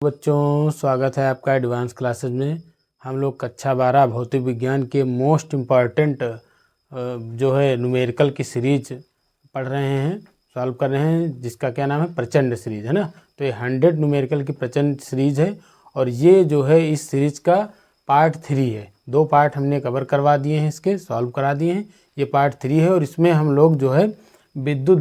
बच्चों, स्वागत है आपका एडवांस क्लासेस में। हम लोग कक्षा 12 भौतिक विज्ञान के मोस्ट इम्पॉर्टेंट जो है न्यूमेरिकल की सीरीज पढ़ रहे हैं, सॉल्व कर रहे हैं, जिसका क्या नाम है, प्रचंड सीरीज है ना। तो ये 100 न्यूमेरिकल की प्रचंड सीरीज है और ये जो है इस सीरीज का पार्ट 3 है। 2 पार्ट हमने कवर करवा दिए हैं, इसके सॉल्व करा दिए हैं। ये पार्ट 3 है और इसमें हम लोग जो है विद्युत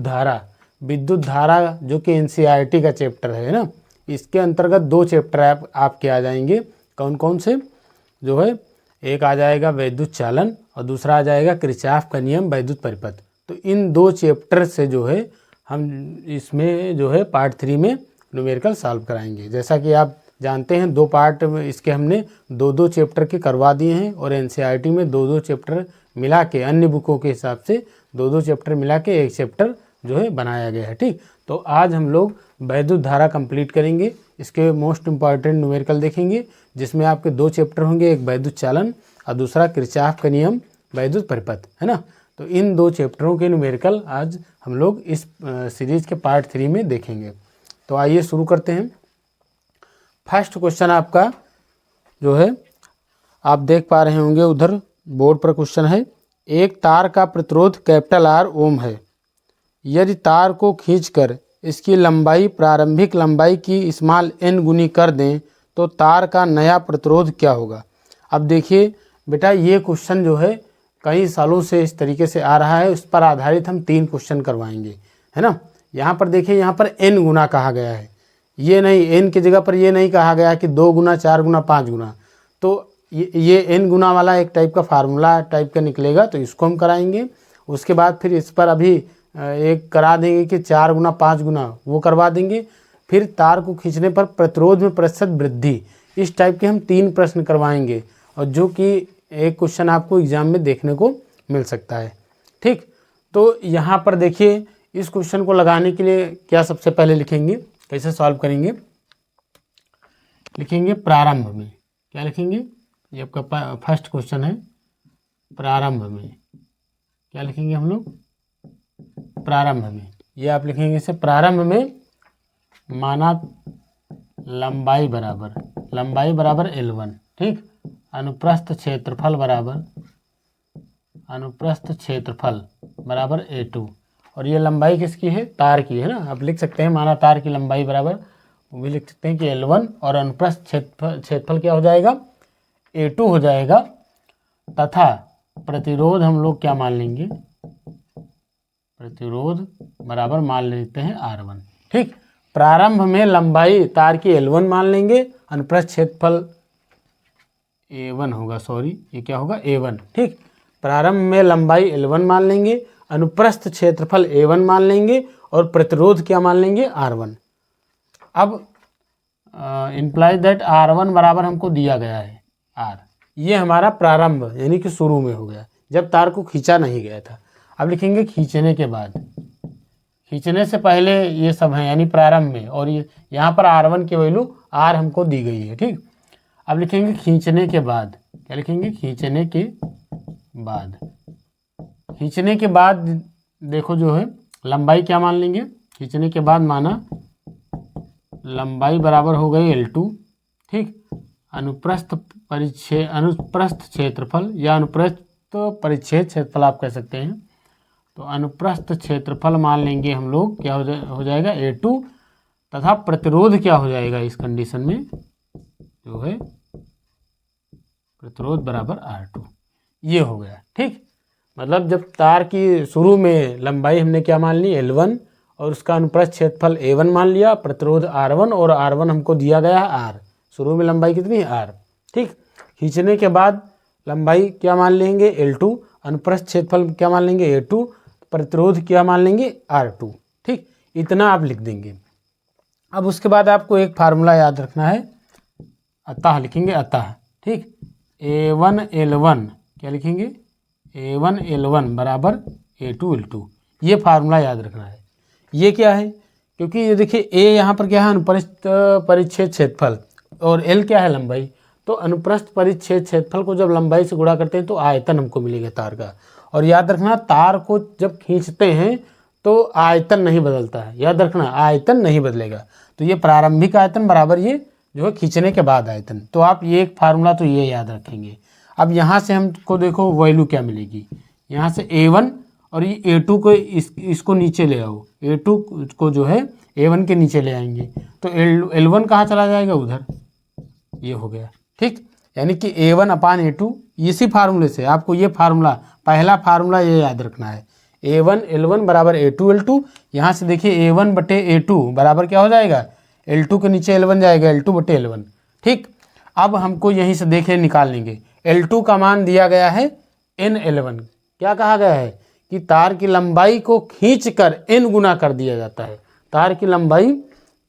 धारा जो कि NCERT का चैप्टर है ना, इसके अंतर्गत 2 चैप्टर आपके आ जाएंगे। कौन कौन से? जो है एक आ जाएगा वैद्युत चालन और दूसरा आ जाएगा किरचॉफ का नियम वैद्युत परिपथ। तो इन 2 चैप्टर से जो है हम इसमें जो है पार्ट 3 में न्यूमेरिकल सॉल्व कराएंगे। जैसा कि आप जानते हैं 2 पार्ट इसके हमने 2-2 चैप्टर के करवा दिए हैं और NCERT में 2-2 चैप्टर मिला के, अन्य बुकों के हिसाब से 2-2 चैप्टर मिला के एक चैप्टर जो है बनाया गया है। ठीक, तो आज हम लोग वैद्युत धारा कंप्लीट करेंगे। इसके मोस्ट इम्पॉर्टेंट न्यूमेरिकल देखेंगे, जिसमें आपके 2 चैप्टर होंगे, एक वैद्युत चालन और दूसरा किरचॉफ का नियम वैद्युत परिपथ, है ना। तो इन 2 चैप्टरों के न्यूमेरिकल आज हम लोग इस सीरीज के पार्ट 3 में देखेंगे। तो आइए शुरू करते हैं। फर्स्ट क्वेश्चन आपका जो है आप देख पा रहे होंगे, उधर बोर्ड पर क्वेश्चन है। एक तार का प्रतिरोध R ओम है। यदि तार को खींचकर इसकी लंबाई प्रारंभिक लंबाई की n गुनी कर दें तो तार का नया प्रतिरोध क्या होगा? अब देखिए बेटा, ये क्वेश्चन जो है कई सालों से इस तरीके से आ रहा है, उस पर आधारित हम 3 क्वेश्चन करवाएंगे, है ना। यहाँ पर देखिए, यहाँ पर n गुना कहा गया है, ये नहीं, n की जगह पर ये नहीं कहा गया कि 2 गुना, 4 गुना, 5 गुना। तो ये n गुना वाला एक टाइप का फार्मूला टाइप का निकलेगा, तो इसको हम कराएंगे। उसके बाद फिर इस पर अभी एक करा देंगे कि 4 गुना, 5 गुना, वो करवा देंगे। फिर तार को खींचने पर प्रतिरोध में प्रतिशत वृद्धि, इस टाइप के हम 3 प्रश्न करवाएंगे, और जो कि एक क्वेश्चन आपको एग्जाम में देखने को मिल सकता है। ठीक, तो यहाँ पर देखिए, इस क्वेश्चन को लगाने के लिए क्या सबसे पहले लिखेंगे, कैसे सॉल्व करेंगे? लिखेंगे प्रारंभ में। क्या लिखेंगे? ये आपका फर्स्ट क्वेश्चन है, प्रारंभ में। क्या लिखेंगे हम लोग? प्रारंभ में। ये आप लिखेंगे इसे, प्रारंभ में माना लंबाई बराबर L1। ठीक, अनुप्रस्थ क्षेत्रफल बराबर A2। और ये लंबाई किसकी है? तार की, है ना। आप लिख सकते हैं माना तार की लंबाई बराबर, वो भी लिख सकते हैं कि L1, और अनुप्रस्थ क्षेत्रफल क्या हो जाएगा? A2 हो जाएगा। तथा प्रतिरोध हम लोग क्या मान लेंगे? प्रतिरोध बराबर मान लेते हैं R1। ठीक, प्रारंभ में लंबाई तार की L1 मान लेंगे, अनुप्रस्थ क्षेत्रफल A1 होगा, सॉरी ये क्या होगा? A1। ठीक, प्रारंभ में लंबाई L1 मान लेंगे, अनुप्रस्थ क्षेत्रफल A1 मान लेंगे, और प्रतिरोध क्या मान लेंगे? R1। अब इम्प्लाइज दैट R1 बराबर हमको दिया गया है R। ये हमारा प्रारंभ यानी कि शुरू में हो गया, जब तार को खींचा नहीं गया था। अब लिखेंगे खींचने के बाद। खींचने से पहले ये सब है, यानी प्रारंभ में, और ये यहाँ पर R1 की वैल्यू R हमको दी गई है। ठीक, अब लिखेंगे खींचने के बाद। क्या लिखेंगे? खींचने के बाद। खींचने के बाद देखो जो है लंबाई क्या मान लेंगे? खींचने के बाद माना लंबाई बराबर हो गई L2। ठीक, अनुप्रस्थ क्षेत्रफल या अनुप्रस्थ परिच्छेद क्षेत्रफल आप कह सकते हैं। तो अनुप्रस्थ क्षेत्रफल मान लेंगे हम लोग, क्या हो जाएगा? A2। तथा प्रतिरोध क्या हो जाएगा इस कंडीशन में? जो है प्रतिरोध बराबर R2। ये हो गया। ठीक, मतलब जब तार की शुरू में लंबाई हमने क्या मान ली? L1, और उसका अनुप्रस्थ क्षेत्रफल A1 मान लिया, प्रतिरोध R1, और R1 हमको दिया गया है R। शुरू में लंबाई कितनी है? R। ठीक, खींचने के बाद लंबाई क्या मान लेंगे? L2, अनुप्रस्थ क्षेत्रफल क्या मान लेंगे? A2, प्रतिरोध क्या मान लेंगे? R2। ठीक, इतना आप लिख देंगे। अब उसके बाद आपको एक फार्मूला याद रखना है, अतः लिखेंगे, अतः। ठीक, A1L1, क्या लिखेंगे? A1L1 बराबर A2L2। ये फार्मूला याद रखना है। ये क्या है? क्योंकि ये देखिए A यहाँ पर क्या है? अनुप्रस्थ परिच्छेद क्षेत्रफल, और L क्या है? लंबाई। तो अनुप्रस्थ परिच्छेद क्षेत्रफल को जब लंबाई से गुणा करते हैं तो आयतन हमको मिलेगा तार का। और याद रखना, तार को जब खींचते हैं तो आयतन नहीं बदलता है, याद रखना आयतन नहीं बदलेगा। तो ये प्रारंभिक आयतन बराबर ये जो है खींचने के बाद आयतन। तो आप ये एक फार्मूला तो ये याद रखेंगे। अब यहाँ से हमको देखो वैल्यू क्या मिलेगी, यहाँ से A1 और ये A2 को इसको नीचे ले आओ, A2 को जो है A1 के नीचे ले आएंगे, तो L1 कहाँ चला जाएगा, उधर, ये हो गया। ठीक, यानी कि A1/A2 इसी फार्मूले से आपको ये फार्मूला, पहला फार्मूला ये याद रखना है, A1L1 बराबर A2L2। यहाँ से देखिए A1/A2 बराबर क्या हो जाएगा, L2 के नीचे L1 जाएगा, L2/L1। ठीक, अब हमको यहीं से देखे निकाल लेंगे। L2 का मान दिया गया है N/L1। क्या कहा गया है कि तार की लंबाई को खींचकर N गुना कर दिया जाता है। तार की लंबाई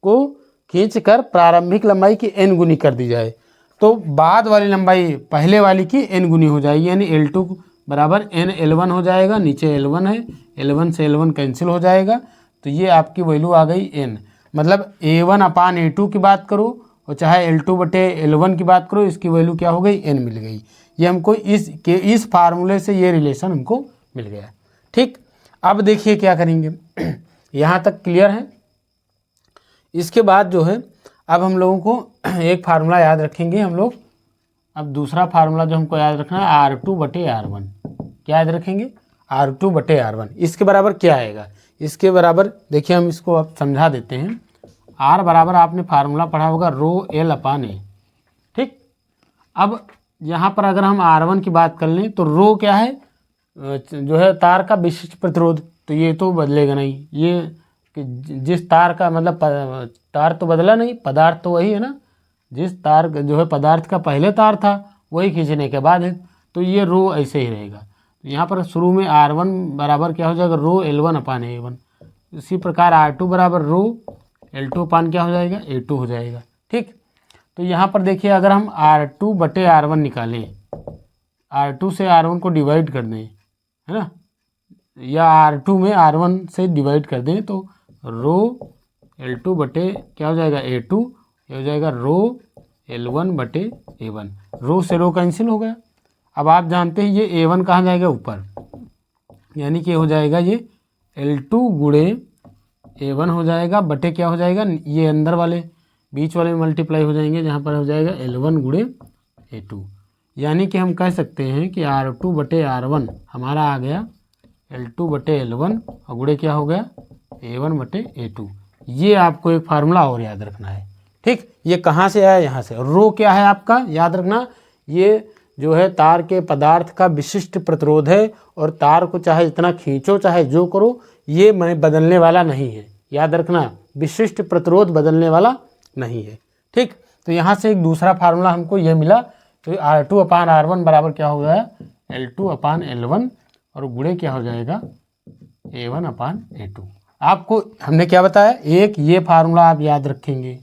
को खींचकर प्रारंभिक लंबाई की N गुनी कर दी जाए, तो बाद वाली लंबाई पहले वाली की N गुनी हो जाएगी, यानी L2 बराबर N/L1 हो जाएगा। नीचे L1 है, L1 से L1 कैंसिल हो जाएगा, तो ये आपकी वैल्यू आ गई N। मतलब A1/A2 की बात करो और चाहे L2/L1 की बात करो, इसकी वैल्यू क्या हो गई, N मिल गई। ये हमको इस फार्मूले से ये रिलेशन हमको मिल गया। ठीक, अब देखिए क्या करेंगे, यहाँ तक क्लियर है। इसके बाद जो है अब हम लोगों को एक फार्मूला याद रखेंगे हम लोग। अब दूसरा फार्मूला जो हमको याद रखना है R2/R1। क्या याद रखेंगे, R2/R1। इसके बराबर क्या आएगा, इसके बराबर देखिए हम इसको अब समझा देते हैं। R बराबर आपने फार्मूला पढ़ा होगा ρL/A। ठीक, अब यहाँ पर अगर हम R1 की बात कर लें तो रो क्या है, जो है तार का विशिष्ट प्रतिरोध, तो ये तो बदलेगा नहीं। ये कि जिस तार का मतलब तार तो बदला नहीं, पदार्थ तो वही है ना, जिस तार जो है पदार्थ का पहले तार था वही खींचने के बाद है, तो ये रो ऐसे ही रहेगा। तो यहाँ पर शुरू में R1 बराबर क्या हो जाएगा, ρL1/A1। इसी प्रकार R2 बराबर ρL2 क्या हो जाएगा, A2 हो जाएगा। ठीक, तो यहाँ पर देखिए अगर हम R2/R1 निकालें, R2 से R1 को डिवाइड कर दें, है ना, या R2 में R1 से डिवाइड कर दें, तो ρL2 क्या हो जाएगा, A2, ये हो जाएगा ρL1/A1। रो से रो कैंसिल हो गया। अब आप जानते हैं ये A1 कहाँ जाएगा, ऊपर, यानी कि हो जाएगा ये L2 गुणे A1 हो जाएगा, बटे क्या हो जाएगा, ये अंदर वाले बीच वाले में मल्टीप्लाई हो जाएंगे, जहाँ पर हो जाएगा L1 गुणे A2। यानी कि हम कह सकते हैं कि R2/R1 हमारा आ गया L2/L1 और गुणे क्या हो गया, A1/A2। ये आपको एक फार्मूला और याद रखना है। ठीक, ये कहाँ से आया, यहाँ से। रो क्या है आपका, याद रखना, ये जो है तार के पदार्थ का विशिष्ट प्रतिरोध है, और तार को चाहे जितना खींचो चाहे जो करो, ये बदलने वाला नहीं है। याद रखना, विशिष्ट प्रतिरोध बदलने वाला नहीं है। ठीक, तो यहाँ से एक दूसरा फार्मूला हमको ये मिला, तो R2/R1 बराबर क्या हो गया, L2/L1 और गुणे क्या हो जाएगा, A1/A2। आपको हमने क्या बताया, एक ये फार्मूला आप याद रखेंगे।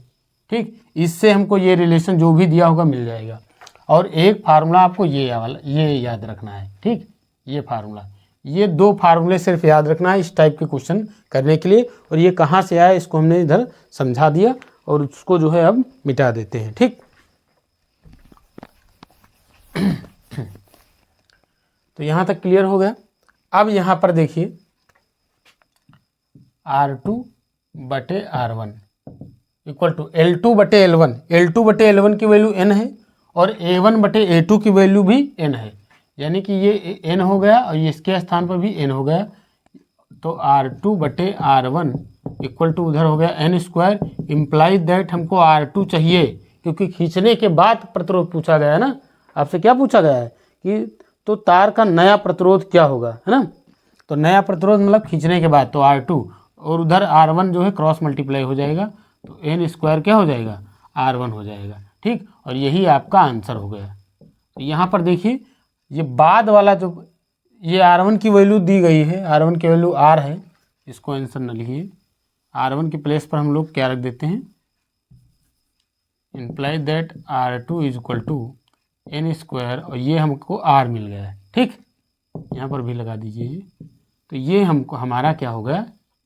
ठीक, इससे हमको ये रिलेशन जो भी दिया होगा मिल जाएगा, और एक फार्मूला आपको ये याद रखना है। ठीक, ये फार्मूला, ये दो फार्मूले सिर्फ याद रखना है इस टाइप के क्वेश्चन करने के लिए। और ये कहाँ से आया इसको हमने इधर समझा दिया, और उसको जो है अब मिटा देते हैं। ठीक, तो यहाँ तक क्लियर हो गया। अब यहाँ पर देखिए R2/R1 equal to L2/L1। L2/L1 की वैल्यू N है, और A1/A2 की वैल्यू भी N है, यानी कि ये N हो गया और इसके स्थान पर भी N हो गया। तो R2/R1 इक्वल टू उधर हो गया N²। इम्प्लाइज दैट हमको R2 चाहिए, क्योंकि खींचने के बाद प्रतिरोध पूछा गया है ना, आपसे क्या पूछा गया है कि तो तार का नया प्रतिरोध क्या होगा, है ना। तो नया प्रतिरोध मतलब खींचने के बाद, तो R2 और उधर R1 जो है क्रॉस मल्टीप्लाई हो जाएगा, तो N² क्या हो जाएगा, R1 हो जाएगा। ठीक, और यही आपका आंसर हो गया। तो यहाँ पर देखिए ये बाद वाला जो ये R1 की वैल्यू दी गई है, R1 की वैल्यू R है, इसको आंसर न लिखिए। R1 के प्लेस पर हम लोग क्या रख देते हैं, imply that R2 is equal to N², और ये हमको R मिल गया है। ठीक, यहाँ पर भी लगा दीजिए। तो ये हमको हमारा क्या हो गया,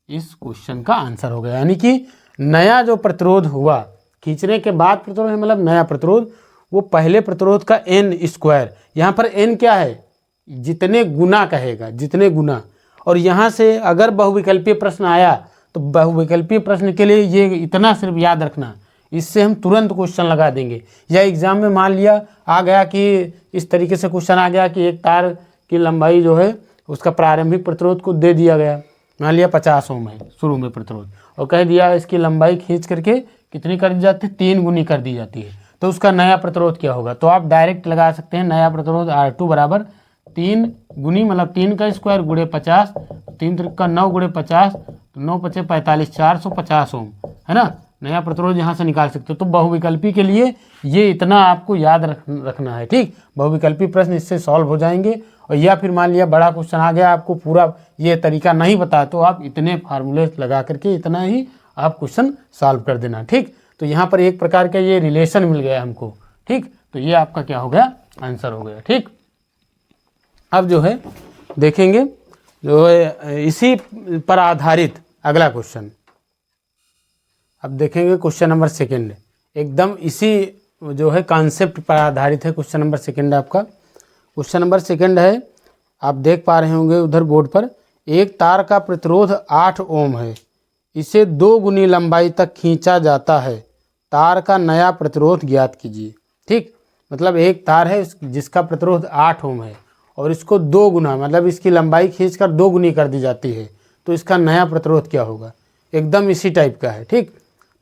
इस क्वेश्चन का आंसर हो गया। यानी कि नया जो प्रतिरोध हुआ, खींचने के बाद प्रतिरोध मतलब नया प्रतिरोध, वो पहले प्रतिरोध का N²। यहाँ पर N क्या है, जितने गुना कहेगा, जितने गुना। और यहाँ से अगर बहुविकल्पीय प्रश्न आया तो बहुविकल्पीय प्रश्न के लिए ये इतना सिर्फ याद रखना, इससे हम तुरंत क्वेश्चन लगा देंगे। या एग्जाम में मान लिया आ गया कि इस तरीके से क्वेश्चन आ गया कि एक तार की लंबाई जो है उसका प्रारंभिक प्रतिरोध को दे दिया गया, मान लिया 50 ओम है शुरू में प्रतिरोध, और कह दिया इसकी लंबाई खींच करके कितनी कर दी जाती है, 3 गुनी कर दी जाती है, तो उसका नया प्रतिरोध क्या होगा। तो आप डायरेक्ट लगा सकते हैं नया प्रतिरोध R2 बराबर 3 गुनी मतलब 3 का स्क्वायर गुणे 50, 3 त्रिक का 9 गुणे 50, 9 पचे 45, 450 ओम है ना, नया प्रतिरोध यहाँ से निकाल सकते हो। तो बहुविकल्पी के लिए ये इतना आपको याद रखना है, ठीक। बहुविकल्पी प्रश्न इससे सॉल्व हो जाएंगे। और या फिर मान लिया बड़ा क्वेश्चन आ गया, आपको पूरा ये तरीका नहीं पता, तो आप इतने फार्मूले लगा करके इतना ही आप क्वेश्चन सॉल्व कर देना, ठीक। तो यहाँ पर एक प्रकार का ये रिलेशन मिल गया हमको, ठीक। तो ये आपका क्या हो गया, आंसर हो गया, ठीक। अब जो है देखेंगे जो है इसी पर आधारित अगला क्वेश्चन। अब देखेंगे क्वेश्चन नंबर सेकंड, एकदम इसी जो है कॉन्सेप्ट पर आधारित है क्वेश्चन नंबर सेकंड आपका। क्वेश्चन नंबर सेकंड है, आप देख पा रहे होंगे उधर बोर्ड पर, एक तार का प्रतिरोध 8 ओम है, इसे 2 गुनी लंबाई तक खींचा जाता है, तार का नया प्रतिरोध ज्ञात कीजिए, ठीक। मतलब एक तार है जिसका प्रतिरोध 8 ओम है और इसको 2 गुना मतलब इसकी लंबाई खींचकर 2 गुनी कर दी जाती है, तो इसका नया प्रतिरोध क्या होगा। एकदम इसी टाइप का है, ठीक।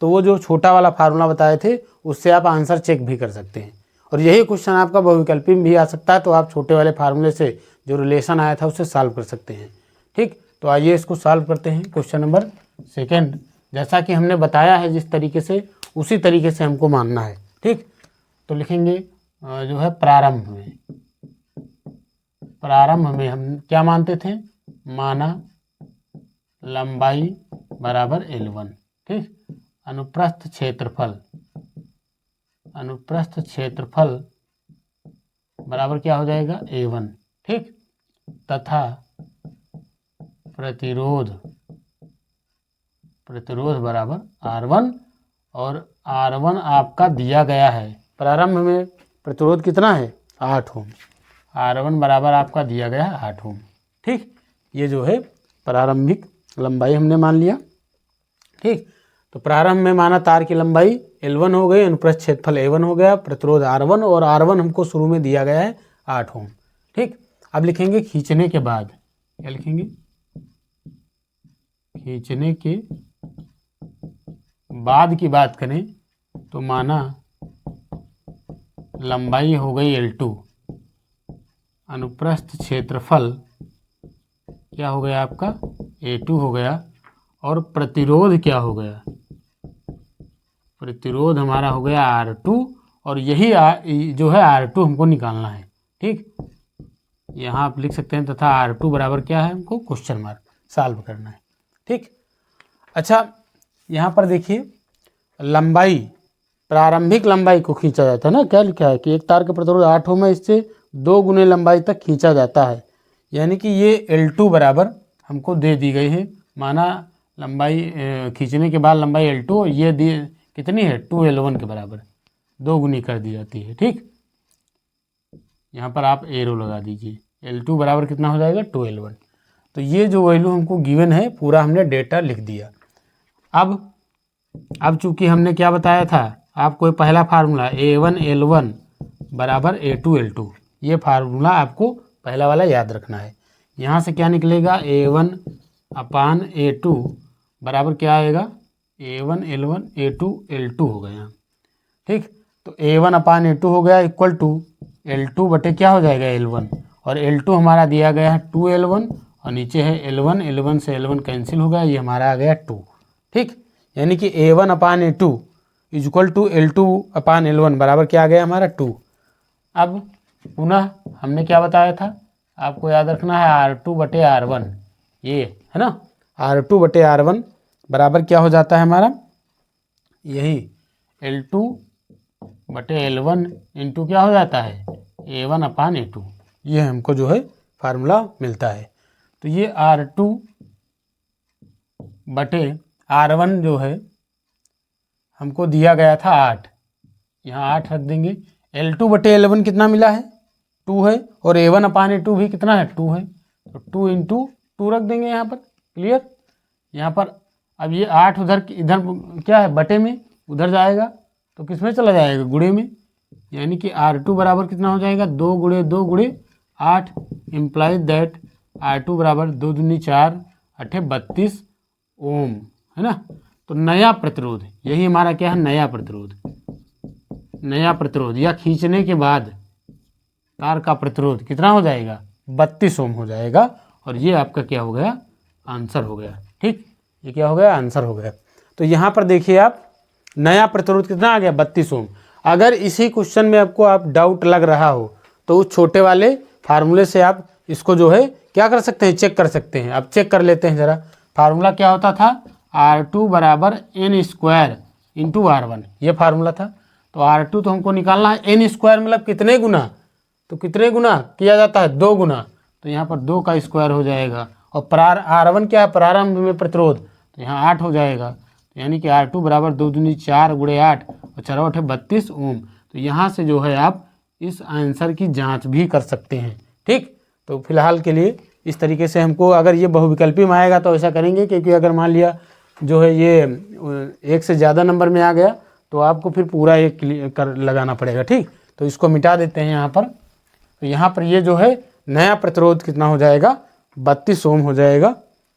तो वो जो छोटा वाला फार्मूला बताए थे उससे आप आंसर चेक भी कर सकते हैं, और यही क्वेश्चन आपका बहुविकल्पी में भी आ सकता है, तो आप छोटे वाले फार्मूले से जो रिलेशन आया था उससे सॉल्व कर सकते हैं, ठीक। तो आइए इसको सॉल्व करते हैं। क्वेश्चन नंबर सेकंड, जैसा कि हमने बताया है जिस तरीके से उसी तरीके से हमको मानना है, ठीक। तो लिखेंगे जो है प्रारंभ में हम क्या मानते थे, माना लंबाई बराबर L1, ठीक। अनुप्रस्थ क्षेत्रफल बराबर क्या हो जाएगा A1, ठीक। तथा प्रतिरोध बराबर R1, और R1 आपका दिया गया है, प्रारंभ में प्रतिरोध कितना है 8 ओम, R1 बराबर आपका दिया गया है 8 ओम, ठीक। ये जो है प्रारंभिक लंबाई हमने मान लिया, ठीक। तो प्रारंभ में माना तार की लंबाई L1 हो गई, अनुप्रस्थ क्षेत्रफल A1 हो गया, प्रतिरोध R1, और R1 हमको शुरू में दिया गया है 8 ओम, ठीक। अब लिखेंगे खींचने के बाद, क्या लिखेंगे, खींचने के बाद की बात करें तो माना लंबाई हो गई L2, अनुप्रस्थ क्षेत्रफल क्या हो गया आपका A2 हो गया, और प्रतिरोध क्या हो गया, प्रतिरोध हमारा हो गया R2, और यही जो है R2 हमको निकालना है, ठीक। यहाँ आप लिख सकते हैं तथा R2 बराबर क्या है, हमको क्वेश्चन मार्क सॉल्व करना है, ठीक। अच्छा यहाँ पर देखिए लंबाई, प्रारंभिक लंबाई को खींचा जाता है ना, क्या लिखा है कि एक तार का प्रतिरोध 8 ओम है, इससे 2 गुने लंबाई तक खींचा जाता है, यानी कि ये L2 बराबर हमको दे दी गई है, माना लंबाई खींचने के बाद लंबाई L2, ये दी कितनी है 2L1 के बराबर, 2 गुनी कर दी जाती है, ठीक। यहाँ पर आप एरो लगा दीजिए, L2 बराबर कितना हो जाएगा 2L1। तो ये जो वैल्यू हमको गिवन है पूरा हमने डेटा लिख दिया। अब चूंकि हमने क्या बताया था आपको, पहला फार्मूला A1L1 बराबर A2L2, ये फार्मूला आपको पहला वाला याद रखना है। यहाँ से क्या निकलेगा, A1/A2 बराबर क्या आएगा, A1L1 A2L2 हो गया, ठीक। तो A1/A2 हो गया इक्वल टू L2 बटे क्या हो जाएगा L1, और L2 हमारा दिया गया है 2L1, और नीचे है L1, L1 से L1 कैंसिल हो गया, ये हमारा आ गया 2, ठीक। यानी कि A1/A2 is equal to L2/L1 बराबर क्या आ गया हमारा 2। अब पुनः हमने क्या बताया था, आपको याद रखना है R2 बटे R1, ये है ना, R2 बटे R1 बराबर क्या हो जाता है हमारा, यही L2 बटे L1 इंटू क्या हो जाता है A1/A2, ये हमको जो है फार्मूला मिलता है। तो ये R2 बटे R1 जो है हमको दिया गया था 8, यहाँ 8 रख देंगे, L2 बटे L1 कितना मिला है 2 है, और A1/A2 भी कितना है 2 है, तो 2 इंटू 2 रख देंगे यहाँ पर, क्लियर। यहाँ पर अब ये 8 इधर क्या है बटे में उधर जाएगा, तो किस में चला जाएगा, गुणे में, यानी कि R2 बराबर कितना हो जाएगा, 2 गुणे 2 गुणे 8, इम्प्लाइज दैट R2 बराबर 2 दूनी 4 अठे 32 ओम, है ना। तो नया प्रतिरोध, यही हमारा क्या है, नया प्रतिरोध, नया प्रतिरोध या खींचने के बाद तार का प्रतिरोध कितना हो जाएगा, 32 ओम हो जाएगा। और ये आपका क्या हो गया, आंसर हो गया। ठीक, ये क्या हो गया, आंसर हो गया। तो यहाँ पर देखिए आप, नया प्रतिरोध कितना आ गया, 32 ओम। अगर इसी क्वेश्चन में आपको डाउट लग रहा हो तो उस छोटे वाले फार्मूले से आप इसको जो है क्या कर सकते हैं, चेक कर सकते हैं। अब चेक कर लेते हैं ज़रा। फार्मूला क्या होता था, R2 बराबर n स्क्वायर इंटू R1, ये फार्मूला था। तो R2 तो हमको निकालना है, n स्क्वायर मतलब कितने गुना, तो कितने गुना किया जाता है, 2 गुना, तो यहाँ पर 2 का स्क्वायर हो जाएगा। और R1 क्या है, प्रारंभ में प्रतिरोध, तो यहाँ 8 हो जाएगा। तो यानी कि R2 बराबर 2 दूनी 4 गुणे 8 और 4 8 32 ओम। तो यहाँ से जो है आप इस आंसर की जांच भी कर सकते हैं। ठीक, तो फिलहाल के लिए इस तरीके से हमको, अगर ये बहुविकल्पी में आएगा तो ऐसा करेंगे, क्योंकि अगर मान लिया जो है ये एक से ज़्यादा नंबर में आ गया तो आपको फिर पूरा एक कर लगाना पड़ेगा। ठीक, तो इसको मिटा देते हैं यहाँ पर। तो यहाँ पर ये जो है नया प्रतिरोध कितना हो जाएगा, 32 ओम हो जाएगा।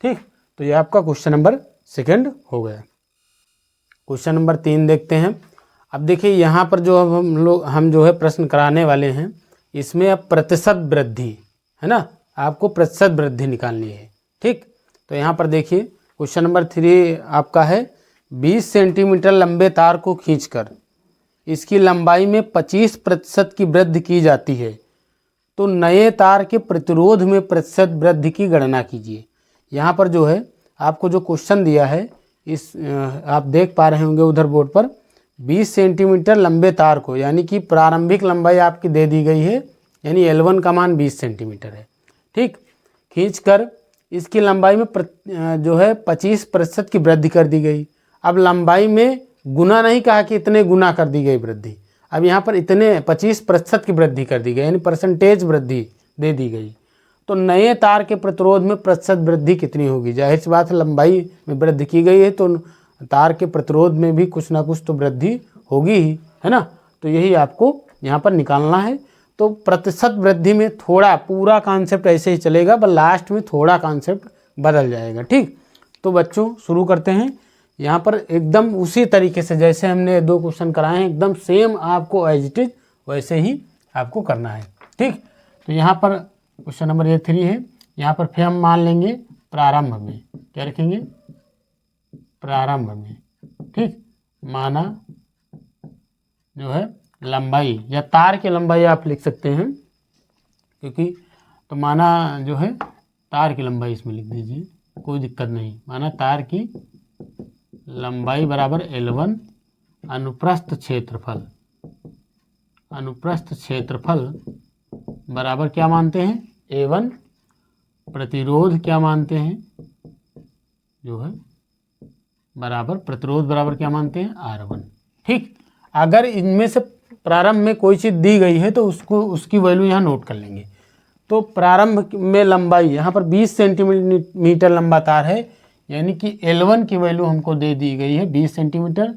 ठीक, तो ये आपका क्वेश्चन नंबर 2 हो गया। क्वेश्चन नंबर 3 देखते हैं। अब देखिए यहाँ पर जो अब हम जो है प्रश्न कराने वाले हैं, इसमें अब प्रतिशत वृद्धि, है ना, आपको प्रतिशत वृद्धि निकालनी है। ठीक, तो यहाँ पर देखिए क्वेश्चन नंबर 3 आपका है, 20 सेंटीमीटर लंबे तार को खींचकर इसकी लंबाई में 25% की वृद्धि की जाती है, तो नए तार के प्रतिरोध में प्रतिशत वृद्धि की गणना कीजिए। यहाँ पर जो है आपको जो क्वेश्चन दिया है, इस आप देख पा रहे होंगे उधर बोर्ड पर, 20 सेंटीमीटर लंबे तार को, यानी कि प्रारंभिक लंबाई आपकी दे दी गई है, यानी L1 का मान 20 सेंटीमीटर है। ठीक, खींचकर इसकी लंबाई में जो है 25% की वृद्धि कर दी गई। अब लंबाई में गुना नहीं कहा कि इतने गुना कर दी गई वृद्धि, अब यहाँ पर इतने 25% की वृद्धि कर दी गई, यानी परसेंटेज वृद्धि दे दी गई। तो नए तार के प्रतिरोध में प्रतिशत वृद्धि कितनी होगी, जाहिर सी बात है लंबाई में वृद्धि की गई है तो तार के प्रतिरोध में भी कुछ ना कुछ तो वृद्धि होगी ही, है ना। तो यही आपको यहाँ पर निकालना है। तो प्रतिशत वृद्धि में थोड़ा, पूरा कॉन्सेप्ट ऐसे ही चलेगा, बस लास्ट में थोड़ा कॉन्सेप्ट बदल जाएगा। ठीक, तो बच्चों शुरू करते हैं। यहाँ पर एकदम उसी तरीके से जैसे हमने 2 क्वेश्चन कराए हैं, एकदम सेम आपको एज इट इज वैसे ही आपको करना है। ठीक, तो यहाँ पर क्वेश्चन नंबर ये 3 है। यहाँ पर फिर हम मान लेंगे प्रारंभ में, क्या रखेंगे, प्रारंभ में। ठीक, माना जो है लंबाई, या तार की लंबाई आप लिख सकते हैं, क्योंकि तो माना जो है तार की लंबाई इसमें लिख दीजिए, कोई दिक्कत नहीं। माना तार की लंबाई बराबर L1, अनुप्रस्थ क्षेत्रफल, अनुप्रस्थ क्षेत्रफल बराबर क्या मानते हैं, A1, प्रतिरोध क्या मानते हैं, जो है बराबर, प्रतिरोध बराबर क्या मानते हैं, R1। ठीक, अगर इनमें से प्रारंभ में कोई चीज़ दी गई है तो उसको, उसकी वैल्यू यहाँ नोट कर लेंगे। तो प्रारंभ में लंबाई यहाँ पर 20 सेंटीमीटर लंबा तार है, यानी कि L1 की वैल्यू हमको दे दी गई है 20 सेंटीमीटर।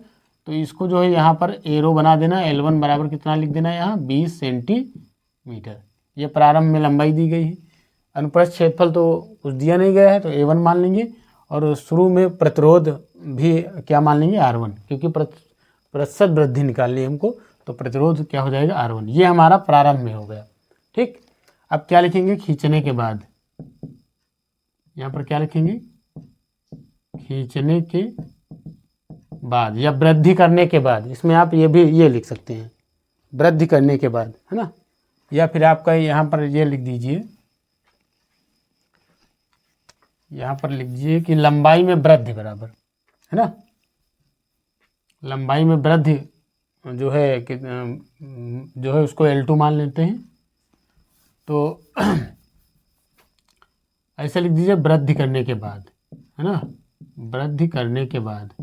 तो इसको जो है यहाँ पर एरो बना देना, L1 बराबर कितना लिख देना, यहाँ 20 सेंटीमीटर। ये प्रारंभ में लंबाई दी गई है। अनुप्रस्थ क्षेत्रफल तो कुछ दिया नहीं गया है, तो A1 मान लेंगे। और शुरू में प्रतिरोध भी क्या मान लेंगे, R1, क्योंकि प्रतिशत वृद्धि निकालनी है हमको, तो प्रतिरोध क्या हो जाएगा, R1। ये हमारा प्रारंभ में हो गया। ठीक, अब क्या लिखेंगे, खींचने के बाद, यहाँ पर क्या लिखेंगे, खींचने के बाद या वृद्धि करने के बाद। इसमें आप ये भी ये लिख सकते हैं, वृद्धि करने के बाद, है ना। या फिर आपका यहाँ पर ये लिख दीजिए, यहाँ पर लिख दीजिए कि लंबाई में वृद्धि बराबर, है ना, लंबाई में वृद्धि जो है उसको L2 मान लेते हैं। तो ऐसे लिख दीजिए, वृद्धि करने के बाद, है ना, वृद्धि करने के बाद,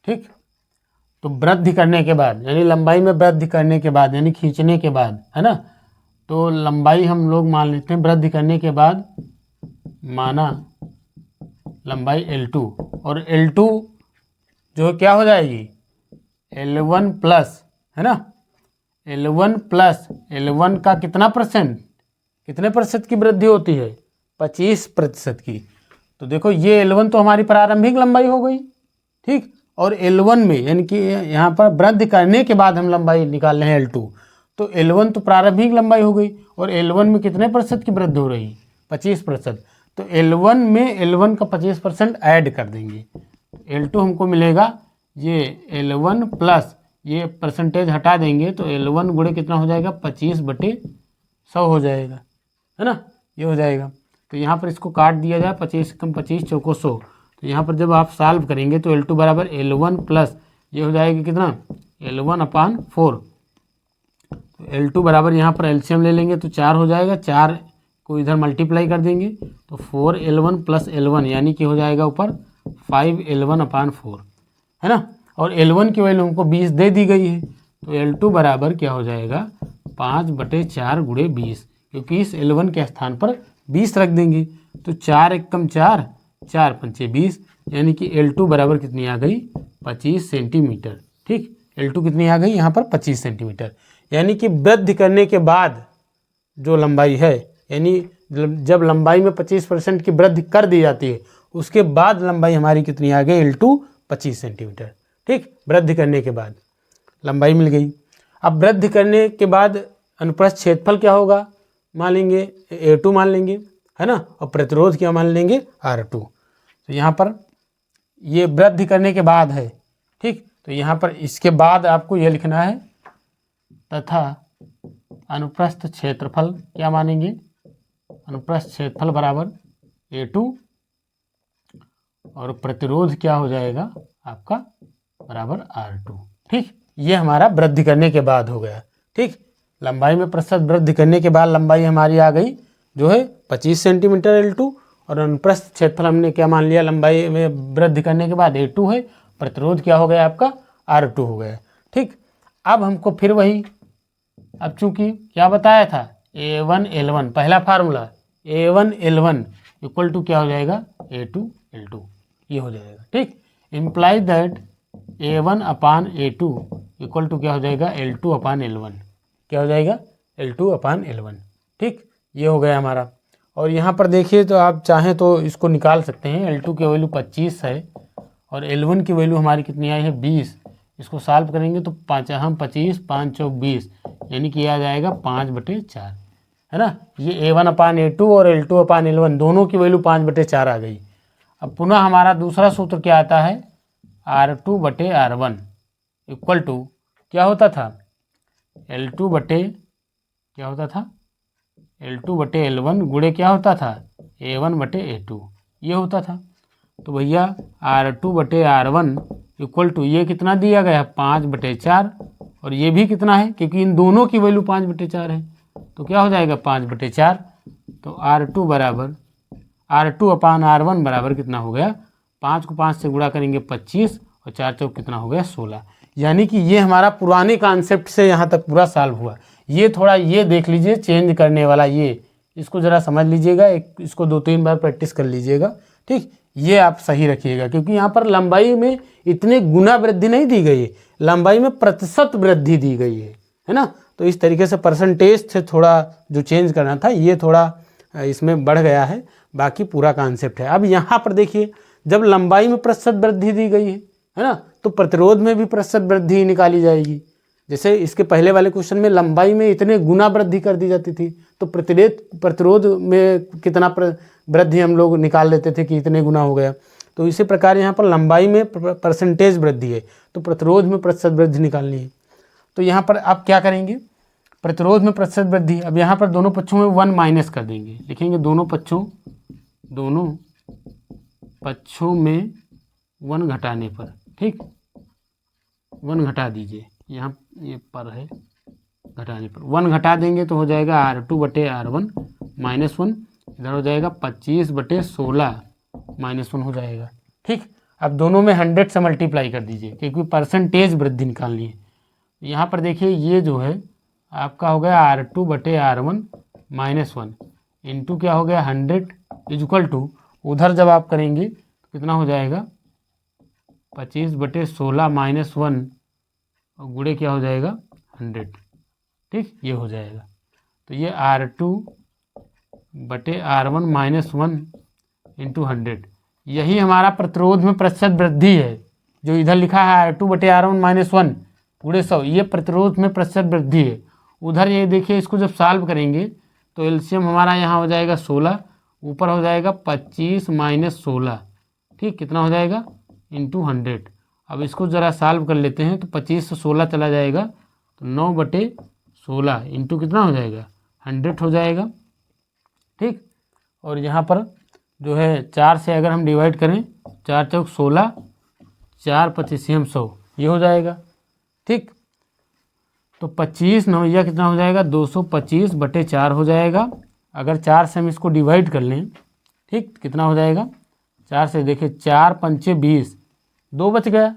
ठीक। तो वृद्धि करने के बाद यानी लंबाई में वृद्धि करने के बाद, यानी खींचने के बाद, है ना। तो लंबाई हम लोग मान लेते हैं, वृद्धि करने के बाद माना लंबाई L2, और L2 जो क्या हो जाएगी L1 प्लस, है ना, L1 प्लस L1 का कितना परसेंट, कितने प्रतिशत की वृद्धि होती है, 25% की। तो देखो ये L1 तो हमारी प्रारंभिक लंबाई हो गई, ठीक, और L1 में यानी कि यहाँ पर वृद्धि करने के बाद हम लंबाई निकाल रहे हैं L2, तो L1 तो प्रारंभिक लंबाई हो गई, और L1 में कितने प्रतिशत की वृद्धि हो रही, 25%। तो L1 में L1 का 25% ऐड कर देंगे, L2 हमको मिलेगा ये L1 प्लस ये परसेंटेज हटा देंगे तो L1 गुणे कितना हो जाएगा, 25/100 हो जाएगा, है ना, ये हो जाएगा। तो यहाँ पर इसको काट दिया जाए, 25 कम 25 चौको 100। तो यहाँ पर जब आप सॉल्व करेंगे तो L2 बराबर L1 प्लस ये हो जाएगा कितना, L1/4। तो L2 बराबर यहाँ पर एलसीएम ले लेंगे तो 4 हो जाएगा, 4 को इधर मल्टीप्लाई कर देंगे तो 4L1 प्लस L1 यानी कि हो जाएगा ऊपर 5L1/4, है ना, और L1 की वैल्यू हमको 20 दे दी गई है, तो L2 बराबर क्या हो जाएगा 5/4 गुणे 20, क्योंकि इस L1 के स्थान पर 20 रख देंगे। तो 4 एकम 4, 4 पंचे 20, यानी कि L2 बराबर कितनी आ गई, 25 सेंटीमीटर, ठीक, L2 कितनी आ गई यहाँ पर 25 सेंटीमीटर। यानी कि वृद्धि करने के बाद जो लंबाई है, यानी जब लंबाई में 25% की वृद्धि कर दी जाती है उसके बाद लंबाई हमारी कितनी आ गई, L2 25 सेंटीमीटर, ठीक, वृद्धि करने के बाद लंबाई मिल गई। अब वृद्धि करने के बाद अनुप्रस्थ क्षेत्रफल क्या होगा, मान लेंगे A2 मान लेंगे, है ना, और प्रतिरोध क्या मान लेंगे, R2। तो यहाँ पर ये वृद्धि करने के बाद है, ठीक, तो यहाँ पर इसके बाद आपको यह लिखना है तथा अनुप्रस्थ क्षेत्रफल क्या मानेंगे, अनुप्रस्थ क्षेत्रफल बराबर A2 और प्रतिरोध क्या हो जाएगा आपका बराबर R2, ठीक, ये हमारा वृद्धि करने के बाद हो गया, ठीक। लंबाई में प्रतिशत वृद्धि करने के बाद लंबाई हमारी आ गई जो है 25 सेंटीमीटर L2, और अनुप्रस्थ क्षेत्रफल हमने क्या मान लिया, लंबाई में वृद्धि करने के बाद A2 है, प्रतिरोध क्या हो गया आपका R2 हो गया, ठीक। अब हमको फिर वही, अब चूंकि क्या बताया था A1L1 पहला फार्मूला, A1L1 इक्वल टू क्या हो जाएगा A2L2, ये हो जाएगा, ठीक। Imply that A1/A2 equal to क्या हो जाएगा L2/L1, क्या हो जाएगा L2/L1, ठीक, ये हो गया हमारा। और यहाँ पर देखिए तो आप चाहें तो इसको निकाल सकते हैं, L2 की वैल्यू 25 है और L1 की वैल्यू हमारी कितनी आई है 20, इसको सॉल्व करेंगे तो 5 हम 25 5 चौक 20 यानी कि आ जाएगा 5/4, है ना। ये A1/A2 और L2/L1 दोनों की वैल्यू 5/4 आ गई। अब पुनः हमारा दूसरा सूत्र क्या आता है, R2/R1 इक्वल टू क्या होता था क्या होता था L2/L1 गुणे क्या होता था A1/A2, ये होता था। तो भैया R2/R1 इक्वल टू ये कितना दिया गया 5/4 और ये भी कितना है, क्योंकि इन दोनों की वैल्यू 5/4 है, तो क्या हो जाएगा 5/4। तो R2 बराबर R2/R1 बराबर कितना हो गया, 5 को 5 से गुणा करेंगे 25 और 4 चौक कितना हो गया 16। यानी कि ये हमारा पुराने कॉन्सेप्ट से यहाँ तक पूरा सॉल्व हुआ। ये थोड़ा ये देख लीजिए चेंज करने वाला, ये इसको ज़रा समझ लीजिएगा, इसको 2-3 बार प्रैक्टिस कर लीजिएगा, ठीक, ये आप सही रखिएगा, क्योंकि यहाँ पर लंबाई में इतने गुना वृद्धि नहीं दी गई है, लंबाई में प्रतिशत वृद्धि दी गई है ना। तो इस तरीके से परसेंटेज से थोड़ा जो चेंज करना था ये थोड़ा इसमें बढ़ गया है, बाकी पूरा कॉन्सेप्ट है। अब यहाँ पर देखिए जब लंबाई में प्रतिशत वृद्धि दी गई है ना, तो प्रतिरोध में भी प्रतिशत वृद्धि निकाली जाएगी। जैसे इसके पहले वाले क्वेश्चन में लंबाई में इतने गुना वृद्धि कर दी जाती थी, तो प्रतिरोध में कितना वृद्धि हम लोग निकाल लेते थे कि इतने गुना हो गया। तो इसी प्रकार यहाँ पर लंबाई में परसेंटेज वृद्धि है तो प्रतिरोध में प्रतिशत वृद्धि निकालनी है। तो यहाँ पर आप क्या करेंगे, प्रतिरोध में प्रतिशत वृद्धि, अब यहाँ पर दोनों पक्षों में 1 माइनस कर देंगे, लिखेंगे दोनों पक्षों में 1 घटाने पर, ठीक, 1 घटा दीजिए, यहाँ ये पर है घटाने पर 1 घटा देंगे तो हो जाएगा R2/R1 -1, इधर हो जाएगा 25/16 -1 हो जाएगा, ठीक। अब दोनों में 100 से मल्टीप्लाई कर दीजिए क्योंकि परसेंटेज वृद्धि निकालनी है। यहाँ पर देखिए ये जो है आपका हो गया R2/R1 -1 इंटू क्या हो गया 100 इक्वल टू, उधर जब आप करेंगे कितना हो जाएगा 25/16 - 1 और गुणे क्या हो जाएगा 100। ठीक, ये हो जाएगा। तो ये R2/R1 - 1 × 100, यही हमारा प्रतिरोध में प्रतिशत वृद्धि है। जो इधर लिखा है R2/R1 - 1 × 100, ये प्रतिरोध में प्रतिशत वृद्धि है। उधर ये देखिए, इसको जब सॉल्व करेंगे तो एलसीएम हमारा यहाँ हो जाएगा 16, ऊपर हो जाएगा 25 - 16। ठीक, कितना हो जाएगा × 100। अब इसको ज़रा सॉल्व कर लेते हैं तो 25 से 16 चला जाएगा तो 9/16 इंटू कितना हो जाएगा 100 हो जाएगा। ठीक, और यहाँ पर जो है 4 से अगर हम डिवाइड करें, 4 चौक 16, 4 पच्चीसियम 100, ये हो जाएगा। ठीक, तो 25 9 कितना हो जाएगा 225/4 हो जाएगा। अगर 4 से हम इसको डिवाइड कर लें, ठीक, कितना हो जाएगा 4 से देखिए 4 पंचे 20, 2 बच गया,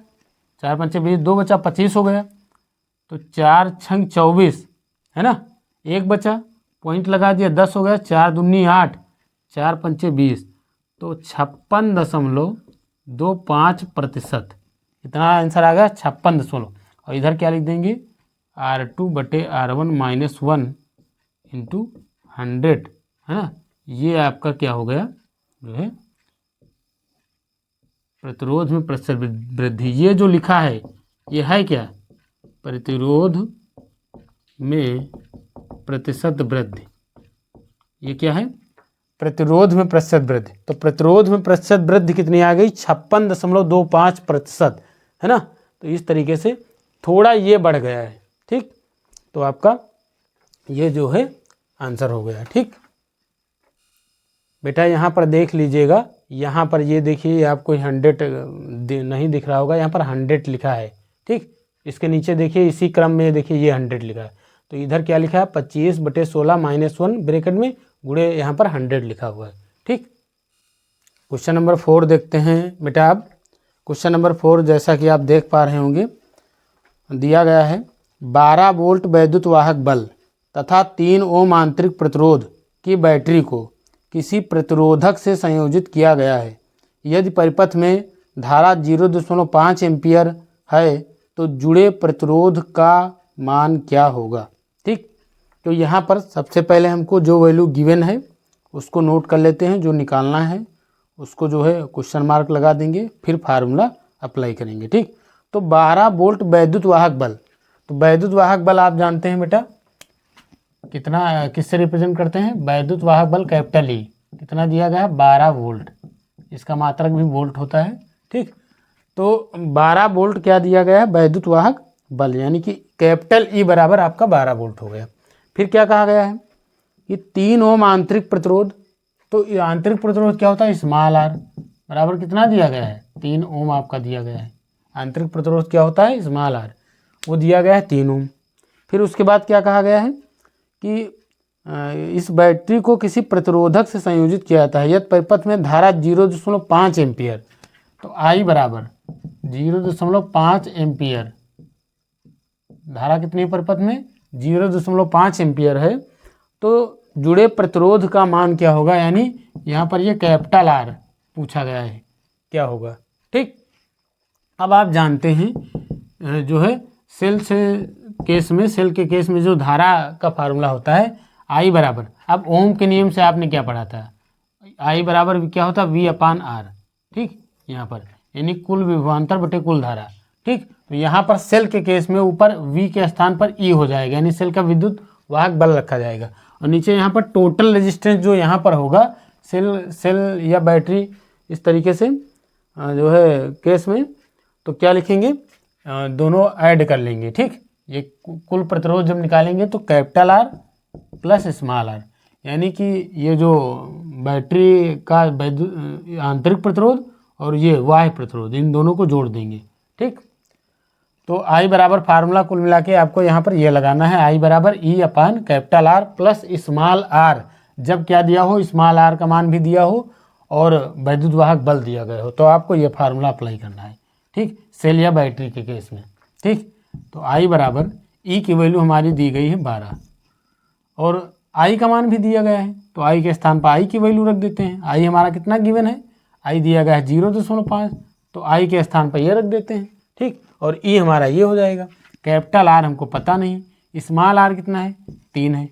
4 पंचे 20, 2 बचा 25 हो गया। तो 4 छंग 24 है ना, 1 बचा, पॉइंट लगा दिया, 10 हो गया, 4 दूनी 8, 4 पंचे 20, तो 56.25%। इतना आंसर आ गया 56 और इधर क्या लिख देंगे R2/R1 - 1 × 100 है ना। ये आपका क्या हो गया जो है प्रतिरोध में प्रतिशत वृद्धि। ये जो लिखा है ये है क्या, प्रतिरोध में प्रतिशत वृद्धि। ये क्या है, प्रतिरोध में प्रतिशत वृद्धि। तो प्रतिरोध में प्रतिशत वृद्धि कितनी आ गई 56.25% है ना। तो इस तरीके से थोड़ा ये बढ़ गया है। ठीक, तो आपका ये जो है आंसर हो गया। ठीक बेटा, यहाँ पर देख लीजिएगा, यहाँ पर ये देखिए आपको 100 नहीं दिख रहा होगा, यहाँ पर 100 लिखा है। ठीक, इसके नीचे देखिए इसी क्रम में देखिए ये 100 लिखा है। तो इधर क्या लिखा है 25/16 - 1 ब्रैकेट में गुणे यहाँ पर 100 लिखा हुआ है। ठीक, क्वेश्चन नंबर 4 देखते हैं बेटा। अब क्वेश्चन नंबर 4 जैसा कि आप देख पा रहे होंगे, दिया गया है 12 वोल्ट वैद्युत वाहक बल तथा 3 ओम आंतरिक प्रतिरोध की बैटरी को किसी प्रतिरोधक से संयोजित किया गया है। यदि परिपथ में धारा 0.5 एम्पीयर है तो जुड़े प्रतिरोध का मान क्या होगा। ठीक, तो यहाँ पर सबसे पहले हमको जो वैल्यू गिवन है उसको नोट कर लेते हैं, जो निकालना है उसको जो है क्वेश्चन मार्क लगा देंगे, फिर फार्मूला अप्लाई करेंगे। ठीक, तो 12 वोल्ट वैद्युत वाहक बल, तो वैद्युत वाहक बल आप जानते हैं बेटा कितना, किससे रिप्रेजेंट करते हैं, वैद्युत वाहक बल कैपिटल ई, कितना दिया गया है 12 वोल्ट, इसका मात्रक भी वोल्ट होता है। ठीक, तो 12 वोल्ट क्या दिया गया है वैद्युत वाहक बल, यानी कि कैपिटल ई बराबर आपका 12 वोल्ट हो गया। फिर क्या कहा गया है कि 3 ओम आंतरिक प्रतिरोध, तो आंतरिक प्रतिरोध क्या होता है स्मॉल आर, बराबर कितना दिया गया है 3 ओम आपका दिया गया है। आंतरिक प्रतिरोध क्या होता है स्मॉल आर, वो दिया गया है 3 ओम। फिर उसके बाद क्या कहा गया है कि इस बैटरी को किसी प्रतिरोधक से संयोजित किया जाता है यदि परिपथ में धारा 0.5 एम्पियर, तो आई बराबर 0.5 एम्पियर, धारा कितनी परिपथ में 0.5 एम्पियर है, तो जुड़े प्रतिरोध का मान क्या होगा, यानी यहाँ पर ये कैपिटल आर पूछा गया है क्या होगा। ठीक, अब आप जानते हैं जो है सेल के केस में जो धारा का फार्मूला होता है आई बराबर, अब ओम के नियम से आपने क्या पढ़ा था, आई बराबर क्या होता है V/R। ठीक, यहाँ पर यानी कुल विभवांतर बटे कुल धारा। ठीक, तो यहाँ पर सेल के केस में ऊपर V के स्थान पर E हो जाएगा, यानी सेल का विद्युत वाहक बल रखा जाएगा, और नीचे यहाँ पर टोटल रेजिस्टेंस जो यहाँ पर होगा सेल या बैटरी इस तरीके से जो है केस में, तो क्या लिखेंगे दोनों ऐड कर लेंगे। ठीक, ये कुल प्रतिरोध जब निकालेंगे तो capital R plus small r, यानी कि ये जो बैटरी का आंतरिक प्रतिरोध और ये बाह्य प्रतिरोध, इन दोनों को जोड़ देंगे। ठीक, तो आई बराबर फार्मूला कुल मिला के आपको यहाँ पर ये लगाना है, आई बराबर E/R प्लस स्मॉल आर, जब क्या दिया हो स्मॉल आर का मान भी दिया हो और वैद्युत वाहक बल दिया गया हो, तो आपको ये फार्मूला अप्लाई करना है। ठीक, सेल या बैटरी के केस में। ठीक, तो आई बराबर ई की वैल्यू हमारी दी गई है 12 और आई का मान भी दिया गया है, तो आई के स्थान पर आई की वैल्यू रख देते हैं। आई हमारा कितना गिवन है, आई दिया गया है 0.5, तो आई के स्थान पर ये रख देते हैं, ठीक। और ई हमारा ये हो जाएगा। कैपिटल आर हमको पता नहीं, स्मॉल आर कितना है 3 है,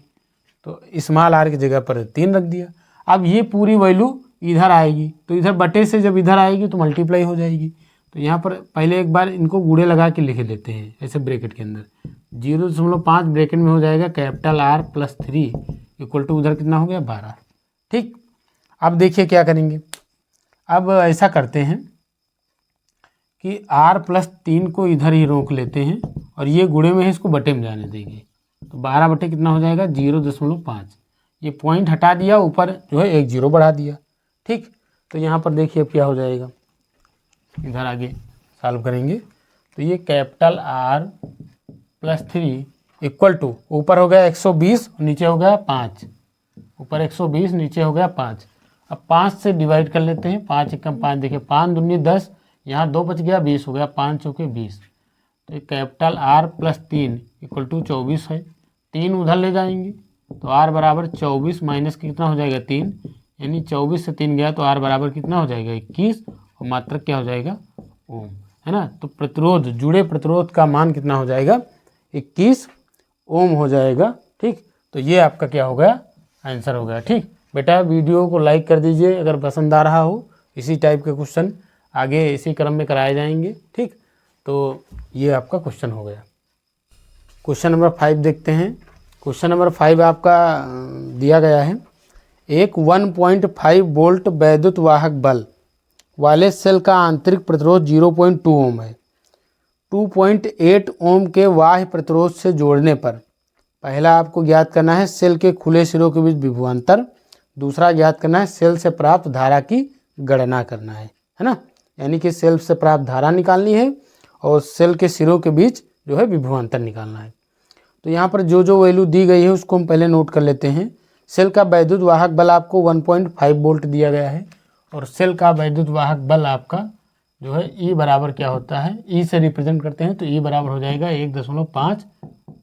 तो स्मॉल आर की जगह पर 3 रख दिया। अब ये पूरी वैल्यू इधर आएगी, तो इधर बटे से जब इधर आएगी तो मल्टीप्लाई हो जाएगी। तो यहाँ पर पहले एक बार इनको गुणे लगा के लिख देते हैं ऐसे ब्रैकेट के अंदर, 0.5 ब्रैकेट में हो जाएगा capital R plus 3 equal to उधर कितना हो गया 12, ठीक। अब देखिए क्या करेंगे, अब ऐसा करते हैं कि r प्लस 3 को इधर ही रोक लेते हैं और ये गुणे में है, इसको बटे में जाने देंगे। तो 12 बटे कितना हो जाएगा 0.5, ये पॉइंट हटा दिया, ऊपर जो है 1 0 बढ़ा दिया, ठीक। तो यहाँ पर देखिए अब क्या हो जाएगा, इधर आगे सॉल्व करेंगे तो ये capital R plus 3 equal to ऊपर हो गया 120 नीचे हो गया 5, ऊपर 120 नीचे हो गया 5। अब 5 से डिवाइड कर लेते हैं, 5 एकम 5, देखिए 5 दूनी 10, यहाँ 2 बच गया 20 हो गया, 5 चौके 20। तो capital R plus 3 equal to 24 है, 3 उधर ले जाएंगे तो R बराबर 24 माइनस कितना हो जाएगा 3, यानी 24 से 3 गया तो R बराबर कितना हो जाएगा 21 और मात्रक क्या हो जाएगा ओम, है ना। तो प्रतिरोध, जुड़े प्रतिरोध का मान कितना हो जाएगा 21 ओम हो जाएगा, ठीक। तो ये आपका क्या हो गया आंसर हो गया, ठीक। बेटा वीडियो को लाइक कर दीजिए अगर पसंद आ रहा हो, इसी टाइप के क्वेश्चन आगे इसी क्रम में कराए जाएंगे, ठीक। तो ये आपका क्वेश्चन हो गया। क्वेश्चन नंबर 5 देखते हैं। क्वेश्चन नंबर 5 आपका दिया गया है, एक 1.5 वोल्ट वैद्युत वाहक बल वाले सेल का आंतरिक प्रतिरोध 0.2 ओम है। 2.8 ओम के बाह्य प्रतिरोध से जोड़ने पर पहला आपको ज्ञात करना है सेल के खुले सिरों के बीच विभवांतर, दूसरा ज्ञात करना है सेल से प्राप्त धारा की गणना करना है ना। यानी कि सेल से प्राप्त धारा निकालनी है और सेल के सिरों के बीच जो है विभवांतर निकालना है। तो यहाँ पर जो जो वैल्यू दी गई है उसको हम पहले नोट कर लेते हैं। सेल का वैद्युत वाहक बल आपको 1.5 वोल्ट दिया गया है और सेल का वैद्युत वाहक बल आपका जो है ई बराबर क्या होता है, ई से रिप्रेजेंट करते हैं तो ई बराबर हो जाएगा 1.5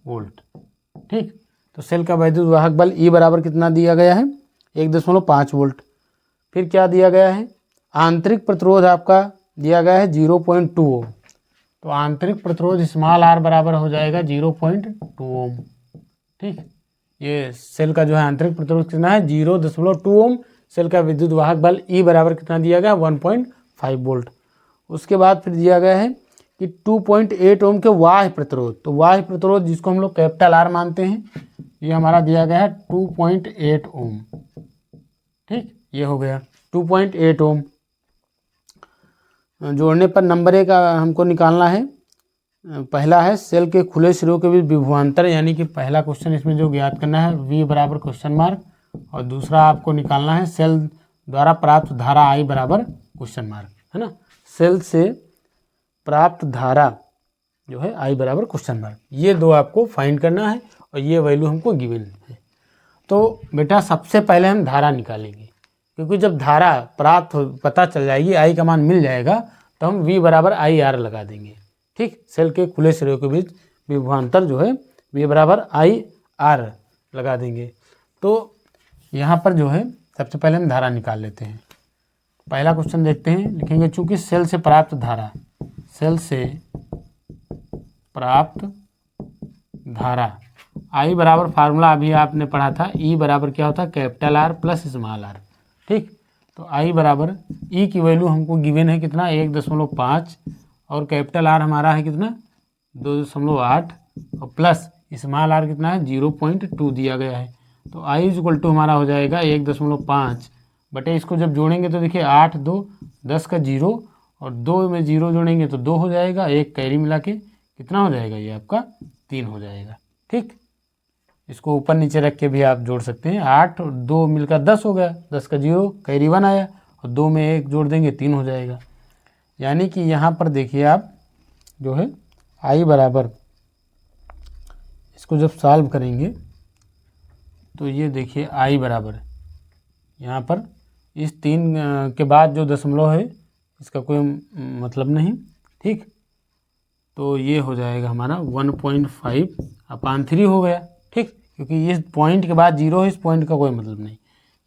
वोल्ट, ठीक। तो सेल का वैद्युत वाहक बल ई बराबर कितना दिया गया है 1.5 वोल्ट। फिर क्या दिया गया है, आंतरिक प्रतिरोध आपका दिया गया है 0.2 ओम, तो आंतरिक प्रतिरोध स्मॉल आर बराबर हो जाएगा 0.2 ओम, ठीक। ये सेल का जो है आंतरिक प्रतिरोध कितना है 0.2 ओम। सेल का विद्युत वाहक बल ई बराबर कितना दिया गया 1.5 वोल्ट। उसके बाद फिर दिया गया है कि 2.8 ओम के बाह्य प्रतिरोध, तो बाह्य प्रतिरोध जिसको हम लोग कैपिटल आर मानते हैं, ये हमारा दिया गया है 2.8 ओम, ठीक। ये हो गया 2.8 ओम। जोड़ने पर नंबर 1 हमको निकालना है, पहला है सेल के खुले सिरों के बीच विभवांतर, यानी कि पहला क्वेश्चन इसमें जो ज्ञात करना है V बराबर क्वेश्चन मार्क, और दूसरा आपको निकालना है सेल द्वारा प्राप्त धारा I बराबर क्वेश्चन मार्क, है ना। सेल से प्राप्त धारा जो है I बराबर क्वेश्चन मार्क, ये दो आपको फाइंड करना है और ये वैल्यू हमको गिवन है। तो बेटा सबसे पहले हम धारा निकालेंगे, क्योंकि जब धारा प्राप्त हो पता चल जाएगी, I का मान मिल जाएगा, तो हम V बराबर IR लगा देंगे, ठीक। सेल के खुले सिरों के बीच विभवांतर जो है V बराबर IR लगा देंगे। तो यहाँ पर जो है सबसे पहले हम धारा निकाल लेते हैं। पहला क्वेश्चन देखते हैं, लिखेंगे चूंकि सेल से प्राप्त धारा, सेल से प्राप्त धारा I बराबर फार्मूला अभी आपने पढ़ा था, E बराबर क्या होता है capital R plus small r, ठीक। तो I बराबर E की वैल्यू हमको गिवन है कितना 1.5 और कैपिटल R हमारा है कितना 2.8 और प्लस स्मॉल r कितना है 0.2 दिया गया है। तो I इक्वल टू हमारा हो जाएगा 1.5 बटे इसको जब जोड़ेंगे तो देखिए 8 2 10 का 0 और 2 में 0 जोड़ेंगे तो 2 हो जाएगा, एक कैरी मिला के कितना हो जाएगा ये आपका 3 हो जाएगा, ठीक। इसको ऊपर नीचे रख के भी आप जोड़ सकते हैं, 8 और 2 मिलकर 10 हो गया, 10 का 0 कैरी 1 आया और 2 में 1 जोड़ देंगे 3 हो जाएगा। यानी कि यहाँ पर देखिए आप जो है I बराबर, इसको जब सॉल्व करेंगे तो ये देखिए I बराबर यहाँ पर इस 3 के बाद जो दशमलव है इसका कोई मतलब नहीं, ठीक। तो ये हो जाएगा हमारा 1.5/3 हो गया, ठीक। क्योंकि इस पॉइंट के बाद 0 है, इस पॉइंट का कोई मतलब नहीं,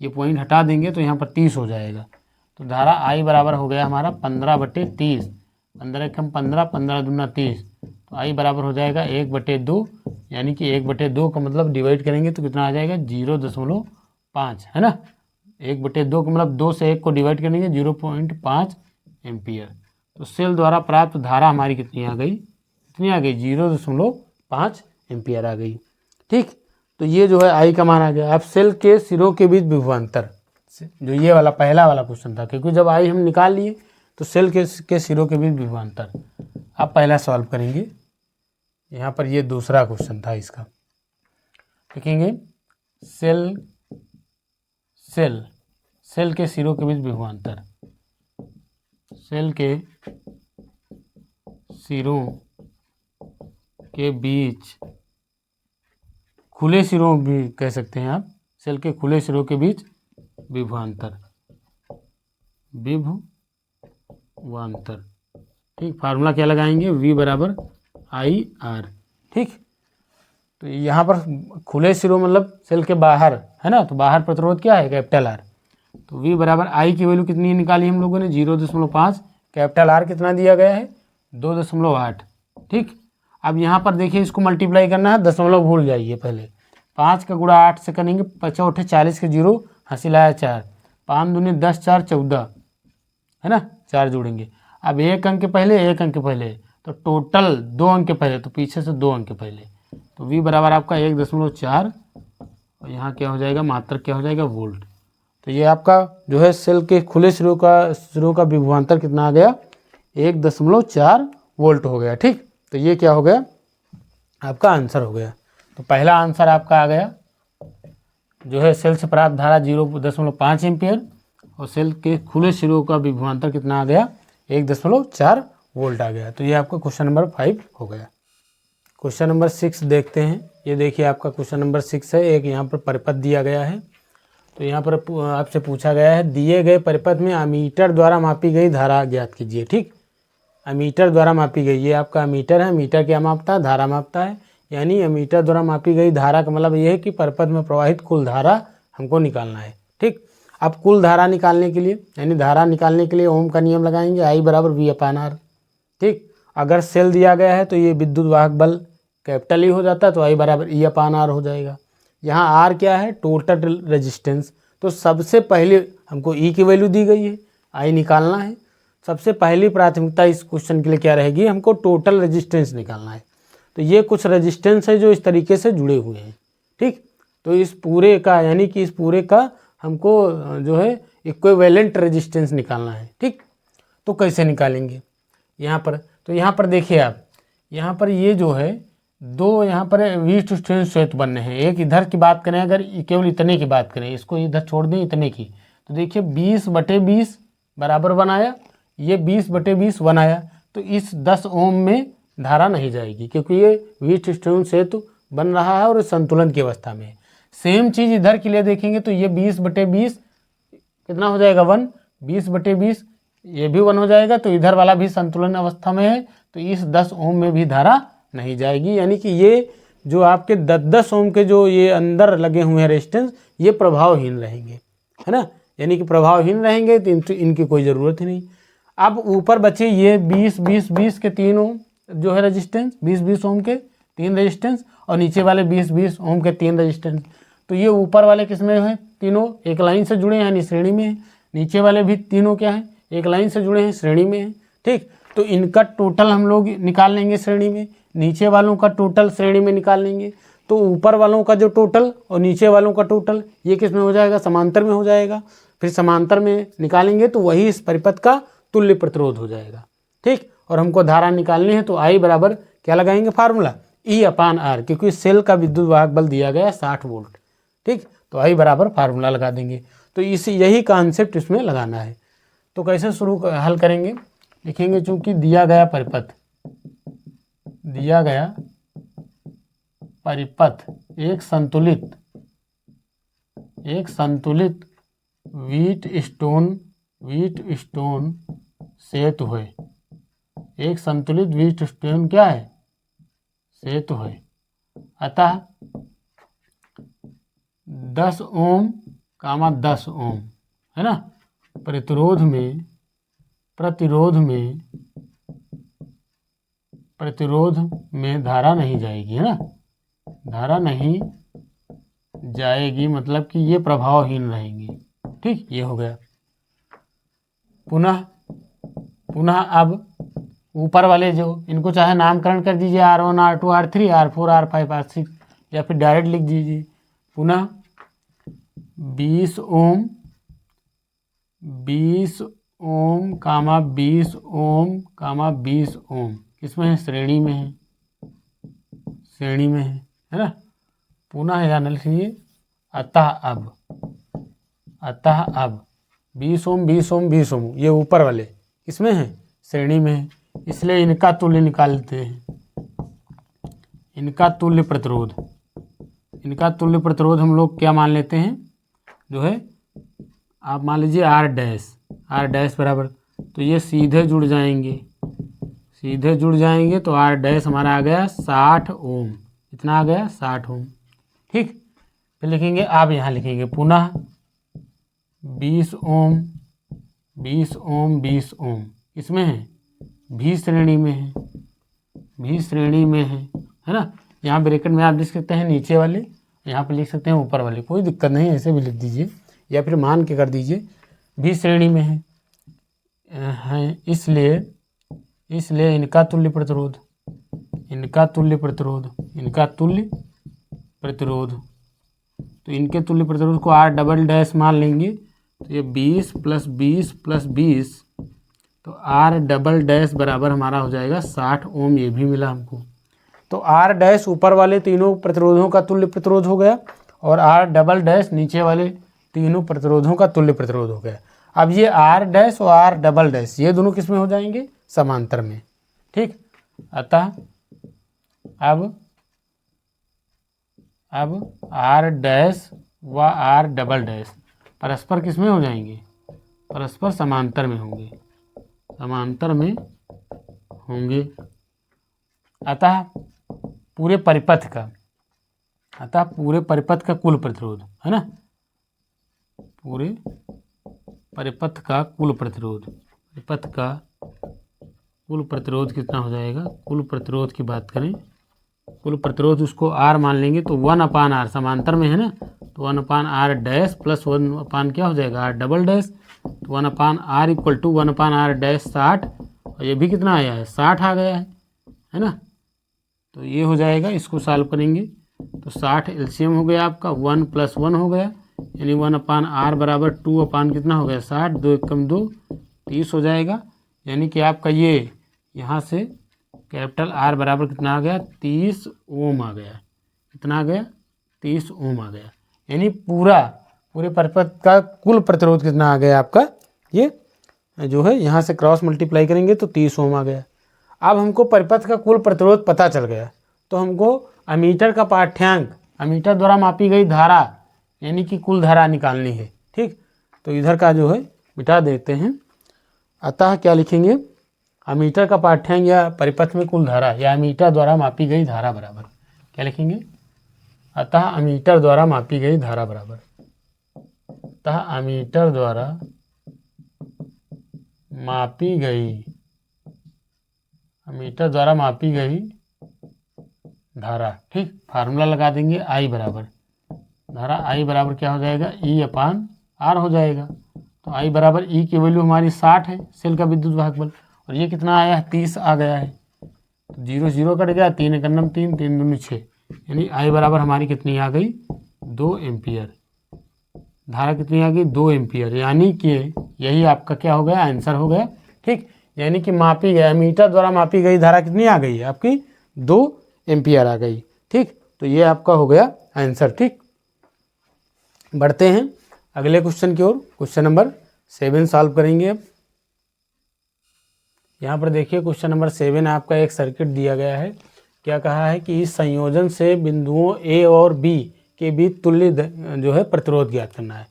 ये पॉइंट हटा देंगे तो यहाँ पर 30 हो जाएगा। तो धारा आई बराबर हो गया हमारा 15/30, 15 कम 15, 15 दूना 30, तो आई बराबर हो जाएगा 1/2, यानी कि 1/2 का मतलब डिवाइड करेंगे तो कितना आ जाएगा 0.5, है ना। 1/2 का मतलब 2 से 1 को डिवाइड करेंगे 0.5 एम्पियर। तो सेल द्वारा प्राप्त धारा हमारी कितनी आ गई, कितनी आ गई 0.5 एम्पियर आ गई। ठीक, तो ये जो है आई का मान आ गया। अब सेल के सिरों के बीच विभवांतर, जो ये वाला पहला वाला क्वेश्चन था, क्योंकि जब आई हम निकाल लिए तो सेल के सिरों के बीच विभवांतर। अब पहला सॉल्व करेंगे, यहाँ पर ये दूसरा क्वेश्चन था इसका। लिखेंगे सेल के सिरों के बीच विभवांतर, सेल के सिरों के बीच, खुले सिरों भी कह सकते हैं आप, सेल के खुले सिरों के बीच विभवांतर, ठीक। फार्मूला क्या लगाएंगे, V बराबर IR। ठीक, तो यहाँ पर खुले सिरों मतलब सेल के बाहर, है ना, तो बाहर प्रतिरोध क्या है, कैपिटल R। तो V बराबर I की वैल्यू कितनी निकाली हम लोगों ने 0.5, कैपिटल R कितना दिया गया है 2.8। ठीक, अब यहाँ पर देखिए इसको मल्टीप्लाई करना है, दशमलव भूल जाइए पहले, 5 का गुणा 8 से करेंगे, 5 × 40 के 0, हंसी लाया 4, 5 दूनी 10, 4 14, है ना, 4 जोड़ेंगे। अब एक अंक पहले, एक अंक पहले, तो टोटल 2 अंक पहले, तो पीछे से 2 अंक पहले, तो V बराबर आपका 1.4, और यहाँ क्या हो जाएगा, मात्रक क्या हो जाएगा, वोल्ट। तो ये आपका जो है सेल के खुले सिरों का विभवांतर कितना आ गया, 1.4 वोल्ट हो गया। ठीक, तो ये क्या हो गया, आपका आंसर हो गया। तो पहला आंसर आपका आ गया जो है सेल से प्राप्त धारा 0.5 एम्पियर, और सेल के खुले सिरों का विभवांतर कितना आ गया, 1.4 वोल्ट आ गया। तो ये आपका क्वेश्चन नंबर 5 हो गया। क्वेश्चन नंबर 6 देखते हैं। ये देखिए आपका क्वेश्चन नंबर 6 है। एक यहाँ पर परिपथ दिया गया है, तो यहाँ पर आपसे पूछा गया है, दिए गए परिपथ में अमीटर द्वारा मापी गई धारा ज्ञात कीजिए। ठीक, अमीटर द्वारा मापी गई, ये आपका अमीटर है। मीटर क्या मापता है, धारा मापता है, यानी अमीटर द्वारा मापी गई धारा का मतलब ये है कि परिपथ में प्रवाहित कुल धारा हमको निकालना है। ठीक, अब कुल धारा निकालने के लिए, यानी धारा निकालने के लिए ओम का नियम लगाएंगे, I बराबर V/R। ठीक, अगर सेल दिया गया है तो ये विद्युत वाहक बल कैपिटल E हो जाता है, तो I बराबर E/R हो जाएगा। यहाँ R क्या है, टोटल रेजिस्टेंस, तो सबसे पहले हमको E की वैल्यू दी गई है, I निकालना है। सबसे पहली प्राथमिकता इस क्वेश्चन के लिए क्या रहेगी, हमको टोटल रेजिस्टेंस निकालना है। तो ये कुछ रेजिस्टेंस है जो इस तरीके से जुड़े हुए हैं। ठीक, तो इस पूरे का, यानी कि इस पूरे का हमको जो है इक्विवेलेंट रेजिस्टेंस निकालना है। ठीक, तो कैसे निकालेंगे यहाँ पर, तो यहाँ पर देखिए आप, यहाँ पर ये जो है दो यहाँ पर V/N सेतु बनने हैं। एक इधर की बात करें, अगर केवल इतने की बात करें, इसको इधर छोड़ दें इतने की, तो देखिए 20/20 बराबर बनाया, ये 20/20 बनाया, तो इस 10 ओम में धारा नहीं जाएगी, क्योंकि ये V/N सेतु बन रहा है और संतुलन की अवस्था में। सेम चीज़ इधर के लिए देखेंगे तो ये 20/20 कितना हो जाएगा 1, 20/20 ये भी 1 हो जाएगा, तो इधर वाला भी संतुलन अवस्था में है, तो इस 10 ओम में भी धारा नहीं जाएगी। यानी कि ये जो आपके 10 ओम के जो ये अंदर लगे हुए हैं रेजिस्टेंस, ये प्रभावहीन रहेंगे, है ना, यानी कि प्रभावहीन रहेंगे, तो इनकी कोई ज़रूरत ही नहीं। अब ऊपर बचे ये 20-20-20 के 3 ओम जो है रेजिस्टेंस, 20-20 ओम के 3 रेजिस्टेंस, और नीचे वाले 20-20 ओम के 3 रेजिस्टेंस। तो ये ऊपर वाले किसमें हैं, तीनों एक लाइन से जुड़े हैं, यानी श्रेणी में हैं। नीचे वाले भी तीनों क्या हैं, एक लाइन से जुड़े हैं, श्रेणी में हैं। ठीक, तो इनका टोटल हम लोग निकाल लेंगे श्रेणी में, नीचे वालों का टोटल श्रेणी में निकाल लेंगे। तो ऊपर वालों का जो टोटल और नीचे वालों का टोटल, ये किस में हो जाएगा, समांतर में हो जाएगा। फिर समांतर में निकालेंगे तो वही इस परिपथ का तुल्य प्रतिरोध हो जाएगा। ठीक, और हमको धारा निकालनी है, तो I बराबर क्या लगाएंगे, फार्मूला E/R, क्योंकि सेल का विद्युत वाहक बल दिया गया 60 वोल्ट। ठीक, तो I बराबर फार्मूला लगा देंगे। तो यही कॉन्सेप्ट इसमें लगाना है। तो कैसे हल करेंगे, लिखेंगे, चूंकि दिया गया परिपथ एक संतुलित व्हीटस्टोन सेतु है, एक संतुलित व्हीटस्टोन क्या है, सेतु है। अतः 10 ओम, 10 ओम, है ना, प्रतिरोध में धारा नहीं जाएगी, है ना, धारा नहीं जाएगी, मतलब कि ये प्रभावहीन रहेंगी। ठीक, ये हो गया। पुनः अब ऊपर वाले जो इनको चाहे नामकरण कर दीजिए R1 R2 R3 R4 R5 R6 या फिर डायरेक्ट लिख दीजिए। पुनः 20 ओम 20 ओम कामा 20 ओम कामा 20 ओम किसमें है, श्रेणी में है, श्रेणी में है ना। पुनः ध्यान रखिए अतः अब 20 ओम 20 ओम 20 ओम ये ऊपर वाले किसमें है, श्रेणी में है, इसलिए इनका तुल्य निकालते हैं। इनका तुल्य प्रतिरोध हम लोग क्या मान लेते हैं, जो है आप मान लीजिए R डैश बराबर, तो ये सीधे जुड़ जाएंगे तो R डैश हमारा आ गया 60 ओम। कितना आ गया, 60 ओम। ठीक, फिर लिखेंगे, आप यहाँ लिखेंगे पुनः 20 ओम 20 ओम 20 ओम इसमें है, भी श्रेणी में है ना। यहाँ ब्रैकेट में आप लिख सकते हैं नीचे वाले, यहाँ पे लिख सकते हैं ऊपर वाले, कोई दिक्कत नहीं, ऐसे भी लिख दीजिए या फिर मान के कर दीजिए, भी श्रेणी में है इसलिए इनका तुल्य प्रतिरोध तो इनके तुल्य प्रतिरोध को R डबल डैश मान लेंगे, तो ये 20 + 20 + 20 तो R डबल डैश बराबर हमारा हो जाएगा 60 ओम। ये भी मिला हमको। तो R डैश ऊपर वाले तीनों प्रतिरोधों का तुल्य प्रतिरोध हो गया और R डबल डैश नीचे वाले तीनों प्रतिरोधों का तुल्य प्रतिरोध हो गया। अब ये R डैश और R डबल डैश ये दोनों किस में हो जाएंगे, समांतर में। ठीक, अतः अब R डैश व R डबल डैश परस्पर किस में हो जाएंगे, परस्पर समांतर में होंगे। अतः पूरे परिपथ का कुल प्रतिरोध है ना, पूरे परिपथ का कुल प्रतिरोध कितना हो जाएगा। कुल प्रतिरोध की बात करें, कुल प्रतिरोध उसको R मान लेंगे तो 1/R समांतर में है ना, तो 1/R डैश प्लस 1 क्या हो जाएगा, R डबल डैश, तो 1/R = 1/R डैश 60 और ये भी कितना आया है, 60 आ गया है ना। तो ये हो जाएगा, इसको सॉल्व करेंगे तो 60 एलसीएम हो गया आपका, 1 + 1 हो गया, यानी 1/R बराबर 2 कितना हो गया, 60, 2 × 2 30 हो जाएगा। यानी कि आपका ये यहाँ से कैपिटल R बराबर कितना आ गया, 30 ओम आ गया। कितना आ गया, 30 ओम आ गया। यानी पूरे परिपथ का कुल प्रतिरोध कितना आ गया आपका, ये जो है यहाँ से क्रॉस मल्टीप्लाई करेंगे तो 30 ओम आ गया। अब हमको परिपथ का कुल प्रतिरोध पता चल गया, तो हमको अमीटर का पाठ्यांक, अमीटर द्वारा मापी गई धारा यानी कि कुल धारा निकालनी है। ठीक, तो इधर का जो है मिटा देते हैं। अतः क्या लिखेंगे, अमीटर का पाठ्यांक या परिपथ में कुल धारा या अमीटर द्वारा मापी गई धारा बराबर क्या लिखेंगे, अतः अमीटर द्वारा मापी गई धारा बराबर, अतः अमीटर द्वारा मापी गई धारा। ठीक, फार्मूला लगा देंगे, I बराबर धारा I बराबर क्या हो जाएगा, E/R हो जाएगा। तो I बराबर E की वैल्यू हमारी 60 है, सेल का विद्युत वाहक बल, और ये कितना आया है, 30 आ गया है। तो 0 0 कट गया, 3 × 9 3, 3 दूनी 6, यानी I बराबर हमारी कितनी आ गई, 2 एम्पियर। धारा कितनी आ गई, 2 एम्पियर। यानी कि यही आपका क्या हो गया, आंसर हो गया। ठीक, यानी कि मापी गया मीटर द्वारा मापी गई धारा कितनी आ गई, आपकी 2 एम्पियर आ गई। ठीक, तो ये आपका हो गया आंसर। ठीक, बढ़ते हैं अगले क्वेश्चन की ओर। क्वेश्चन नंबर 7 सॉल्व करेंगे। अब यहाँ पर देखिए क्वेश्चन नंबर 7 आपका एक सर्किट दिया गया है। क्या कहा है कि इस संयोजन से बिंदुओं A और B के बीच तुल्य जो है प्रतिरोध ज्ञात करना है।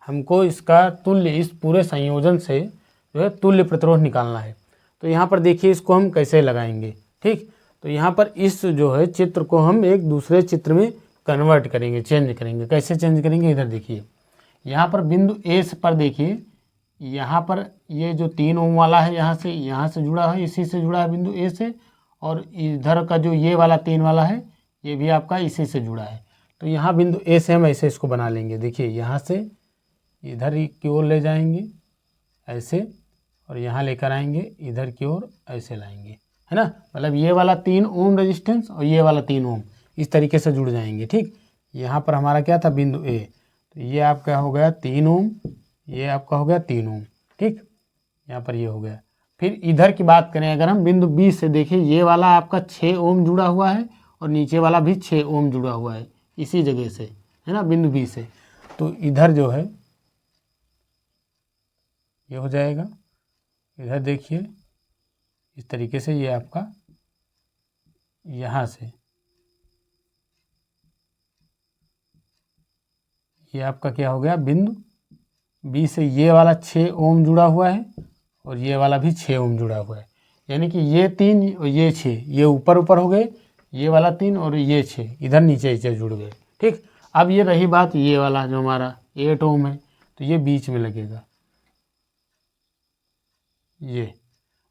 हमको इसका तुल्य, इस पूरे संयोजन से जो है तुल्य प्रतिरोध निकालना है। तो यहाँ पर देखिए इसको हम कैसे लगाएंगे। ठीक, तो यहाँ पर इस जो है चित्र को हम एक दूसरे चित्र में कन्वर्ट करेंगे, चेंज करेंगे। कैसे चेंज करेंगे, इधर देखिए, यहाँ पर बिंदु A पर देखिए यहाँ पर ये जो 3 ओम वाला है यहाँ से जुड़ा है, इसी से जुड़ा है बिंदु ए से, और इधर का जो ये वाला 3 वाला है ये भी आपका इसी से जुड़ा है। तो यहाँ बिंदु ए से हम ऐसे इसको बना लेंगे। देखिए यहाँ से इधर की ओर ले जाएंगे ऐसे, और यहाँ लेकर आएंगे इधर की ओर ऐसे लाएंगे, है ना। मतलब ये वाला 3 ओम रेजिस्टेंस और ये वाला 3 ओम इस तरीके से जुड़ जाएंगे। ठीक, यहाँ पर हमारा क्या था बिंदु ए, तो ये आपका हो गया 3 ओम, ये आपका हो गया 3 ओम। ठीक, यहाँ पर ये हो गया। फिर इधर की बात करें अगर हम बिंदु बी से देखें, ये वाला आपका 6 ओम जुड़ा हुआ है और नीचे वाला भी 6 ओम जुड़ा हुआ है इसी जगह से, है ना, बिंदु बी से। तो इधर जो है ये हो जाएगा, इधर देखिए इस तरीके से ये आपका यहाँ से ये आपका क्या हो गया, बिंदु बी से ये वाला 6 ओम जुड़ा हुआ है और ये वाला भी 6 ओम जुड़ा हुआ है। यानी कि ये 3 और ये 6 ये ऊपर हो गए, ये वाला 3 और ये 6 इधर नीचे जुड़ गए। ठीक, अब ये रही बात ये वाला जो हमारा 8 ओम है, तो ये बीच में लगेगा। ये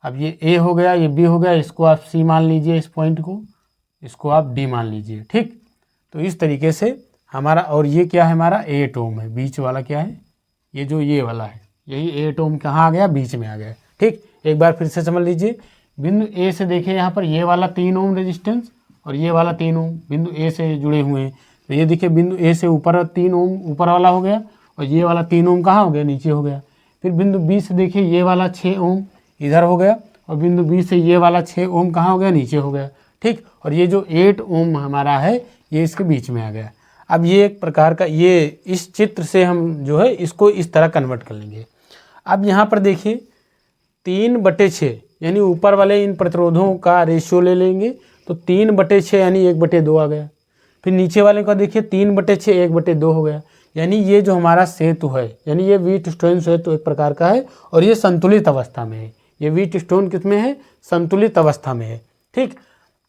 अब ये ए हो गया, ये बी हो गया, इसको आप सी मान लीजिए, इस पॉइंट को, इसको आप डी मान लीजिए। ठीक, तो इस तरीके से हमारा, और ये क्या है हमारा 8 ओम है, बीच वाला क्या है, ये जो ये वाला है, यही 8 ओम कहाँ आ गया, बीच में आ गया। ठीक, एक बार फिर से समझ लीजिए, बिंदु ए से देखिए यहाँ पर ये वाला 3 ओम रेजिस्टेंस और ये वाला 3 ओम बिंदु ए से जुड़े हुए हैं। तो ये देखिए बिंदु ए से ऊपर 3 ओम ऊपर वाला हो गया और ये वाला 3 ओम कहाँ हो गया, नीचे हो गया। फिर बिंदु बी से देखिए ये वाला 6 ओम इधर हो गया और बिंदु बी से ये वाला 6 ओम कहाँ हो गया, नीचे हो गया। ठीक, और ये जो 8 ओम हमारा है ये इसके बीच में आ गया। अब ये एक प्रकार का, ये इस चित्र से हम जो है इसको इस तरह कन्वर्ट कर लेंगे। अब यहाँ पर देखिए 3/6 यानी ऊपर वाले इन प्रतिरोधों का रेशियो ले लेंगे तो 3/6 यानी 1/2 आ गया। फिर नीचे वाले का देखिए 3/6 1/2 हो गया। यानी ये जो हमारा सेतु है, यानी ये व्हीटस्टोन सेतु एक प्रकार का है और ये संतुलित अवस्था में है। ये व्हीटस्टोन किसमें है, संतुलित अवस्था में है। ठीक,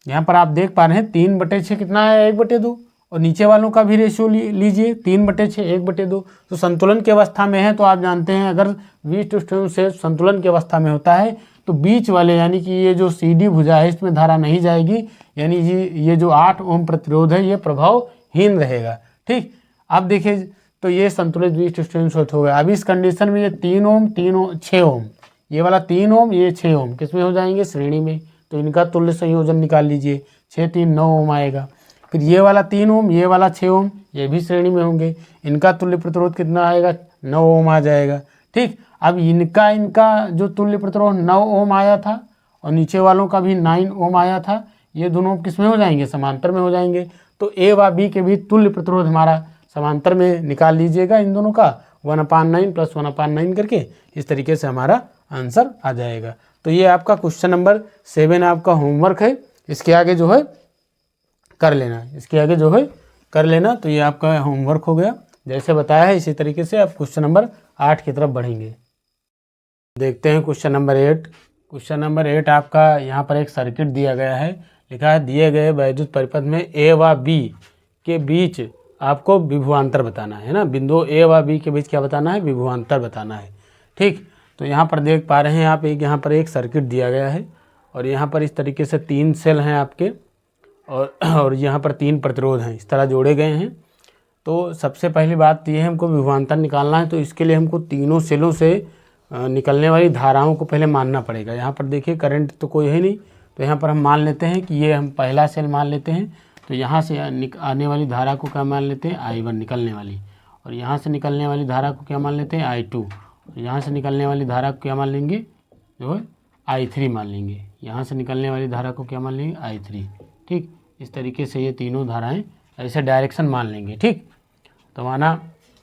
यहाँ पर आप देख पा रहे हैं 3/6 कितना है, 1/2, और नीचे वालों का भी रेशियो लीजिए 3/6 1/2। तो संतुलन की अवस्था में है। तो आप जानते हैं अगर व्हीटस्टोन से संतुलन की अवस्था में होता है तो बीच वाले यानी कि ये जो CD भुजा है इसमें धारा नहीं जाएगी, यानी ये जो 8 ओम प्रतिरोध है ये प्रभावहीन रहेगा। ठीक, अब देखिए तो ये संतुलित व्हीटस्टोन सेतु हो गया। अब इस कंडीशन में ये 3 ओम 6 ओम, ये वाला 3 ओम ये 6 ओम किस में हो जाएंगे, श्रेणी में। तो इनका तुल्य संयोजन निकाल लीजिए, 6 3 9 ओम आएगा। फिर ये वाला 3 ओम ये वाला 6 ओम ये भी श्रेणी में होंगे, इनका तुल्य प्रतिरोध कितना आएगा, 9 ओम आ जाएगा। ठीक, अब इनका जो तुल्य प्रतिरोध 9 ओम आया था और नीचे वालों का भी 9 ओम आया था, ये दोनों किस में हो जाएंगे, समांतर में हो जाएंगे। तो ए व बी के भी तुल्य प्रतिरोध हमारा समांतर में निकाल लीजिएगा इन दोनों का, 1/9 + 1/9 करके, इस तरीके से हमारा आंसर आ जाएगा। तो ये आपका क्वेश्चन नंबर 7 आपका होमवर्क है, इसके आगे जो है कर लेना, इसके आगे जो है कर लेना। तो ये आपका होमवर्क हो गया, जैसे बताया है इसी तरीके से आप क्वेश्चन नंबर 8 की तरफ बढ़ेंगे। देखते हैं क्वेश्चन नंबर 8। क्वेश्चन नंबर 8 आपका यहाँ पर एक सर्किट दिया गया है, लिखा है दिए गए वैद्युत परिपथ में ए व बी के बीच आपको विभवांतर बताना है ना, बिंदु ए व बी के बीच क्या बताना है, विभवांतर बताना है। ठीक, तो यहाँ पर देख पा रहे हैं आप यहाँ पर एक सर्किट दिया गया है और यहाँ पर इस तरीके से 3 सेल हैं आपके और यहाँ पर 3 प्रतिरोध हैं, इस तरह जोड़े गए हैं। तो सबसे पहली बात ये है हमको विभवांतर निकालना है, तो इसके लिए हमको तीनों सेलों से निकलने वाली धाराओं को पहले मानना पड़ेगा। यहाँ पर देखिए करंट तो कोई है नहीं, तो यहाँ पर हम मान लेते हैं कि ये हम पहला सेल मान लेते हैं। तो यहाँ से आने वाली धारा को क्या मान लेते हैं, I1 निकलने वाली, और यहाँ से निकलने वाली धारा को क्या मान लेते हैं, I2, और यहाँ से निकलने वाली धारा को क्या मान लेंगे, जो है I3 मान लेंगे। यहाँ से निकलने वाली धारा को क्या मान लेंगे, I3। ठीक, इस तरीके से ये तीनों धाराएं ऐसे डायरेक्शन मान लेंगे। ठीक, तो माना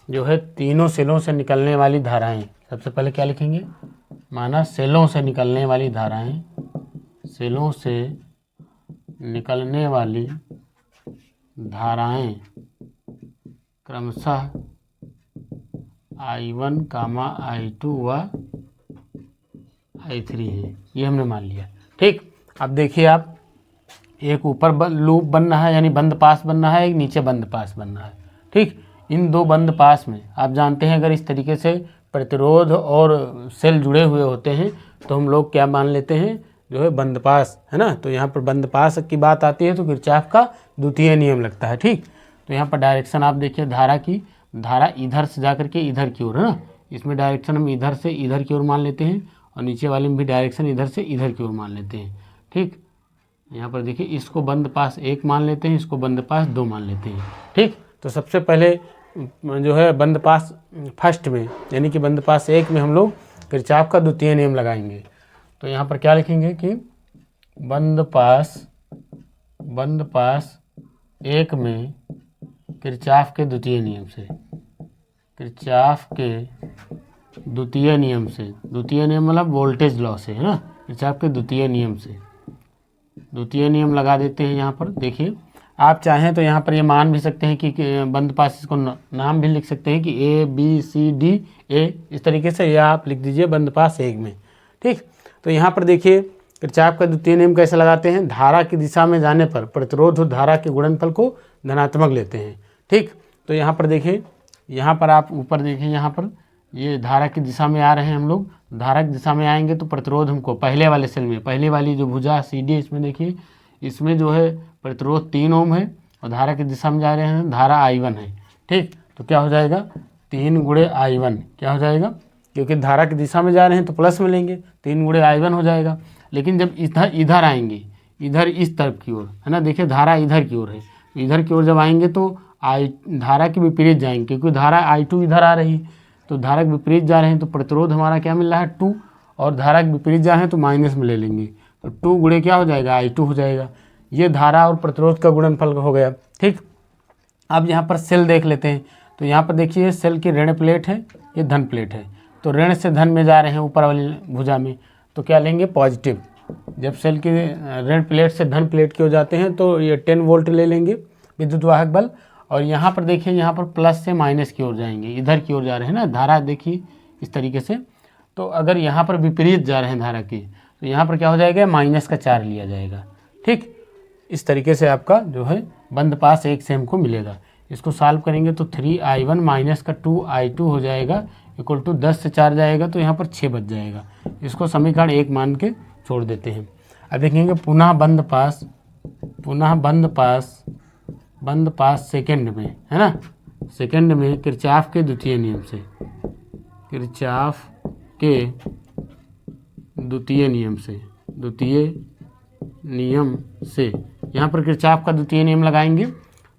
जो है तीनों सेलों से निकलने वाली धाराएं, सबसे पहले क्या लिखेंगे, माना सेलों से निकलने वाली धाराएं, सेलों से निकलने वाली धाराएं क्रमशः I1, I2 व I3 है, ये हमने मान लिया। ठीक, अब देखिए आप, एक ऊपर लूप बनना है यानी बंद पास बनना है, एक नीचे बंद पास बनना है। ठीक, इन दो बंद पास में आप जानते हैं अगर इस तरीके से प्रतिरोध और सेल जुड़े हुए होते हैं तो हम लोग क्या मान लेते हैं, जो है बंद पास, है ना। तो यहाँ पर बंद पास की बात आती है तो किरचॉफ का द्वितीय नियम लगता है, ठीक। तो यहाँ पर डायरेक्शन आप देखिए, धारा इधर से जाकर के इधर की ओर, है ना। इसमें डायरेक्शन हम इधर से इधर की ओर मान लेते हैं और नीचे वाले में भी डायरेक्शन इधर से इधर की ओर मान लेते हैं, ठीक। यहाँ पर देखिए, इसको बंद पास 1 मान लेते हैं, इसको बंद पास 2 मान लेते हैं, ठीक। तो सबसे पहले जो है बंद पास फर्स्ट में, यानी कि बंद पास 1 में हम लोग किरचॉफ का द्वितीय नियम लगाएंगे। तो यहाँ पर क्या लिखेंगे कि बंद पास 1 में किरचॉफ के द्वितीय नियम से, द्वितीय नियम मतलब वोल्टेज लॉ से, है ना। किरचॉफ के द्वितीय नियम लगा देते हैं। यहाँ पर देखिए, आप चाहें तो यहाँ पर ये मान भी सकते हैं कि बंद पास, इसको नाम भी लिख सकते हैं कि ABCD A, इस तरीके से या आप लिख दीजिए बंद पास 1 में, ठीक। तो यहाँ पर देखिए, किरचॉफ का द्वितीय नियम कैसे लगाते हैं, धारा की दिशा में जाने पर प्रतिरोध और धारा के गुणनफल को धनात्मक लेते हैं, ठीक। तो यहाँ पर देखिए, यहाँ पर आप ऊपर देखिए, यहाँ पर ये धारा की दिशा में आ रहे हैं हम लोग, धारा की दिशा में आएंगे तो प्रतिरोध हमको पहले वाले सेल में, पहले वाली जो भुजा CD, इसमें देखिए, इसमें जो है प्रतिरोध 3 ओम है और धारा की दिशा में जा रहे हैं, धारा I1 है, ठीक। तो क्या हो जाएगा, 3 × I1 क्या हो जाएगा, क्योंकि धारा की दिशा में जा रहे हैं तो प्लस में लेंगे, 3 × I1 हो जाएगा। लेकिन जब इधर आएंगे, इधर इस तरफ की ओर, है ना, देखिए धारा इधर की ओर है, इधर की ओर जब आएंगे तो धारा के विपरीत जाएंगे, क्योंकि धारा I2 इधर आ रही है, तो धारा के विपरीत जा रहे हैं तो प्रतिरोध हमारा क्या मिल रहा है 2, और धारा के विपरीत जा रहे हैं तो माइनस में ले लेंगे, तो 2 × क्या हो जाएगा, I2 हो जाएगा। ये धारा और प्रतिरोध का गुणनफल हो गया, ठीक। अब यहाँ पर सेल देख लेते हैं। तो यहाँ पर देखिए, सेल की ऋण प्लेट है, ये धन प्लेट है, तो ऋण से धन में जा रहे हैं ऊपर वाली भुजा में, तो क्या लेंगे, पॉजिटिव। जब सेल की ऋण प्लेट से धन प्लेट की हो जाते हैं तो ये 10 वोल्ट ले लेंगे विद्युत वाहक बल। और यहाँ पर देखिए, यहाँ पर प्लस से माइनस की ओर जाएंगे, इधर की ओर जा रहे हैं ना, धारा देखिए इस तरीके से। तो अगर यहाँ पर विपरीत जा रहे हैं धारा की, तो यहाँ पर क्या हो जाएगा, माइनस का 4 लिया जाएगा, ठीक। इस तरीके से आपका जो है बंद पास 1 से हमको मिलेगा। इसको सॉल्व करेंगे तो 3I1 माइनस का 2I2 हो जाएगा, इक्वल टू 10 से 4 जाएगा तो यहाँ पर 6 बच जाएगा। इसको समीकरण 1 मान के छोड़ देते हैं। अब देखेंगे पुनः बंद पास सेकंड में, है ना, सेकंड में किरचॉफ के द्वितीय नियम से, यहाँ पर किरचॉफ का द्वितीय नियम लगाएंगे।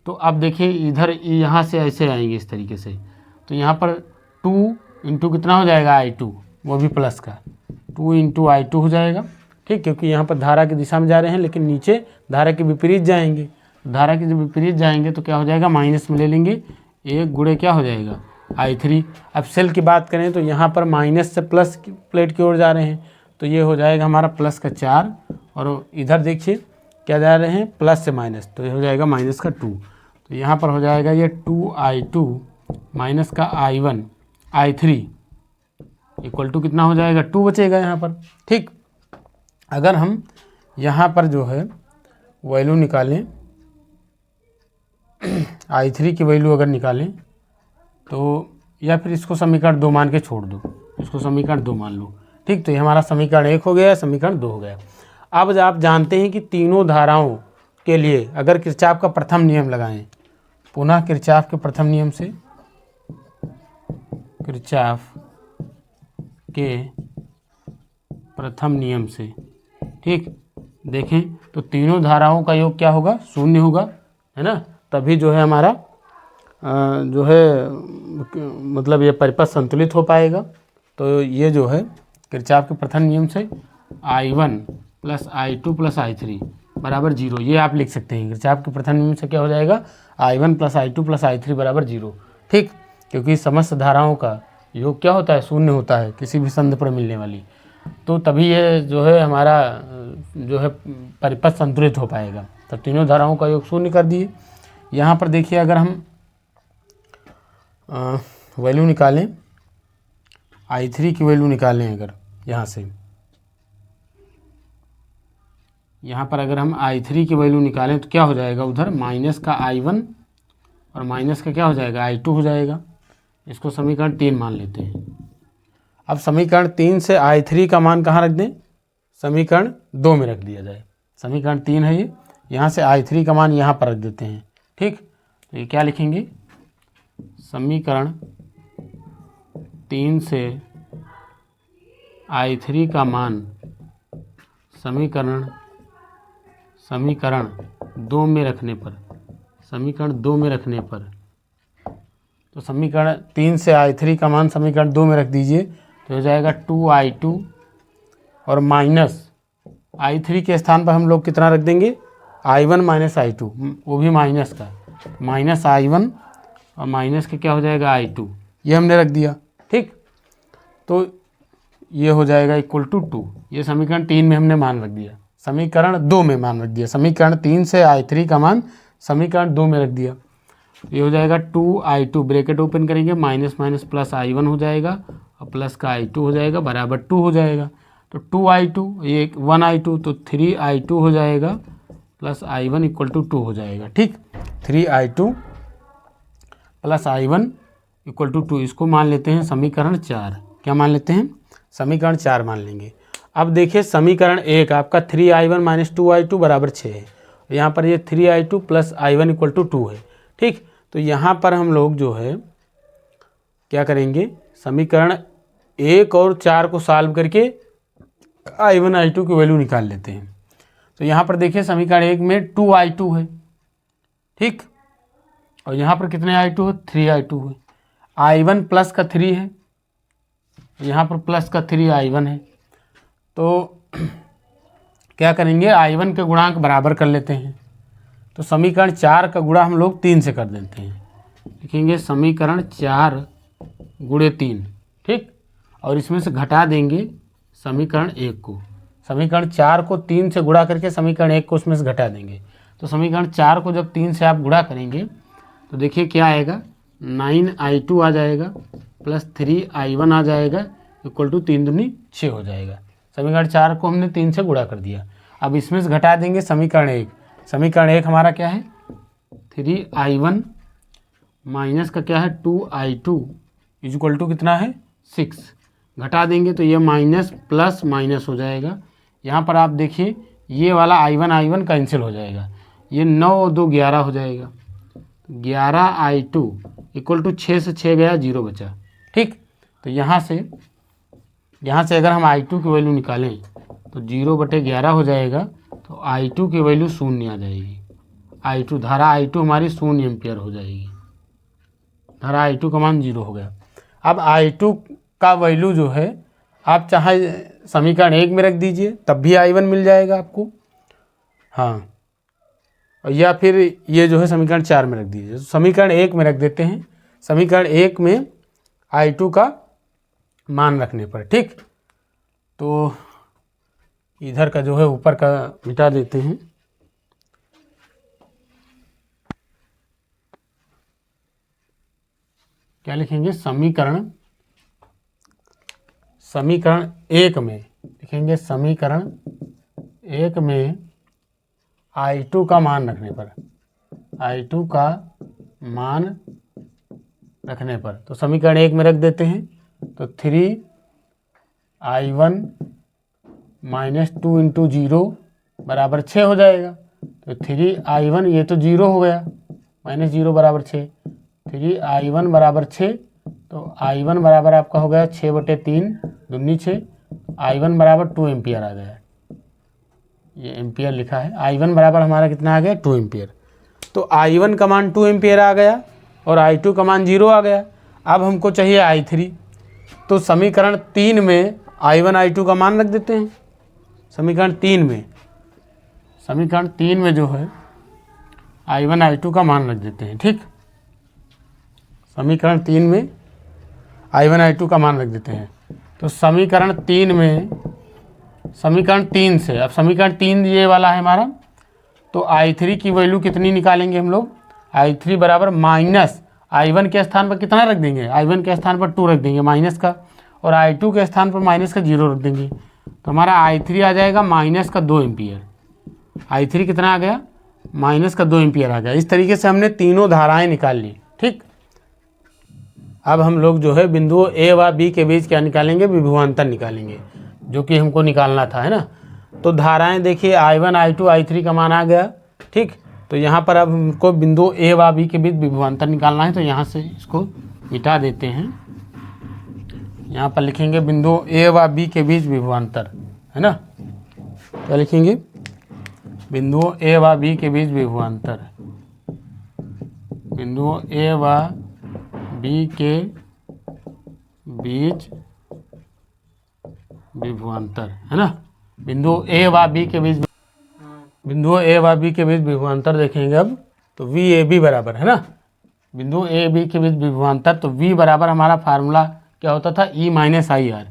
तो अब देखिए, इधर यहाँ से ऐसे आएंगे इस तरीके से, तो यहाँ पर 2 × कितना हो जाएगा, I2, वो भी प्लस का 2 × I2 हो जाएगा, ठीक। क्योंकि यहाँ पर धारा की दिशा में जा रहे हैं, लेकिन नीचे धारा के विपरीत जाएंगे, धारा के जब विपरीत जाएंगे तो क्या हो जाएगा, माइनस में ले लेंगे, 1 × क्या हो जाएगा, I3। अब सेल की बात करें तो यहाँ पर माइनस से प्लस की प्लेट की ओर जा रहे हैं, तो ये हो जाएगा हमारा प्लस का 4, और इधर देखिए क्या जा रहे हैं, प्लस से माइनस, तो ये हो जाएगा माइनस का 2। तो यहाँ पर हो जाएगा ये 2I2 माइनस का I3 इक्वल टू कितना हो जाएगा, 2 बचेगा यहाँ पर, ठीक। अगर हम यहाँ पर जो है वैल्यू निकालें, I3 की वैल्यू अगर निकालें तो, या फिर इसको समीकरण 2 मान के छोड़ दो, इसको समीकरण 2 मान लो, ठीक। तो ये हमारा समीकरण 1 हो गया, समीकरण 2 हो गया। अब आप जानते हैं कि तीनों धाराओं के लिए अगर किरचॉफ का प्रथम नियम लगाएं, पुनः किरचॉफ के प्रथम नियम से, किरचॉफ के प्रथम नियम से, ठीक, देखें तो तीनों धाराओं का योग क्या होगा, 0 होगा, है ना। तभी जो है हमारा जो है मतलब ये परिपथ संतुलित हो पाएगा। तो ये जो है किरचॉफ के प्रथम नियम से I1 + I2 + I3 बराबर 0, ये आप लिख सकते हैं। किरचॉफ के प्रथम नियम से क्या हो जाएगा, I1 + I2 + I3 बराबर 0, ठीक। क्योंकि समस्त धाराओं का योग क्या होता है, 0 होता है किसी भी संध पर मिलने वाली, तो तभी ये जो है हमारा जो है परिपथ संतुलित हो पाएगा। तब तीनों धाराओं का योग 0 कर दिए। यहाँ पर देखिए, अगर हम वैल्यू निकालें, I3 की वैल्यू निकालें अगर यहाँ से, यहाँ पर अगर हम I3 की वैल्यू निकालें तो क्या हो जाएगा, उधर माइनस का I1 और माइनस का क्या हो जाएगा, I2 हो जाएगा। इसको समीकरण 3 मान लेते हैं, अब समीकरण 3 से I3 का मान कहाँ रख दें? समीकरण 2 में रख दिया जाए। समीकरण 3 है ये, यहाँ से I3 का मान यहाँ पर रख देते हैं। ठीक, तो ये क्या लिखेंगे? समीकरण 3 से I3 का मान समीकरण 2 में रखने पर, समीकरण 2 में रखने पर, तो समीकरण 3 से I3 का मान समीकरण 2 में रख दीजिए, तो हो जाएगा 2I2 और माइनस I3 के स्थान पर हम लोग कितना रख देंगे? I1 माइनस I2, वो भी माइनस का, माइनस I1 और माइनस के क्या हो जाएगा? I2, ये हमने रख दिया। ठीक, तो ये हो जाएगा इक्वल टू 2। ये समीकरण 3 में हमने मान रख दिया, समीकरण 2 में मान रख दिया। समीकरण 3 से I3 का मान समीकरण 2 में रख दिया। ये हो जाएगा 2I2, ब्रैकेट ओपन करेंगे, माइनस माइनस प्लस I1 हो जाएगा और प्लस का I2 हो जाएगा, बराबर 2 हो जाएगा। तो 2I2, ये 1I2, तो 3I2 हो जाएगा प्लस I1 इक्वल टू 2 हो जाएगा। ठीक, 3I2 plus I1 equal to 2, इसको मान लेते हैं समीकरण 4। क्या मान लेते हैं? समीकरण 4 मान लेंगे। अब देखिए समीकरण 1 आपका 3I1 माइनस 2I2 बराबर 6 है। यहाँ पर ये 3I2 plus I1 equal to 2 है। ठीक, तो यहाँ पर हम लोग जो है क्या करेंगे? समीकरण 1 और 4 को सॉल्व करके I1 I2 की वैल्यू निकाल लेते हैं। तो यहाँ पर देखिए समीकरण 1 में 2I2 है। ठीक, और यहाँ पर कितने I2 है? 3I2 है। I1 प्लस का 3 है, यहाँ पर प्लस का 3I1 है। तो क्या करेंगे? I1 के गुणांक बराबर कर लेते हैं। तो समीकरण 4 का गुणा हम लोग 3 से कर देते हैं। लिखेंगे समीकरण 4 गुणे 3। ठीक, और इसमें से घटा देंगे समीकरण 1 को। समीकरण 4 को 3 से गुणा करके समीकरण 1 को उसमें से घटा देंगे। तो समीकरण 4 को जब 3 से आप गुणा करेंगे तो देखिए क्या आएगा? 9I2 आ जाएगा प्लस 3I1 आ जाएगा इक्वल टू 3 दूनी 6 हो जाएगा। समीकरण 4 को हमने 3 से गुणा कर दिया। अब इसमें से घटा देंगे समीकरण 1। समीकरण 1 हमारा क्या है? 3I1 माइनस का क्या है? 2I2 इक्वल टू कितना है? 6। घटा देंगे तो ये माइनस प्लस माइनस हो जाएगा। यहाँ पर आप देखिए ये वाला I1 कैंसिल हो जाएगा, ये 9 और 2 11 हो जाएगा। 11I2 इक्वल टू 6 से 6 गया, 0 बचा। ठीक, तो यहाँ से अगर हम I2 की वैल्यू निकालें तो 0/11 हो जाएगा, तो I2 की वैल्यू 0 आ जाएगी। I2 धारा I2 हमारी 0 एम्पियर हो जाएगी। धारा I2 का मान 0 हो गया। अब I2 का वैल्यू जो है आप चाहे समीकरण 1 में रख दीजिए, तब भी I1 मिल जाएगा आपको। हाँ, या फिर ये जो है समीकरण 4 में रख दीजिए। समीकरण 1 में रख देते हैं। समीकरण 1 में I2 का मान रखने पर। ठीक, तो इधर का जो है ऊपर का मिटा देते हैं। क्या लिखेंगे? समीकरण 1 में लिखेंगे, समीकरण 1 में I2 का मान रखने पर, I2 का मान रखने पर, तो समीकरण 1 में रख देते हैं। तो 3I1 माइनस 2 इंटू 0 बराबर 6 हो जाएगा। तो 3I1, ये तो 0 हो गया, माइनस 0 बराबर 6, 3I1 बराबर 6। तो I1 बराबर आपका हो गया 6/3 दूनी 6। I1 बराबर 2 एम्पियर आ गया, ये एम्पियर लिखा है। I1 बराबर हमारा कितना आ गया? 2 एम्पियर। तो I1 का मान 2 एम्पियर आ गया और I2 का मान 0 आ गया। अब हमको चाहिए I3, तो समीकरण 3 में I1 I2 का मान रख देते हैं। समीकरण 3 में जो है I1 I2 का मान रख देते हैं। ठीक, समीकरण 3 में I1 I2 का मान रख देते हैं। तो समीकरण 3 में, समीकरण 3 से, अब समीकरण 3 ये वाला है हमारा, तो I3 की वैल्यू कितनी निकालेंगे हम लोग? I3 बराबर माइनस I1 के स्थान पर कितना रख देंगे? I1 के स्थान पर 2 रख देंगे माइनस का, और I2 के स्थान पर माइनस का 0 रख देंगे। तो हमारा I3 आ जाएगा माइनस का 2 एम्पियर। I3 कितना आ गया? माइनस का 2 एम्पियर आ गया। इस तरीके से हमने तीनों धाराएं निकाल ली। ठीक, अब हम लोग जो है बिंदुओं ए व बी के बीच क्या निकालेंगे, विभवांतर निकालेंगे, जो कि हमको निकालना था, है ना। तो धाराएं देखिए I1 I2 I3 का मान आ गया, ठीक। तो यहाँ पर अब हमको बिंदु ए व बी के बीच विभवांतर निकालना है, तो यहाँ से इसको मिटा देते हैं। यहाँ पर लिखेंगे बिंदु ए व बी के बीच विभवांतर, है ना। क्या लिखेंगे, बिंदुओं ए व बी के बीच विभवांतर, बिंदुओं ए व बी के बीच विभवांतर, है ना। बिंदु ए व बी के बीच, बिंदुओं ए व बी के बीच विभवांतर देखेंगे अब, तो वी ए बी बराबर, है ना, बिंदु ए बी के बीच विभवांतर। तो वी बराबर हमारा फार्मूला क्या होता था, ई माइनस आई आर।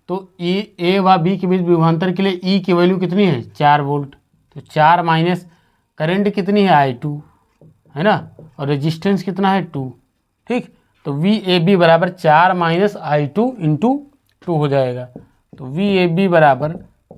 तो ई ए व बी के बीच विभवांतर के लिए ई की वैल्यू कितनी है, 4 वोल्ट। तो 4 माइनस करंट कितनी है, I2, है ना, और रेजिस्टेंस कितना है, 2, ठीक। तो वी ए बी बराबर 4 माइनस I2 इंटू 2 हो जाएगा। तो वी ए बी बराबर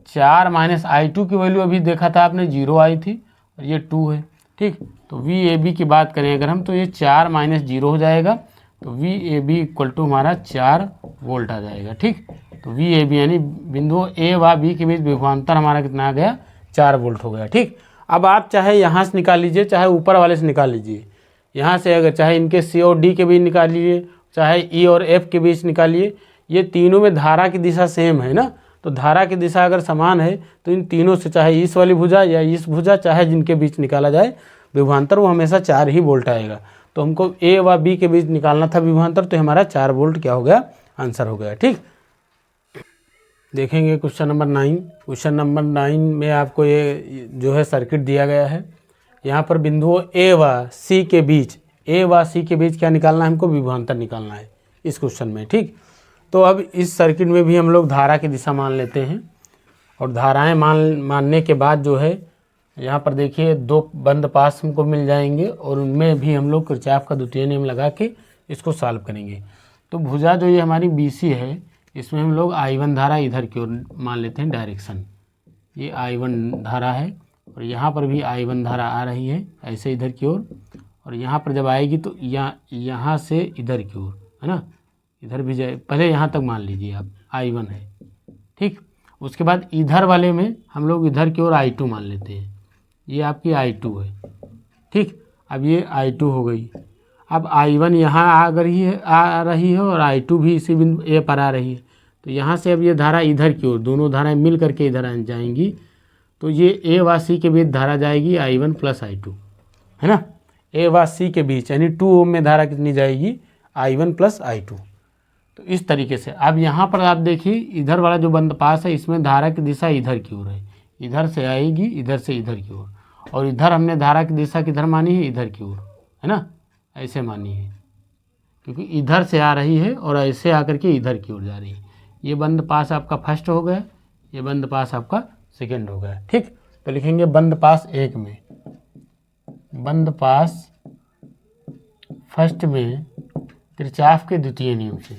4 माइनस I2 की वैल्यू अभी देखा था आपने 0 आई थी, और ये 2 है, ठीक। तो वी ए बी की बात करें अगर हम, तो ये 4 माइनस 0 हो जाएगा। तो V A B equal to हमारा 4 वोल्ट आ जाएगा, ठीक। तो वी ए बी यानी बिंदुओं ए व बी के बीच विभवांतर हमारा कितना आ गया, 4 वोल्ट हो गया, ठीक। अब आप चाहे यहाँ से निकाल लीजिए, चाहे ऊपर वाले से निकाल लीजिए, यहाँ से अगर चाहे इनके सी और डी के बीच निकाल लीजिए, चाहे ई और एफ के बीच निकालिए, ये तीनों में धारा की दिशा सेम है ना। तो धारा की दिशा अगर समान है तो इन तीनों से, चाहे इस वाली भुजा या इस भुजा, चाहे जिनके बीच निकाला जाए विभवांतर, वो हमेशा 4 ही वोल्ट आएगा। तो हमको ए व बी के बीच निकालना था विभवांतर, तो हमारा 4 वोल्ट क्या हो गया, आंसर हो गया, ठीक। देखेंगे क्वेश्चन नंबर 9। क्वेश्चन नंबर 9 में आपको ये जो है सर्किट दिया गया है। यहाँ पर बिंदुओं ए व सी के बीच, ए व सी के बीच क्या निकालना है, हमको विभवांतर निकालना है इस क्वेश्चन में, ठीक। तो अब इस सर्किट में भी हम लोग धारा की दिशा मान लेते हैं, और धाराएं मानने के बाद जो है यहाँ पर देखिए 2 बंद पास हमको मिल जाएंगे, और उनमें भी हम लोग किरचॉफ का द्वितीय नियम लगा के इसको सॉल्व करेंगे। तो भुजा जो ये हमारी BC है, इसमें हम लोग I1 धारा इधर की ओर मान लेते हैं डायरेक्शन, ये I1 धारा है, और यहाँ पर भी I1 धारा आ रही है ऐसे इधर की ओर, और यहाँ पर जब आएगी तो यहाँ से इधर की ओर, है ना, इधर भी जाए, पहले यहाँ तक मान लीजिए आप I1 है, ठीक। उसके बाद इधर वाले में हम लोग इधर की ओर I2 मान लेते हैं, ये आपकी I2 है, ठीक। अब ये I2 हो गई। अब I1 यहाँ आ रही है और I2 भी इसी बिंदु ए पर आ रही है। तो यहाँ से अब ये धारा इधर की ओर, दोनों धाराएं मिल करके इधर आ जाएंगी, तो ये ए व सी के बीच धारा जाएगी I1 प्लस I2, है ना, ए व सी के बीच, यानी 2 ओम में धारा कितनी जाएगी, I1 प्लस I2। तो इस तरीके से अब यहाँ पर आप देखिए इधर वाला जो बंद पास है, इसमें धारा की दिशा इधर की ओर है, इधर से आएगी इधर से इधर की ओर, और इधर हमने धारा की दिशा किधर मानी है, इधर की ओर, है ना, ऐसे मानी है, क्योंकि इधर से आ रही है और ऐसे आकर के इधर की ओर जा रही है। ये बंद पास आपका फर्स्ट हो गया, ये बंद पास आपका सेकंड हो गया, ठीक। तो लिखेंगे बंद पास 1 में, बंद पास फर्स्ट में किरचॉफ के द्वितीय नियम से,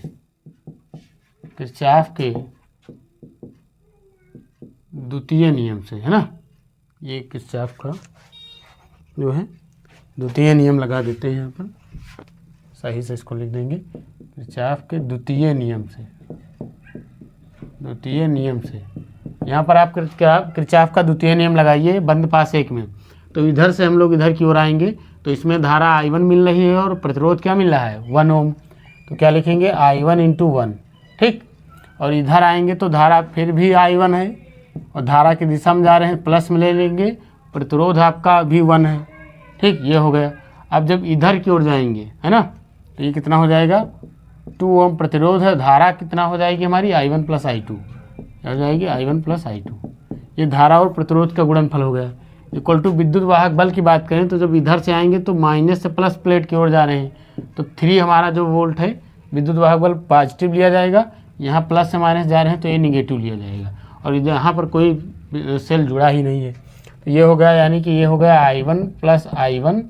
किरचॉफ के द्वितीय नियम से, है ना, ये किरचॉफ का जो है द्वितीय नियम लगा देते हैं यहाँ पर, सही से इसको लिख देंगे, किरचॉफ के द्वितीय नियम से, द्वितीय नियम से। यहाँ पर आप किरचॉफ का द्वितीय नियम लगाइए बंद पास 1 में। तो इधर से हम लोग इधर की ओर आएंगे, तो इसमें धारा I1 मिल रही है और प्रतिरोध क्या मिल रहा है, 1 ओम। तो क्या लिखेंगे, I1 इंटू 1, ठीक। और इधर आएंगे तो धारा फिर भी I1 है, और धारा की दिशा में जा रहे हैं, प्लस में ले लेंगे, प्रतिरोध आपका भी 1 है, ठीक। ये हो गया। अब जब इधर की ओर जाएंगे, है ना, तो ये कितना हो जाएगा, 2 ओम प्रतिरोध है, धारा कितना हो जाएगी हमारी, I1 प्लस I2, क्या हो जाएगी, I1 प्लस I2। ये धारा और प्रतिरोध का गुणनफल हो गया। इक्वल टू विद्युत वाहक बल की बात करें तो जब इधर से आएंगे तो माइनस से प्लस प्लेट की ओर जा रहे हैं, तो 3 हमारा जो वोल्ट है विद्युत वाहक बल पॉजिटिव लिया जाएगा, यहाँ प्लस से माइनस जा रहे हैं तो ये निगेटिव लिया जाएगा, और यहाँ पर कोई सेल जुड़ा ही नहीं है। तो ये हो गया, यानी कि ये हो गया I1 प्लस I1,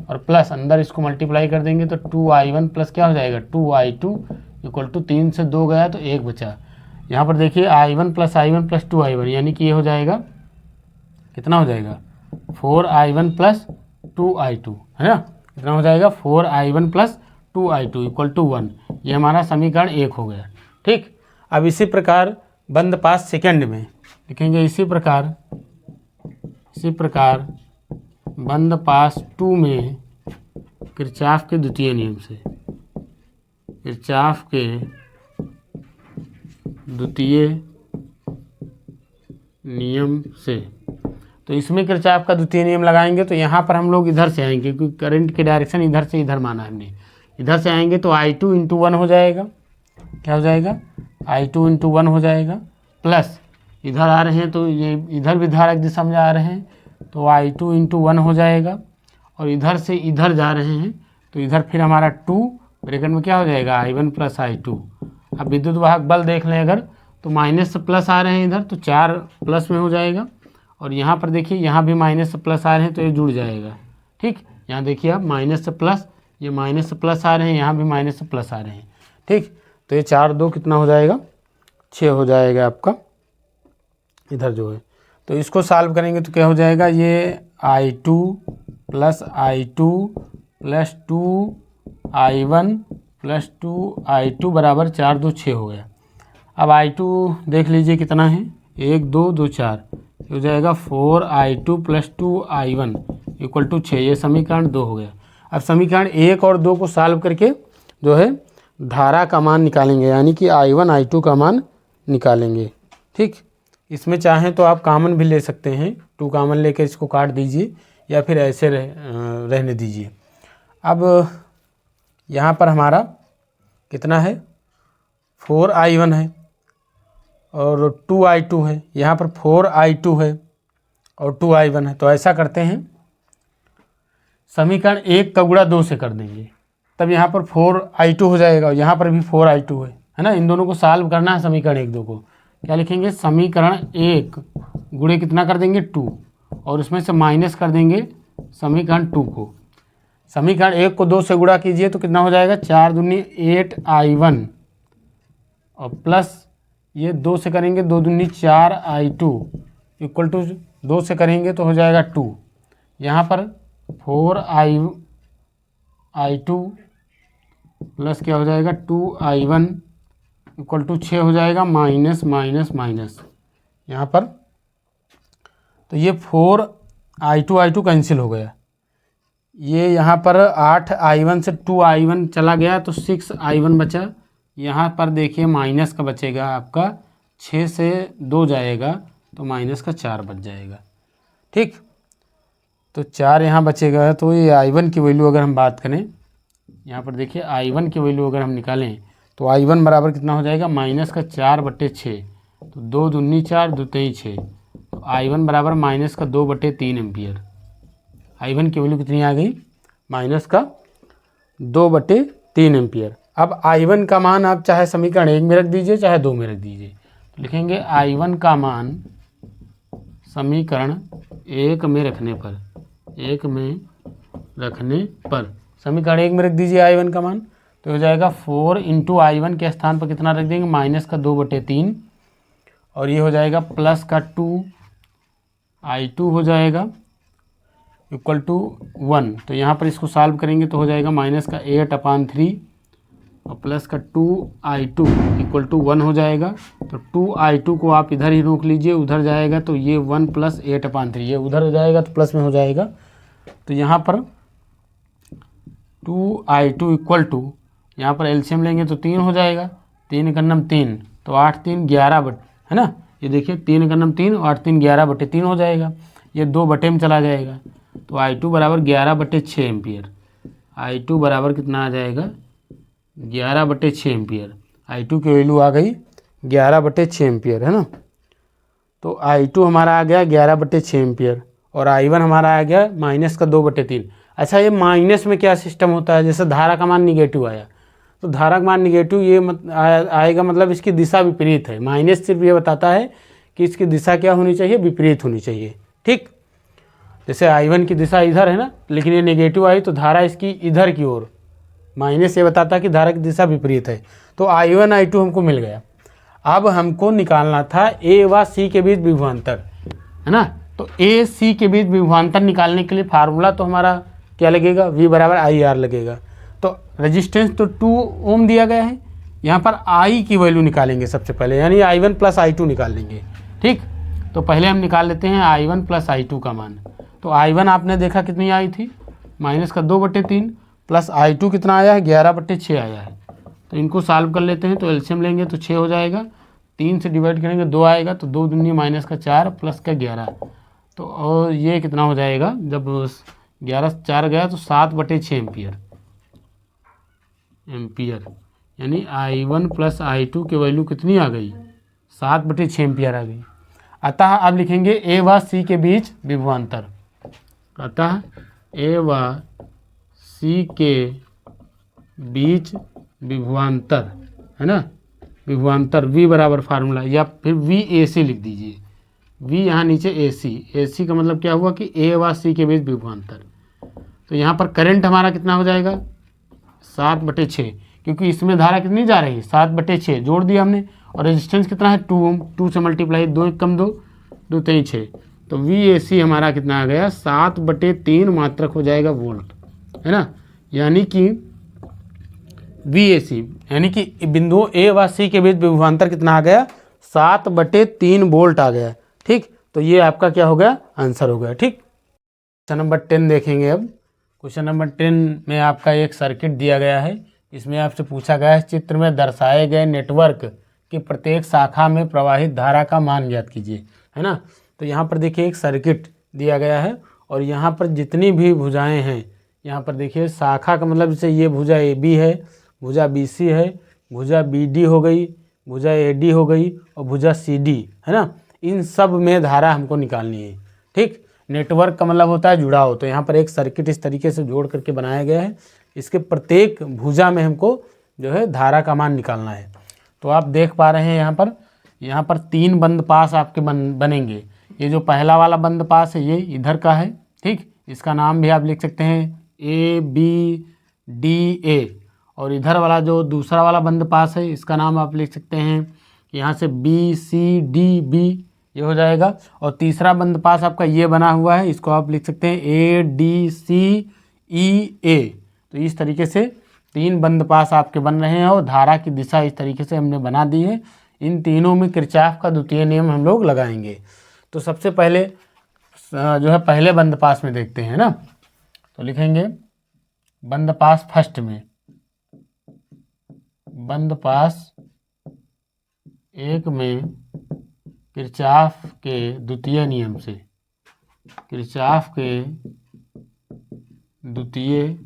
और प्लस अंदर इसको मल्टीप्लाई कर देंगे तो 2I1 प्लस क्या हो जाएगा, 2I2 इक्वल टू 3 से 2 गया तो 1 बचा। यहाँ पर देखिए I1 प्लस 2I1, यानी कि ये हो जाएगा, कितना हो जाएगा, 4I1 प्लस 2I2, है ना, कितना हो जाएगा, 4I1 plus 2I2 equal to 1। ये हमारा समीकरण 1 हो गया। ठीक, अब इसी प्रकार बंद पास सेकंड में लिखेंगे, इसी प्रकार बंद पास 2 में किरचॉफ के द्वितीय नियम से, किरचॉफ के द्वितीय नियम से, तो इसमें किरचॉफ का द्वितीय नियम लगाएंगे तो यहाँ पर हम लोग इधर से आएंगे, क्योंकि करंट की डायरेक्शन इधर से इधर माना हमने, इधर से आएंगे तो I2 × 1 हो जाएगा। क्या हो जाएगा? I2 × 1 हो जाएगा, प्लस इधर आ रहे हैं तो ये इधर भी धारक दिशा में आ रहे हैं तो I2 × 1 हो जाएगा, और इधर से इधर जा रहे हैं तो इधर फिर हमारा 2 ब्रैकेट में क्या हो जाएगा? I1 + I2। अब विद्युत वाहक बल देख लें अगर, तो माइनस से प्लस आ रहे हैं इधर, तो 4 प्लस में हो जाएगा, और यहाँ पर देखिए यहाँ भी माइनस से प्लस आ रहे हैं तो ये जुड़ जाएगा। ठीक, यहाँ देखिए आप माइनस से प्लस, ये माइनस से प्लस आ रहे हैं, यहाँ भी माइनस से प्लस आ रहे हैं। ठीक, तो ये 4 2 कितना हो जाएगा? 6 हो जाएगा आपका इधर जो है। तो इसको सॉल्व करेंगे तो क्या हो जाएगा? ये I2 + I2 + 2I1 + 2I2 बराबर 4 2 6 हो गया। अब I2 देख लीजिए कितना है, 1 2 2 4 हो जाएगा 4I2 + 2I1 = 6। ये समीकरण 2 हो गया। अब समीकरण 1 और 2 को सॉल्व करके जो है धारा का मान निकालेंगे, यानी कि I1 I2 का मान निकालेंगे। ठीक, इसमें चाहें तो आप कॉमन भी ले सकते हैं, 2 कॉमन लेकर इसको काट दीजिए या फिर ऐसे रहने दीजिए। अब यहाँ पर हमारा कितना है? 4I1 है और 2I2 है, यहाँ पर 4I2 है और 2I1 है। तो ऐसा करते हैं, समीकरण 1 का गुणा 2 से कर देंगे, तब यहाँ पर 4I2 हो जाएगा और यहाँ पर भी 4I2 है ना। इन दोनों को सॉल्व करना है, समीकरण 1 2 को। क्या लिखेंगे? समीकरण 1 गुणे कितना कर देंगे? 2, और उसमें से माइनस कर देंगे समीकरण 2 को। समीकरण 1 को 2 से गुणा कीजिए तो कितना हो जाएगा? 4 दूनी 8I1 और प्लस ये 2 से करेंगे 2 दूनी 4I2 = 2 से करेंगे तो हो जाएगा 2। यहाँ पर 4I2 प्लस क्या हो जाएगा? 2I1 = 6 हो जाएगा, माइनस माइनस माइनस यहाँ पर। तो ये 4I2 कैंसिल हो गया, ये यहाँ पर 8I1 से 2I1 चला गया तो 6I1 बचा। यहाँ पर देखिए माइनस का बचेगा आपका, 6 से 2 जाएगा तो माइनस का 4 बच जाएगा। ठीक, तो 4 यहाँ बचेगा। तो ये I1 की वैल्यू अगर हम बात करें, यहाँ पर देखिए I1 की वैल्यू अगर हम निकालें तो I1 बराबर कितना हो जाएगा? माइनस का 4/6, तो 2 दूनी 4 2 3 6, तो I1 बराबर माइनस का 2/3 एम्पियर। I1 की वैल्यू कितनी आ गई? माइनस का 2/3 एम्पियर। अब I1 का मान आप चाहे समीकरण 1 में रख दीजिए चाहे 2 में रख दीजिए, तो लिखेंगे I1 का मान समीकरण 1 में रखने पर, समीकरण 1 में रख दीजिए I1 का मान, तो हो जाएगा 4 × I1 के स्थान पर कितना रख देंगे? माइनस का 2/3, और ये हो जाएगा प्लस का 2I2 हो जाएगा = 1। तो यहाँ पर इसको सॉल्व करेंगे तो हो जाएगा माइनस का 8/3 और प्लस का 2I2 = 1 हो जाएगा। तो 2I2 को आप इधर ही रोक लीजिए, उधर जाएगा तो ये 1 + 8/3, ये उधर हो जाएगा तो प्लस में हो जाएगा। तो यहाँ पर 2I2 = यहाँ पर एलसीएम लेंगे तो 3 हो जाएगा, 3 × 9 3, तो 8 3 11 है ना। ये देखिए 3 × 9 3 और 8 3 11/3 हो जाएगा, ये 2 बटे में चला जाएगा। तो I2 बराबर 11/6 एम्पियर। I2 बराबर कितना आ जाएगा? 11/6 एम्पियर। I2 की वैल्यू आ गई 11/6 एम्पियर, है ना। तो I2 हमारा आ गया 11/6 एम्पियर और I1 हमारा आ गया माइनस का 2/3। अच्छा, ये माइनस में क्या सिस्टम होता है? जैसे धारा का मान निगेटिव आया तो धारा का मान निगेटिव ये आएगा, मतलब इसकी दिशा विपरीत है। माइनस सिर्फ ये बताता है कि इसकी दिशा क्या होनी चाहिए? विपरीत होनी चाहिए। ठीक, जैसे I1 की दिशा इधर है ना, लेकिन ये नेगेटिव आई तो धारा इसकी इधर की ओर, माइनस ये बताता है कि धारा की दिशा विपरीत है। तो I1 I2 हमको मिल गया। अब हमको निकालना था A व C के बीच विभवांतर, है ना। तो A C के बीच विभवांतर निकालने के लिए फार्मूला तो हमारा क्या लगेगा? V = IR लगेगा। तो रेजिस्टेंस तो 2 ओम दिया गया है, यहाँ पर आई की वैल्यू निकालेंगे सबसे पहले, यानी I1 प्लस I2 निकाल लेंगे। ठीक, तो पहले हम निकाल लेते हैं I1 प्लस I2 का मान। तो I1 आपने देखा कितनी आई थी, माइनस का 2/3, प्लस I2 कितना आया है, 11/6 आया है। तो इनको सॉल्व कर लेते हैं, तो एलसीएम लेंगे तो 6 हो जाएगा, 3 से डिवाइड करेंगे 2 आएगा, तो 2 दूनी माइनस का 4 प्लस का 11, तो और ये कितना हो जाएगा, जब 11 से 4 गया तो 7/6 एम्पियर, यानी I1 प्लस I2 की वैल्यू कितनी आ गई, 7/6 एम्पियर आ गई। अतः अब लिखेंगे ए व सी के बीच विभवांतर। अतः ए व सी के बीच विभवांतर, है ना, विभवांतर V बराबर फार्मूला, या फिर VAC लिख दीजिए, V यहाँ नीचे AC का मतलब क्या हुआ कि ए व सी के बीच विभवांतर। तो यहाँ पर करंट हमारा कितना हो जाएगा, 7/6, क्योंकि इसमें धारा कितनी जा रही है, 7/6 जोड़ दिया हमने, और रेजिस्टेंस कितना है 2 ओम, 2 से मल्टीप्लाई, 2 1 कम 2, 2 3 6, तो VAC हमारा कितना आ गया, 7/3 मात्रक हो जाएगा वोल्ट, है ना, यानी कि VAC यानी कि बिंदु ए व सी के बीच विभवांतर कितना आ गया, 7/3 वोल्ट आ गया। ठीक, तो ये आपका क्या हो गया, आंसर हो गया। ठीक, क्वेश्चन नंबर 10 देखेंगे। अब क्वेश्चन नंबर 10 में आपका एक सर्किट दिया गया है, इसमें आपसे पूछा गया है चित्र में दर्शाए गए नेटवर्क की प्रत्येक शाखा में प्रवाहित धारा का मान ज्ञात कीजिए, है ना। तो यहाँ पर देखिए एक सर्किट दिया गया है, और यहाँ पर जितनी भी भुजाएं हैं, यहाँ पर देखिए शाखा का मतलब जैसे ये भुजा AB है, भुजा BC है, भुजा BD हो गई, भुजा AD हो गई, और भुजा CD, है ना। इन सब में धारा हमको निकालनी है। ठीक, नेटवर्क का मतलब होता है जुड़ाव। तो यहाँ पर एक सर्किट इस तरीके से जोड़ करके बनाया गया है, इसके प्रत्येक भुजा में हमको जो है धारा का मान निकालना है। तो आप देख पा रहे हैं यहाँ पर 3 बंद पास आपके बनेंगे। ये जो पहला वाला बंद पास है ये इधर का है। ठीक, इसका नाम भी आप लिख सकते हैं ABDA, और इधर वाला जो दूसरा वाला बंद पास है इसका नाम आप लिख सकते हैं यहाँ से BCDB, ये हो जाएगा। और तीसरा बंद पास आपका ये बना हुआ है, इसको आप लिख सकते हैं ADCEA। तो इस तरीके से 3 बंद पास आपके बन रहे हैं, और धारा की दिशा इस तरीके से हमने बना दी है। इन तीनों में किरचॉफ का द्वितीय नियम हम लोग लगाएंगे। तो सबसे पहले जो है पहले बंद पास में देखते हैं ना, तो लिखेंगे बंद पास फर्स्ट में, बंद पास 1 में किरचॉफ के द्वितीय नियम से, किरचॉफ के द्वितीय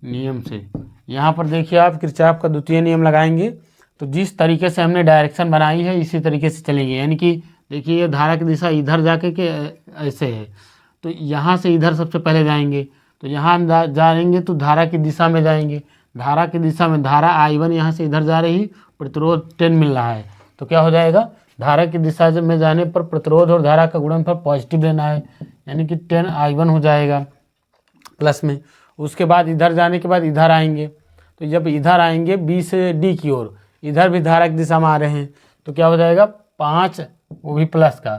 नियम से, यहाँ पर देखिए आप किरचॉफ का द्वितीय नियम लगाएंगे तो जिस तरीके से हमने डायरेक्शन बनाई है इसी तरीके से चलेंगे। यानी कि देखिए ये धारा की दिशा इधर जाके के ऐसे है, तो यहाँ से इधर सबसे पहले जाएंगे, तो यहाँ हम जाएंगे तो धारा की दिशा में जाएंगे। धारा की दिशा में धारा I1 यहाँ से इधर जा रही, प्रतिरोध 10 मिल रहा है, तो क्या हो जाएगा, धारा की दिशा में जाने पर प्रतिरोध और धारा का गुणनफल पॉजिटिव लेना है, यानी कि 10I1 हो जाएगा प्लस में। उसके बाद इधर जाने के बाद इधर आएंगे, तो जब इधर आएंगे B से D की ओर, इधर भी धारा की दिशा में आ रहे हैं, तो क्या हो जाएगा 5, वो भी प्लस का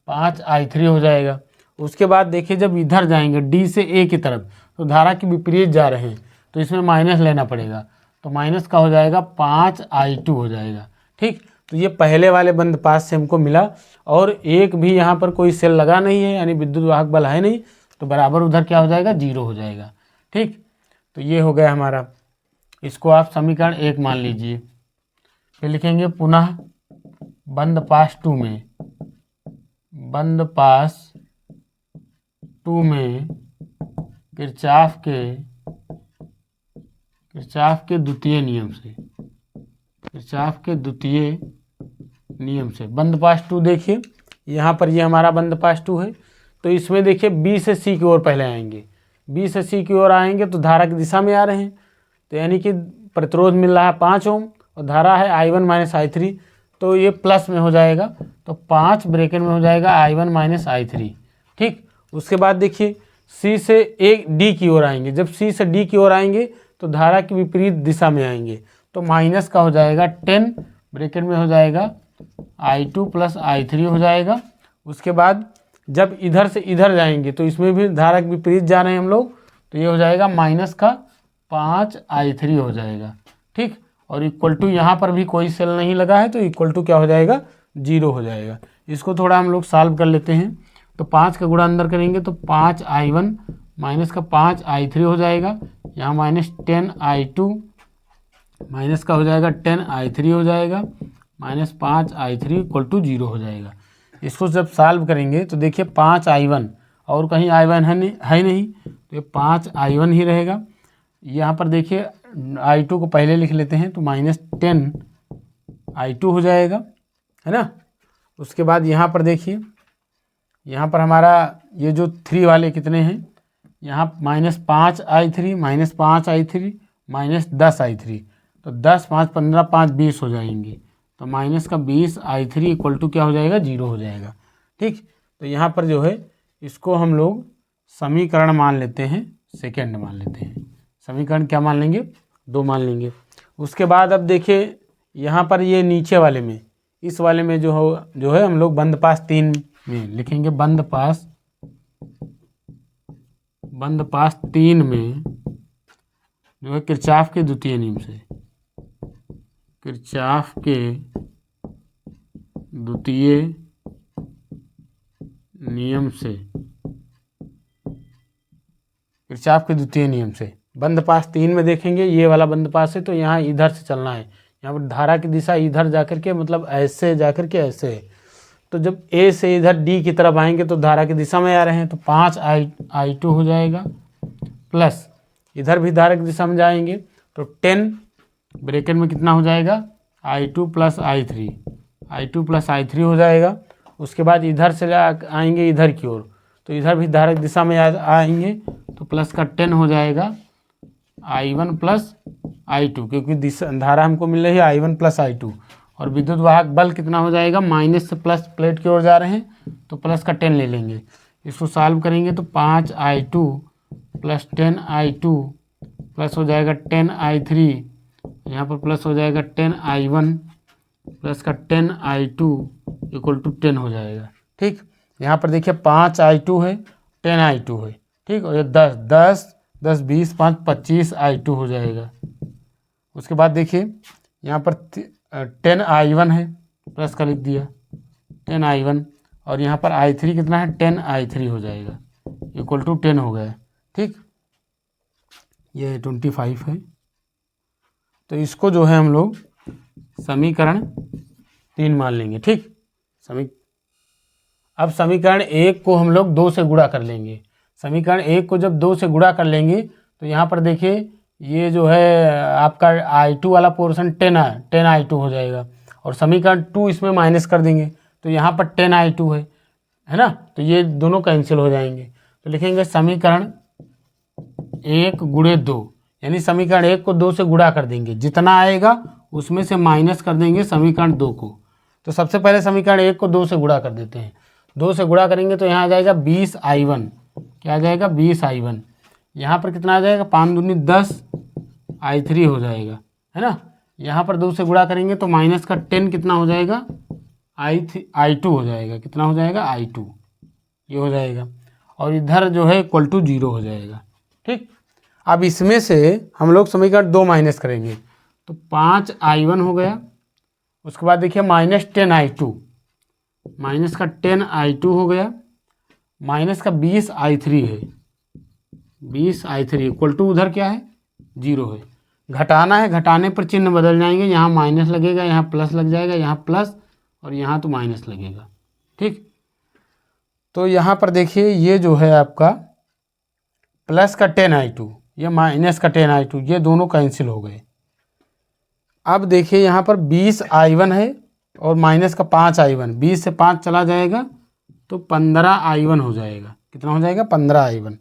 5I3 हो जाएगा। उसके बाद देखिए जब इधर जाएंगे D से A की तरफ, तो धारा के विपरीत जा रहे हैं, तो इसमें माइनस लेना पड़ेगा, तो माइनस का हो जाएगा 5I2 हो जाएगा। ठीक, तो ये पहले वाले बंद पास से हमको मिला, और एक भी यहाँ पर कोई सेल लगा नहीं है, यानी विद्युत वाहक बल है नहीं, तो बराबर उधर क्या हो जाएगा, 0 हो जाएगा। ठीक, तो ये हो गया हमारा, इसको आप समीकरण 1 मान लीजिए। फिर लिखेंगे पुनः बंद पास 2 में, बंद पास 2 में किरचॉफ के द्वितीय नियम से, किरचॉफ के द्वितीय नियम से बंद पास 2, देखिए यहाँ पर ये हमारा बंद पास 2 है, तो इसमें देखिए B से C की ओर पहले आएंगे, B से C की ओर आएंगे तो धारा की दिशा में आ रहे हैं, तो यानी कि प्रतिरोध मिल रहा है 5 ओम और धारा है I1 माइनस I3, तो ये प्लस में हो जाएगा, तो 5 ब्रैकेट में हो जाएगा I1 माइनस I3। ठीक, उसके बाद देखिए C से D की ओर आएंगे, जब C से D की ओर आएंगे तो धारा की विपरीत दिशा में आएंगे, तो माइनस का हो जाएगा 10 ब्रैकेट में हो जाएगा I2 प्लस I3 हो जाएगा। उसके बाद जब इधर से इधर जाएंगे तो इसमें भी धारा के विपरीत जा रहे हैं हम लोग, तो ये हो जाएगा माइनस का 5i3 हो जाएगा। ठीक, और इक्वल टू यहाँ पर भी कोई सेल नहीं लगा है तो इक्वल टू क्या हो जाएगा, 0 हो जाएगा। इसको थोड़ा हम लोग सॉल्व कर लेते हैं। तो 5 का गुणा अंदर करेंगे तो 5i1 माइनस का 5i3 हो जाएगा। यहाँ माइनस 10i2 माइनस का हो जाएगा 10i3 हो जाएगा, माइनस 5i3 इक्वल टू 0 हो जाएगा। इसको जब सॉल्व करेंगे तो देखिए 5i1 और कहीं i1 है नहीं तो ये 5i1 ही रहेगा। यहाँ पर देखिए i2 को पहले लिख लेते हैं तो माइनस 10i2 हो जाएगा, है ना। उसके बाद यहाँ पर देखिए, यहाँ पर हमारा ये जो 3 वाले कितने हैं, यहाँ minus 5i3 minus 5i3 minus 10i3, तो 10 5 15 5 20 हो जाएंगे। तो माइनस का 20i3 इक्वल टू क्या हो जाएगा, 0 हो जाएगा। ठीक, तो यहाँ पर जो है इसको हम लोग समीकरण मान लेते हैं, सेकेंड मान लेते हैं। समीकरण क्या मान लेंगे, 2 मान लेंगे। उसके बाद अब देखिए यहाँ पर ये नीचे वाले में, इस वाले में जो है हम लोग बंद पास 3 में लिखेंगे। बंद पास 3 में जो है किरचॉफ के द्वितीय नियम से, किरचॉफ के द्वितीय नियम से, किरचॉफ के द्वितीय नियम से बंद पास 3 में देखेंगे। ये वाला बंद पास है तो यहाँ इधर से चलना है। यहाँ पर धारा की दिशा इधर जाकर के, मतलब ऐसे जाकर के ऐसे है। तो जब ए से इधर डी की तरफ आएंगे तो धारा की दिशा में आ रहे हैं तो 5i2 हो जाएगा, प्लस इधर भी धारा की दिशा में जाएंगे तो 10 ब्रैकेट में कितना हो जाएगा, i2 प्लस i3 हो जाएगा। उसके बाद इधर से आएंगे इधर की ओर तो इधर भी धारा की दिशा में आएंगे तो प्लस का 10 हो जाएगा i1 प्लस i2, क्योंकि दिशा धारा हमको मिल रही है i1 प्लस i2। और विद्युत वाहक बल कितना हो जाएगा, माइनस से प्लस प्लेट की ओर जा रहे हैं तो प्लस का 10 ले लेंगे। इसको सॉल्व करेंगे तो 5i2 प्लस 10i2 प्लस हो जाएगा 10i3, यहाँ पर प्लस हो जाएगा 10i1 प्लस का 10i2 इक्वल टू 10 हो जाएगा। ठीक, यहाँ पर देखिए 5i2 है, 10i2 है। ठीक, और ये 10 20 5 25i2 हो जाएगा। उसके बाद देखिए यहाँ पर 10i1 है, प्लस का लिख दिया 10i1, और यहाँ पर i3 कितना है, 10i3 हो जाएगा इक्वल टू 10 हो गया। ठीक, ये 25 है। तो इसको जो है हम लोग समीकरण 3 मान लेंगे। ठीक, अब समीकरण 1 को हम लोग 2 से गुणा कर लेंगे। समीकरण 1 को जब 2 से गुणा कर लेंगे तो यहाँ पर देखिए ये जो है आपका i2 वाला पोर्शन 10i2 हो जाएगा, और समीकरण 2 इसमें माइनस कर देंगे तो यहाँ पर 10i2 है ना, तो ये दोनों कैंसिल हो जाएंगे। तो लिखेंगे समीकरण 1 गुणे 2, यानी समीकरण 1 को 2 से गुणा कर देंगे, जितना आएगा उसमें से माइनस कर देंगे समीकरण 2 को। तो सबसे पहले समीकरण 1 को 2 से गुणा कर देते हैं। 2 से गुणा करेंगे तो यहाँ आ जाएगा 20i1, क्या आ जाएगा 20i1। यहाँ पर कितना आ जाएगा, 5 दूनी 10i3 हो जाएगा, है ना। यहाँ पर 2 से गुणा करेंगे तो माइनस का 10 कितना हो जाएगा, i2 हो जाएगा, कितना हो जाएगा i2, ये हो जाएगा। और इधर जो है इक्वल टू 0 हो जाएगा। ठीक, अब इसमें से हम लोग समीकरण 2 माइनस करेंगे तो 5i1 हो गया। उसके बाद देखिए माइनस 10i2, माइनस का 10i2 हो गया, माइनस का 20i3 है, 20i3 इक्वल टू उधर क्या है, 0 है। घटाना है, घटाने पर चिन्ह बदल जाएंगे, यहाँ माइनस लगेगा, यहाँ प्लस लग जाएगा, यहाँ प्लस और यहाँ तो माइनस लगेगा। ठीक, तो यहाँ पर देखिए ये जो है आपका प्लस का 10i2, ये माइनस का 10i2, ये दोनों कैंसिल हो गए। अब देखिए यहाँ पर 20i1 है और माइनस का 5i1, 20 से 5 चला जाएगा तो 15i1 हो जाएगा, कितना हो जाएगा 15i1।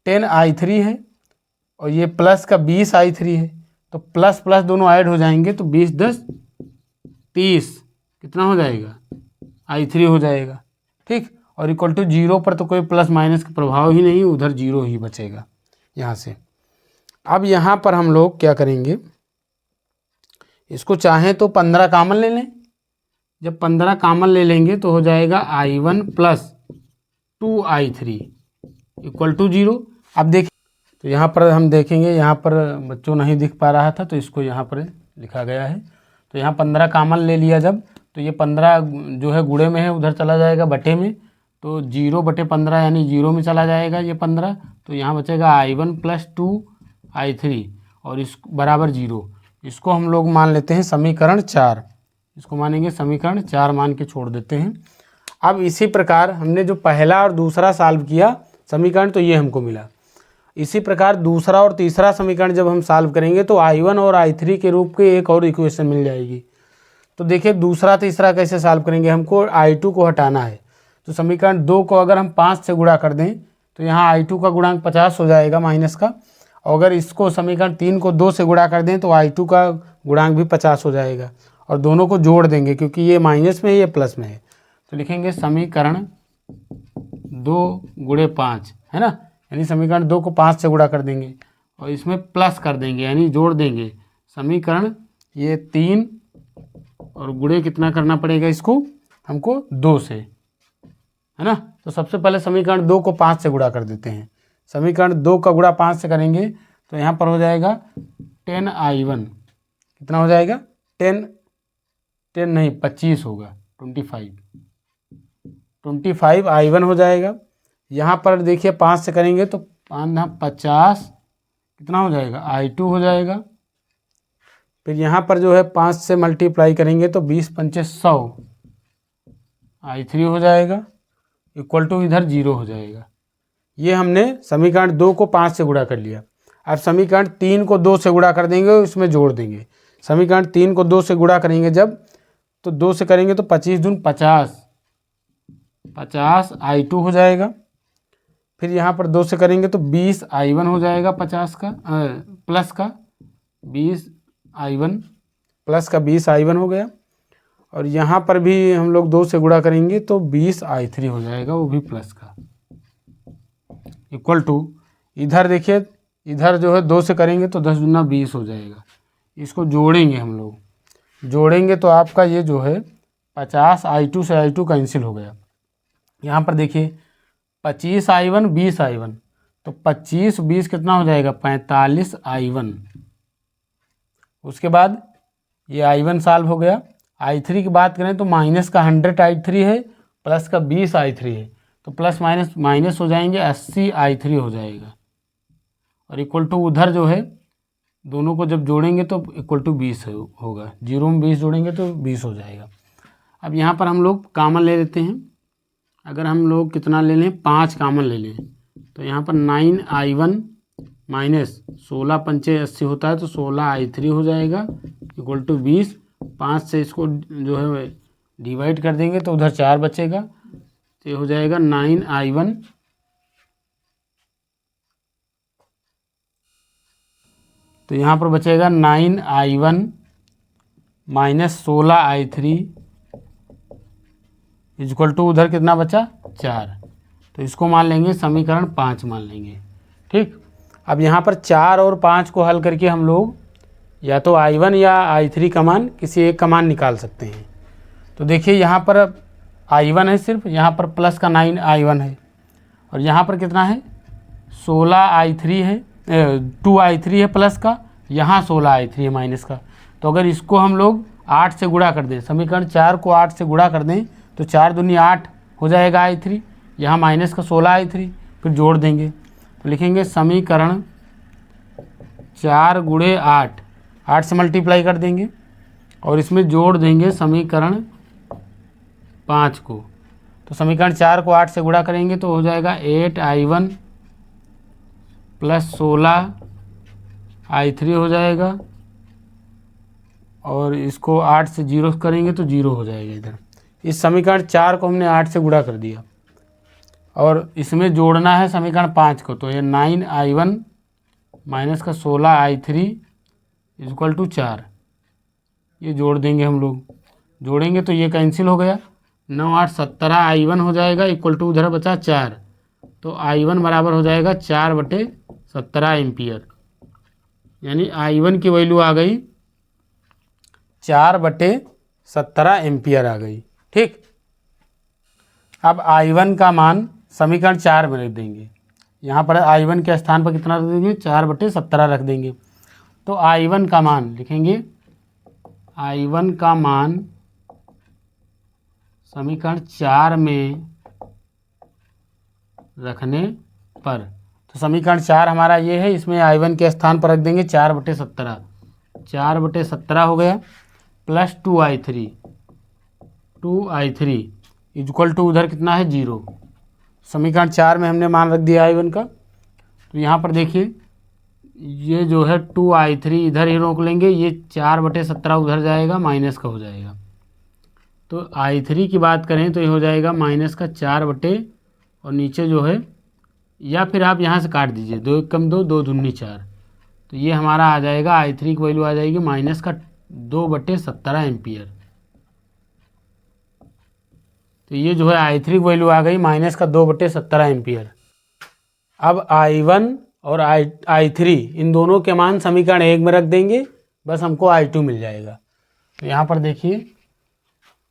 10i3 है और ये प्लस का 20i3 है, तो प्लस प्लस दोनों ऐड हो जाएंगे तो 20 10 30 कितना हो जाएगा, i3 हो जाएगा। ठीक, और इक्वल टू 0 पर तो कोई प्लस माइनस का प्रभाव ही नहीं, उधर 0 ही बचेगा यहाँ से। अब यहाँ पर हम लोग क्या करेंगे, इसको चाहें तो 15 कामन ले लें। जब 15 कामन ले लेंगे तो हो जाएगा i1 plus 2i3 equal to 0। अब देखिए तो यहाँ पर हम देखेंगे, यहाँ पर बच्चों नहीं दिख पा रहा था तो इसको यहाँ पर लिखा गया है। तो यहाँ 15 कॉमन ले लिया जब, तो ये 15 जो है गुणे में है, उधर चला जाएगा बटे में, तो 0/15 यानी 0 में चला जाएगा ये 15। तो यहाँ बचेगा I1 + 2I3 और इस बराबर 0। इसको हम लोग मान लेते हैं समीकरण 4। इसको मानेंगे समीकरण 4 मान के छोड़ देते हैं। अब इसी प्रकार हमने जो पहला और दूसरा सॉल्व किया समीकरण, तो ये हमको मिला। इसी प्रकार दूसरा और तीसरा समीकरण जब हम सॉल्व करेंगे तो I1 और I3 के रूप के एक और इक्वेशन मिल जाएगी। तो देखिए दूसरा तीसरा कैसे सॉल्व करेंगे, हमको I2 को हटाना है। तो समीकरण 2 को अगर हम 5 से गुणा कर दें तो यहाँ I2 का गुणांक 50 हो जाएगा माइनस का, और अगर इसको समीकरण 3 को 2 से गुणा कर दें तो I2 का गुणांक भी 50 हो जाएगा, और दोनों को जोड़ देंगे क्योंकि ये माइनस में है ये प्लस में है। तो लिखेंगे समीकरण 2 गुणे 5, है ना, यानी समीकरण 2 को 5 से गुणा कर देंगे और इसमें प्लस कर देंगे यानी जोड़ देंगे समीकरण ये 3, और गुणे कितना करना पड़ेगा इसको हमको 2 से, है ना। तो सबसे पहले समीकरण 2 को 5 से गुणा कर देते हैं। समीकरण 2 का गुणा 5 से करेंगे तो यहाँ पर हो जाएगा 10I1, कितना हो जाएगा 10 नहीं 25 होगा, 25I1 हो जाएगा। यहाँ पर देखिए 5 से करेंगे तो 50 कितना हो जाएगा I2 हो जाएगा। फिर यहाँ पर जो है 5 से मल्टीप्लाई करेंगे तो 20 पंचे 100 I3 हो जाएगा, इक्वल टू इधर 0 हो जाएगा। ये हमने समीकरण 2 को 5 से गुणा कर लिया। अब समीकरण 3 को 2 से गुणा कर देंगे, उसमें जोड़ देंगे। समीकरण 3 को 2 से गुणा करेंगे जब, तो 2 से करेंगे तो 25 दूनी 50 I2 हो जाएगा। फिर यहाँ पर 2 से करेंगे तो 20 I1 हो जाएगा, 50 का प्लस का 20 I1 प्लस का 20 I1 हो गया। और यहाँ पर भी हम लोग 2 से गुणा करेंगे तो 20 I3 हो जाएगा, वो भी प्लस का, इक्वल टू इधर देखिए इधर जो है 2 से करेंगे तो 10 दूना 20 हो जाएगा। इसको जोड़ेंगे हम लोग, जोड़ेंगे तो आपका ये जो है 50 I2 से I2 कैंसिल हो गया। यहाँ पर देखिए 25 I1 20 I1, तो 25 20 कितना हो जाएगा 45 I1। उसके बाद ये I1 सॉल्व हो गया। I3 की बात करें तो माइनस का 100 I3 है, प्लस का 20 I3 है, तो प्लस माइनस माइनस हो जाएंगे 80 I3 हो जाएगा, और इक्वल टू उधर जो है दोनों को जब जोड़ेंगे तो इक्वल टू 20 होगा। 0 में 20 जोड़ेंगे तो 20 हो जाएगा। अब यहाँ पर हम लोग कॉमन ले लेते हैं। अगर हम लोग कितना ले लें 5 कॉमन ले लें तो यहाँ पर 9I1 माइनस 16 पंचे 80 होता है, तो 16 I3 हो जाएगा, इक्वल टू 20। 5 से इसको जो है डिवाइड कर देंगे तो उधर 4 बचेगा, तो ये हो जाएगा 9I1 तो यहाँ पर बचेगा 9I1 minus 16I3 equal to उधर कितना बचा 4। तो इसको मान लेंगे समीकरण 5 मान लेंगे, ठीक। अब यहाँ पर 4 और 5 को हल करके हम लोग या तो I1 या I3 का मान किसी एक का मान निकाल सकते हैं। तो देखिए यहाँ पर I1 है सिर्फ, यहाँ पर प्लस का 9I1 है, और यहाँ पर कितना है 16I3 है, 2I3 है प्लस का, यहाँ 16I3 है माइनस का। तो अगर इसको हम लोग 8 से गुणा कर दें, समीकरण 4 को 8 से गुणा कर दें तो 4 दूनी 8 हो जाएगा I3, यहाँ माइनस का 16I3, फिर जोड़ देंगे तो लिखेंगे समीकरण 4 गुणे 8 से मल्टीप्लाई कर देंगे और इसमें जोड़ देंगे समीकरण 5 को। तो समीकरण 4 को 8 से गुणा करेंगे तो हो जाएगा 8I1 प्लस 16I3 हो जाएगा, और इसको 8 से 0 करेंगे तो 0 हो जाएगा इधर। इस समीकरण 4 को हमने 8 से गुणा कर दिया और इसमें जोड़ना है समीकरण 5 को, तो ये 9I1 माइनस का 16I3 इक्वल टू 4, ये जोड़ देंगे हम लोग। जोड़ेंगे तो ये कैंसिल हो गया, 9 8 17I1 हो जाएगा, इक्वल टू उधर बचा 4, तो I1 बराबर हो जाएगा 4/17 एम्पियर, यानी I1 की वैल्यू आ गई 4/17 एम्पियर आ गई, ठीक। अब I1 का मान समीकरण 4 में लिख देंगे। यहाँ पर I1 के स्थान पर कितना रख देंगे, 4/17 रख देंगे। तो I1 का मान लिखेंगे, I1 का मान समीकरण 4 में रखने पर, तो समीकरण 4 हमारा ये है, इसमें I1 के स्थान पर रख देंगे 4/17, 4/17 हो गया, प्लस 2I3 इक्वल टू उधर कितना है 0। समीकरण 4 में हमने मान रख दिया I1 का। तो यहाँ पर देखिए ये जो है 2I3 इधर ही रोक लेंगे, ये 4/17 उधर जाएगा, माइनस का हो जाएगा। तो I3 की बात करें तो ये हो जाएगा माइनस का 4 और नीचे जो है, या फिर आप यहाँ से काट दीजिए, 2 1 कम 2, 2 दूनी 4, तो ये हमारा आ जाएगा I3 की वैल्यू आ जाएगी माइनस का 2/17 एम्पियर। तो ये जो है I3 की वैल्यू आ गई माइनस का 2/17 एम्पियर। अब I1 और I3 इन दोनों के मान समीकरण 1 में रख देंगे, बस हमको I2 मिल जाएगा। तो यहाँ पर देखिए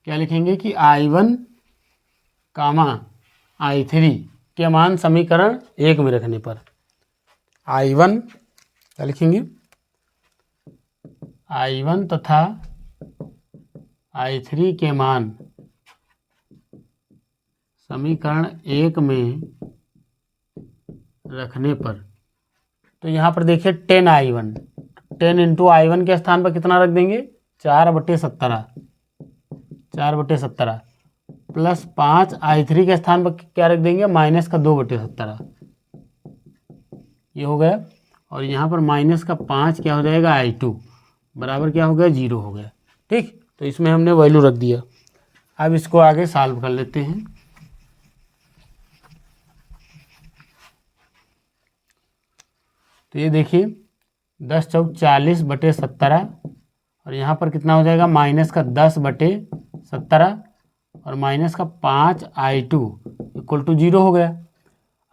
क्या लिखेंगे कि I1 कामा I3 के मान समीकरण 1 में रखने पर, I1 क्या लिखेंगे, I1 तथा I3 के मान समीकरण 1 में रखने पर, तो यहाँ पर देखिए 10I1, 10 इंटू I1 के स्थान पर कितना रख देंगे, 4/17, 4/17 प्लस 5I3 के स्थान पर क्या रख देंगे, माइनस का 2/17, ये हो गया। और यहाँ पर माइनस का 5 क्या हो जाएगा, I2 बराबर क्या हो गया, 0 हो गया। ठीक, तो इसमें हमने वैल्यू रख दिया। अब इसको आगे सॉल्व कर लेते हैं। तो ये देखिए 10 चौक 40/17 और यहाँ पर कितना हो जाएगा, माइनस का 10/17 और माइनस का 5I2 इक्वल टू 0 हो गया।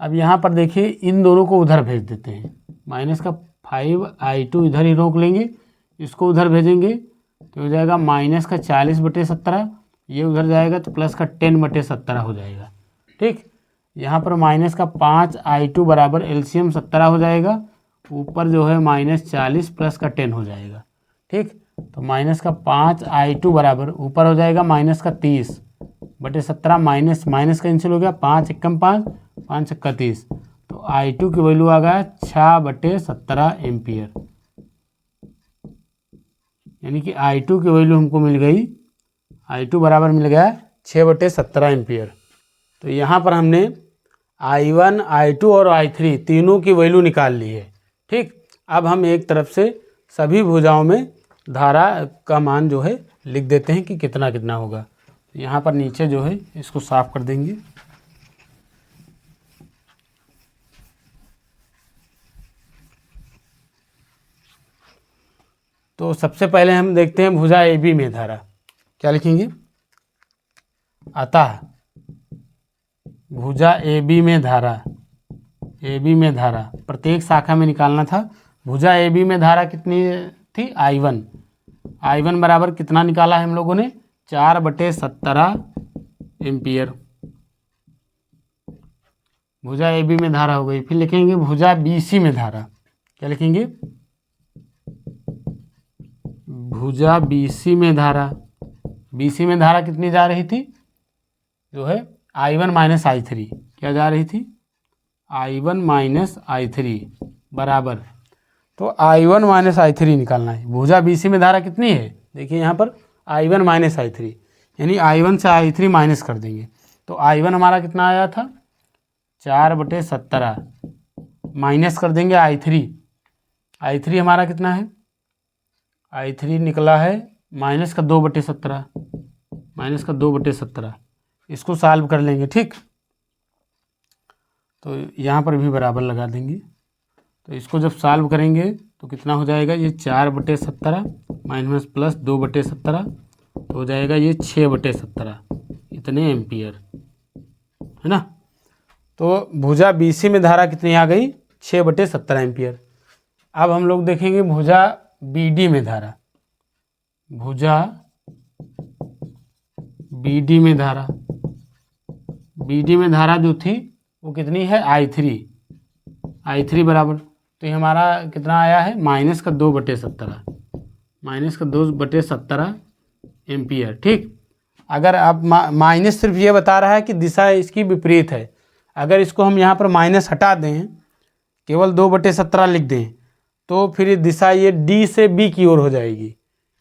अब यहाँ पर देखिए इन दोनों को उधर भेज देते हैं, माइनस का 5I2 इधर ही रोक लेंगे, इसको उधर भेजेंगे तो हो जाएगा माइनस का 40/17, ये उधर जाएगा तो प्लस का 10/17 हो जाएगा। ठीक, यहाँ पर माइनस का 5I2 बराबर एलसीएम 17 हो जाएगा, ऊपर जो है -40 प्लस का 10 हो जाएगा। ठीक, तो माइनस का 5I2 बराबर ऊपर हो जाएगा माइनस का 30/17, माइनस माइनस कैंसिल हो गया, 5 एकम 5, 5 छक्का 30, तो I2 की वैल्यू आ गया 6/17 एम्पियर। यानी कि I2 की वैल्यू हमको मिल गई, I2 बराबर मिल गया 6/17 एम्पियर। तो यहाँ पर हमने I1, I2 और I3 तीनों की वैल्यू निकाल ली है। ठीक, अब हम एक तरफ से सभी भुजाओं में धारा का मान जो है लिख देते हैं कि कितना कितना होगा। यहाँ पर नीचे जो है इसको साफ कर देंगे। तो सबसे पहले हम देखते हैं भुजा AB में धारा, क्या लिखेंगे, अतः भुजा AB में धारा, AB में धारा प्रत्येक शाखा में निकालना था। भुजा AB में धारा कितनी थी, I1 बराबर कितना निकाला है हम लोगों ने, 4/17 एम्पियर। भुजा AB में धारा हो गई। फिर लिखेंगे भुजा BC में धारा, क्या लिखेंगे, भुजा BC में धारा, BC में धारा कितनी जा रही थी, जो है I1 माइनस I3, क्या जा रही थी, I1 माइनस I3 बराबर, तो I1 माइनस I3 निकालना है। भुजा BC में धारा कितनी है, देखिए यहाँ पर I1 माइनस I3, यानी I1 से I3 माइनस कर देंगे, तो I1 हमारा कितना आया था, 4/17, माइनस कर देंगे I3 हमारा कितना है, I3 निकला है माइनस का 2/17, इसको सॉल्व कर लेंगे। ठीक, तो यहाँ पर भी बराबर लगा देंगे। तो इसको जब सॉल्व करेंगे तो कितना हो जाएगा, ये 4/17 माइनस प्लस 2/17 तो हो जाएगा ये 6/17, इतने एम्पियर, है ना। तो भुजा BC में धारा कितनी आ गई, 6/17 एम्पियर। अब हम लोग देखेंगे भुजा BD में धारा, भुजा BD में धारा जो थी वो कितनी है, I3, I3 बराबर, तो ये हमारा कितना आया है, -2/17, -2/17 एम्पियर। ठीक, अगर आप माइनस सिर्फ ये बता रहा है कि दिशा इसकी विपरीत है, अगर इसको हम यहाँ पर माइनस हटा दें, केवल 2/17 लिख दें, तो फिर दिशा ये डी से बी की ओर हो जाएगी,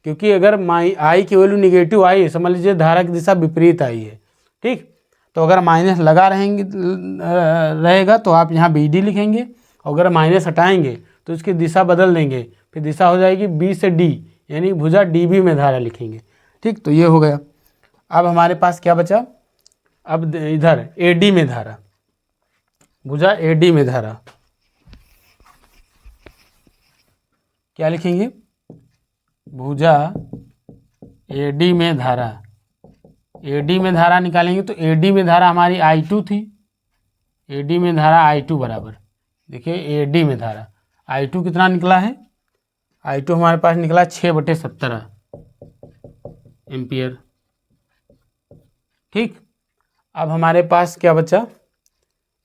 क्योंकि अगर आई की वैल्यू निगेटिव आई है, समझ लीजिए धारा की दिशा विपरीत आई है। ठीक, तो अगर माइनस लगा रहेगा तो आप यहाँ बी डी लिखेंगे, और अगर माइनस हटाएंगे तो इसकी दिशा बदल देंगे, फिर दिशा हो जाएगी बी से डी, यानी भुजा डी बी में धारा लिखेंगे। ठीक, तो ये हो गया। अब हमारे पास क्या बचा, अब इधर ए डी में धारा, भुजा ए डी में धारा क्या लिखेंगे, भुजा ए डी में धारा, ए डी में धारा निकालेंगे तो ए डी में धारा हमारी I2 थी, ए डी में धारा I2 बराबर, देखिए ए डी में धारा I2 कितना निकला है, I2 हमारे पास निकला 6/17 एम्पियर। ठीक, अब हमारे पास क्या बचा,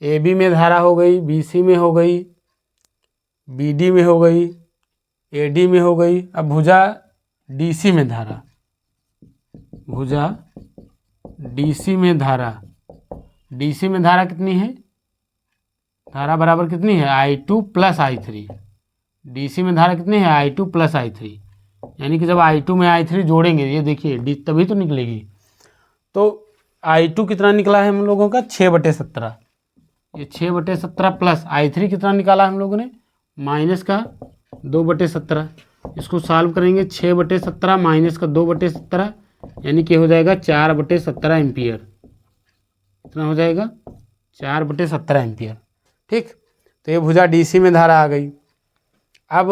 ए बी में धारा हो गई, बी सी में हो गई, बी डी में हो गई, ए डी में हो गई। अब भुजा डी सी में धारा, भुजा डी सी में धारा, डी सी में धारा कितनी है, धारा बराबर कितनी है, I2 + I3, डी सी में धारा कितनी है, I2 + I3, यानी कि जब I2 में I3 जोड़ेंगे, ये देखिए डी तभी तो निकलेगी। तो I2 कितना निकला है हम लोगों का, 6/17, ये 6/17 प्लस I3 कितना निकाला हम लोगों ने, -2/17, इसको सॉल्व करेंगे, 6/17 -2/17, यानी कि हो जाएगा 4/17 एम्पियर, कितना हो जाएगा, 4/17 एम्पियर। ठीक, तो ये भुजा डीसी में धारा आ गई। अब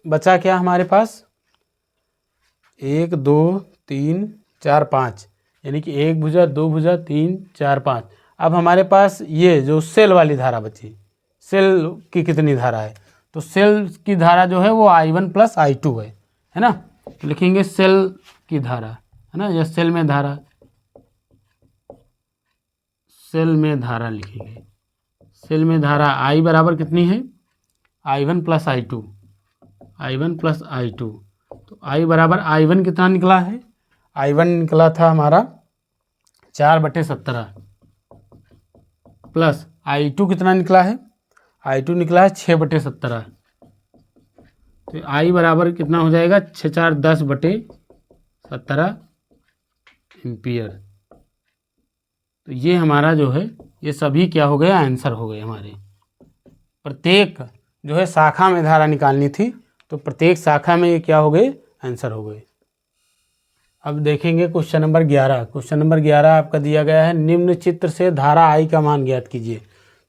बचा क्या हमारे पास, 1 2 3 4 5, यानी कि 1 भुजा 2 भुजा 3 4 5। अब हमारे पास ये जो सेल वाली धारा बची, सेल की कितनी धारा है, तो सेल की धारा जो है वो I1 + I2 है ना, तो लिखेंगे सेल की धारा, है ना, या सेल में धारा, सेल में धारा लिखेंगे, सेल में धारा I बराबर कितनी है, I1 + I2, I1 + I2, तो I बराबर I1 कितना निकला है, I1 निकला था हमारा 4/17 प्लस I2 कितना निकला है, I2 निकला है 6/17, तो I बराबर कितना हो जाएगा, 6 4 10/17 एम्पियर। तो ये हमारा जो है, ये सभी क्या हो गया, आंसर हो गए हमारे। प्रत्येक जो है शाखा में धारा निकालनी थी, तो प्रत्येक शाखा में ये क्या हो गए, आंसर हो गए। अब देखेंगे क्वेश्चन नंबर 11। क्वेश्चन नंबर 11 आपका दिया गया है, निम्न चित्र से धारा I का मान ज्ञात कीजिए।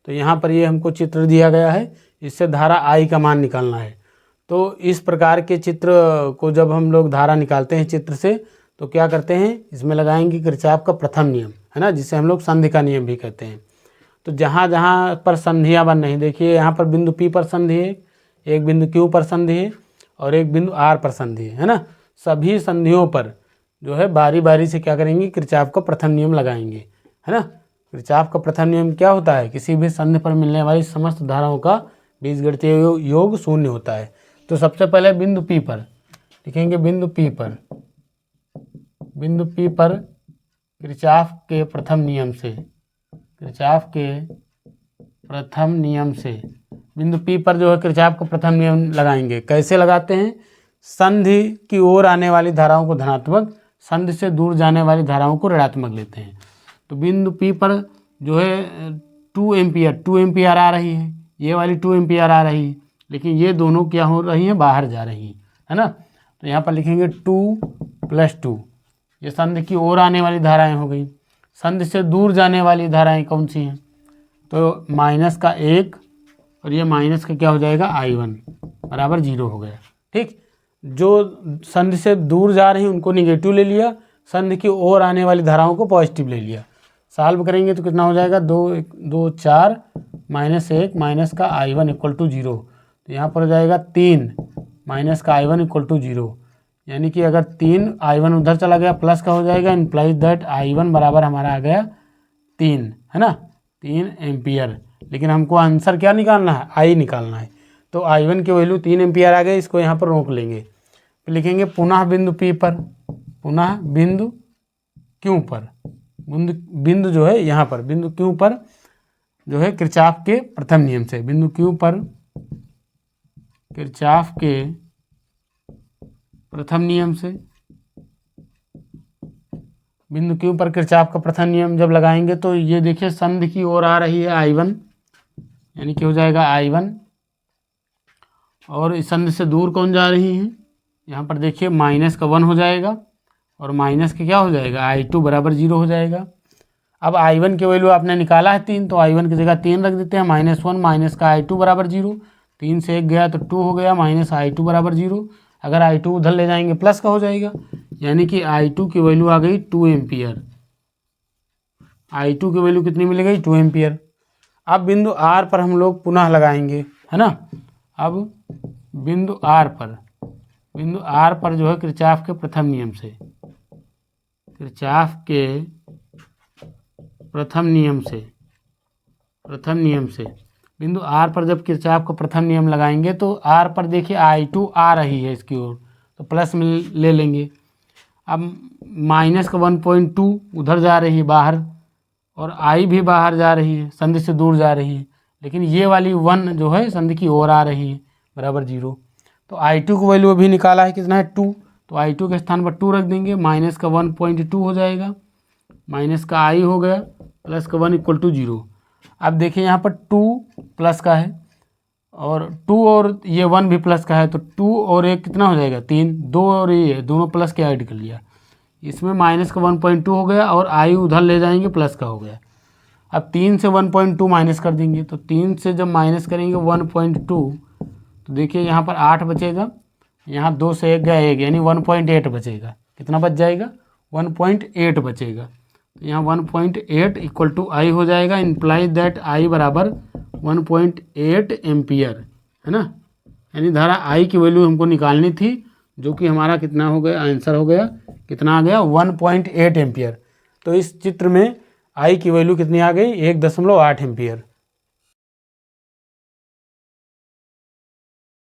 तो यहाँ पर ये हमको चित्र दिया गया है, इससे धारा I का मान निकालना है। तो इस प्रकार के चित्र को जब हम लोग धारा निकालते हैं चित्र से, तो क्या करते हैं, इसमें लगाएंगे किरचॉफ का प्रथम नियम, है ना, जिसे हम लोग संधि का नियम भी कहते हैं। तो जहाँ जहाँ पर संधियाँ बन रही, देखिए यहाँ पर बिंदु P पर संधि है, एक बिंदु Q पर संधि है, और एक बिंदु R पर संधि है ना। सभी संधियों पर जो है बारी बारी से क्या करेंगे, किरचॉफ का प्रथम नियम लगाएंगे, है ना। किरचॉफ का प्रथम नियम क्या होता है, किसी भी संधि पर मिलने वाली समस्त धाराओं का बीजगणितीय योग 0 होता है। तो सबसे पहले बिंदु P पर लिखेंगे, बिंदु P पर, बिंदु P पर किरचॉफ के प्रथम नियम से, किरचॉफ के प्रथम नियम से बिंदु P पर जो है किरचॉफ का प्रथम नियम लगाएंगे। कैसे लगाते हैं, संधि की ओर आने वाली धाराओं को धनात्मक, संधि से दूर जाने वाली धाराओं को ऋणात्मक लेते हैं। तो बिंदु P पर जो है 2 एम्पियर आ रही है, ये वाली 2 एम्पियर आ रही है, लेकिन ये दोनों क्या हो रही हैं, बाहर जा रही हैं, है ना। तो यहाँ पर लिखेंगे 2 + 2, ये संधि की ओर आने वाली धाराएं हो गई। संधि से दूर जाने वाली धाराएं कौन सी हैं, तो -1 और ये माइनस का क्या हो जाएगा, I1 बराबर 0 हो गया। ठीक, जो संधि से दूर जा रही हैं उनको निगेटिव ले लिया, संधि की ओर आने वाली धाराओं को पॉजिटिव ले लिया। सॉल्व करेंगे तो कितना हो जाएगा, 2 2 4 -1 माइनस का I1 = 0। तो यहाँ पर हो जाएगा 3 माइनस का I1 = 0, यानी कि अगर 3 I1 उधर चला गया प्लस का हो जाएगा, इम्प्लाइज दैट I1 बराबर हमारा आ गया 3, है ना, 3 एम्पियर। लेकिन हमको आंसर क्या निकालना है, आई निकालना है। तो I1 की वैल्यू 3 एम्पियर आ गई, इसको यहाँ पर रोक लेंगे। फिर लिखेंगे पुनः बिंदु P पर, पुनः बिंदु Q पर, बिंदु जो है यहाँ पर बिंदु Q पर जो है किरचॉफ के प्रथम नियम से, बिंदु Q पर किरचॉफ के प्रथम नियम से, बिंदु Q पर किरचॉफ का प्रथम नियम जब लगाएंगे तो ये देखिए संधि की ओर आ रही है I1, यानी कि हो जाएगा I1, और इस संधि से दूर कौन जा रही है, यहाँ पर देखिए माइनस का 1 हो जाएगा और माइनस के क्या हो जाएगा, I2 बराबर 0 हो जाएगा। अब I1 की वैल्यू आपने निकाला है 3, तो I1 की जगह 3 रख देते हैं, -1 माइनस का I2 बराबर 0, 3 से 1 गया तो 2 हो गया, माइनस I2 बराबर 0। अगर I2 उधर ले जाएंगे प्लस का हो जाएगा, यानी कि I2 की वैल्यू आ गई 2 एम्पियर। I2 की वैल्यू कितनी मिल गई, 2 एम्पियर। अब बिंदु R पर हम लोग पुनः लगाएंगे, है ना। अब बिंदु R पर जो है किरचॉफ के प्रथम नियम से, किरचॉफ के प्रथम नियम से बिंदु R पर जब किरचॉफ का प्रथम नियम लगाएंगे तो R पर देखिए I2 आ रही है इसकी ओर, तो प्लस में ले लेंगे। अब माइनस का 1.2 उधर जा रही है बाहर, और I भी बाहर जा रही है, संधि से दूर जा रही है, लेकिन ये वाली 1 जो है संधि की ओर आ रही है, बराबर 0। तो I2 को वैल्यू अभी निकाला है, कितना है 2, तो I2 के स्थान पर 2 रख देंगे, माइनस का 1.2 हो जाएगा, माइनस का I हो गया, प्लस का 1 = 0। अब देखिए यहाँ पर 2 प्लस का है और 2 और ये 1 भी प्लस का है, तो 2 और 1 कितना हो जाएगा, 3, 2 और ये दोनों प्लस के ऐड कर लिया, इसमें माइनस का 1.2 हो गया और I उधर ले जाएंगे प्लस का हो गया। अब 3 से 1.2 माइनस कर देंगे, तो 3 से जब माइनस करेंगे 1.2 तो देखिए यहाँ पर 8 बचेगा, यहाँ 2 से 1 गया 1, यानी 1.8 बचेगा। कितना बच जाएगा, 1.8 बचेगा। तो यहाँ 1.8 = I हो जाएगा, इम्प्लाइज दैट I बराबर 1.8 एम्पियर, है ना। यानी धारा I की वैल्यू हमको निकालनी थी, जो कि हमारा कितना हो गया, आंसर हो गया, कितना आ गया, 1.8 एम्पियर। तो इस चित्र में I की वैल्यू कितनी आ गई, 1.8 एम्पियर।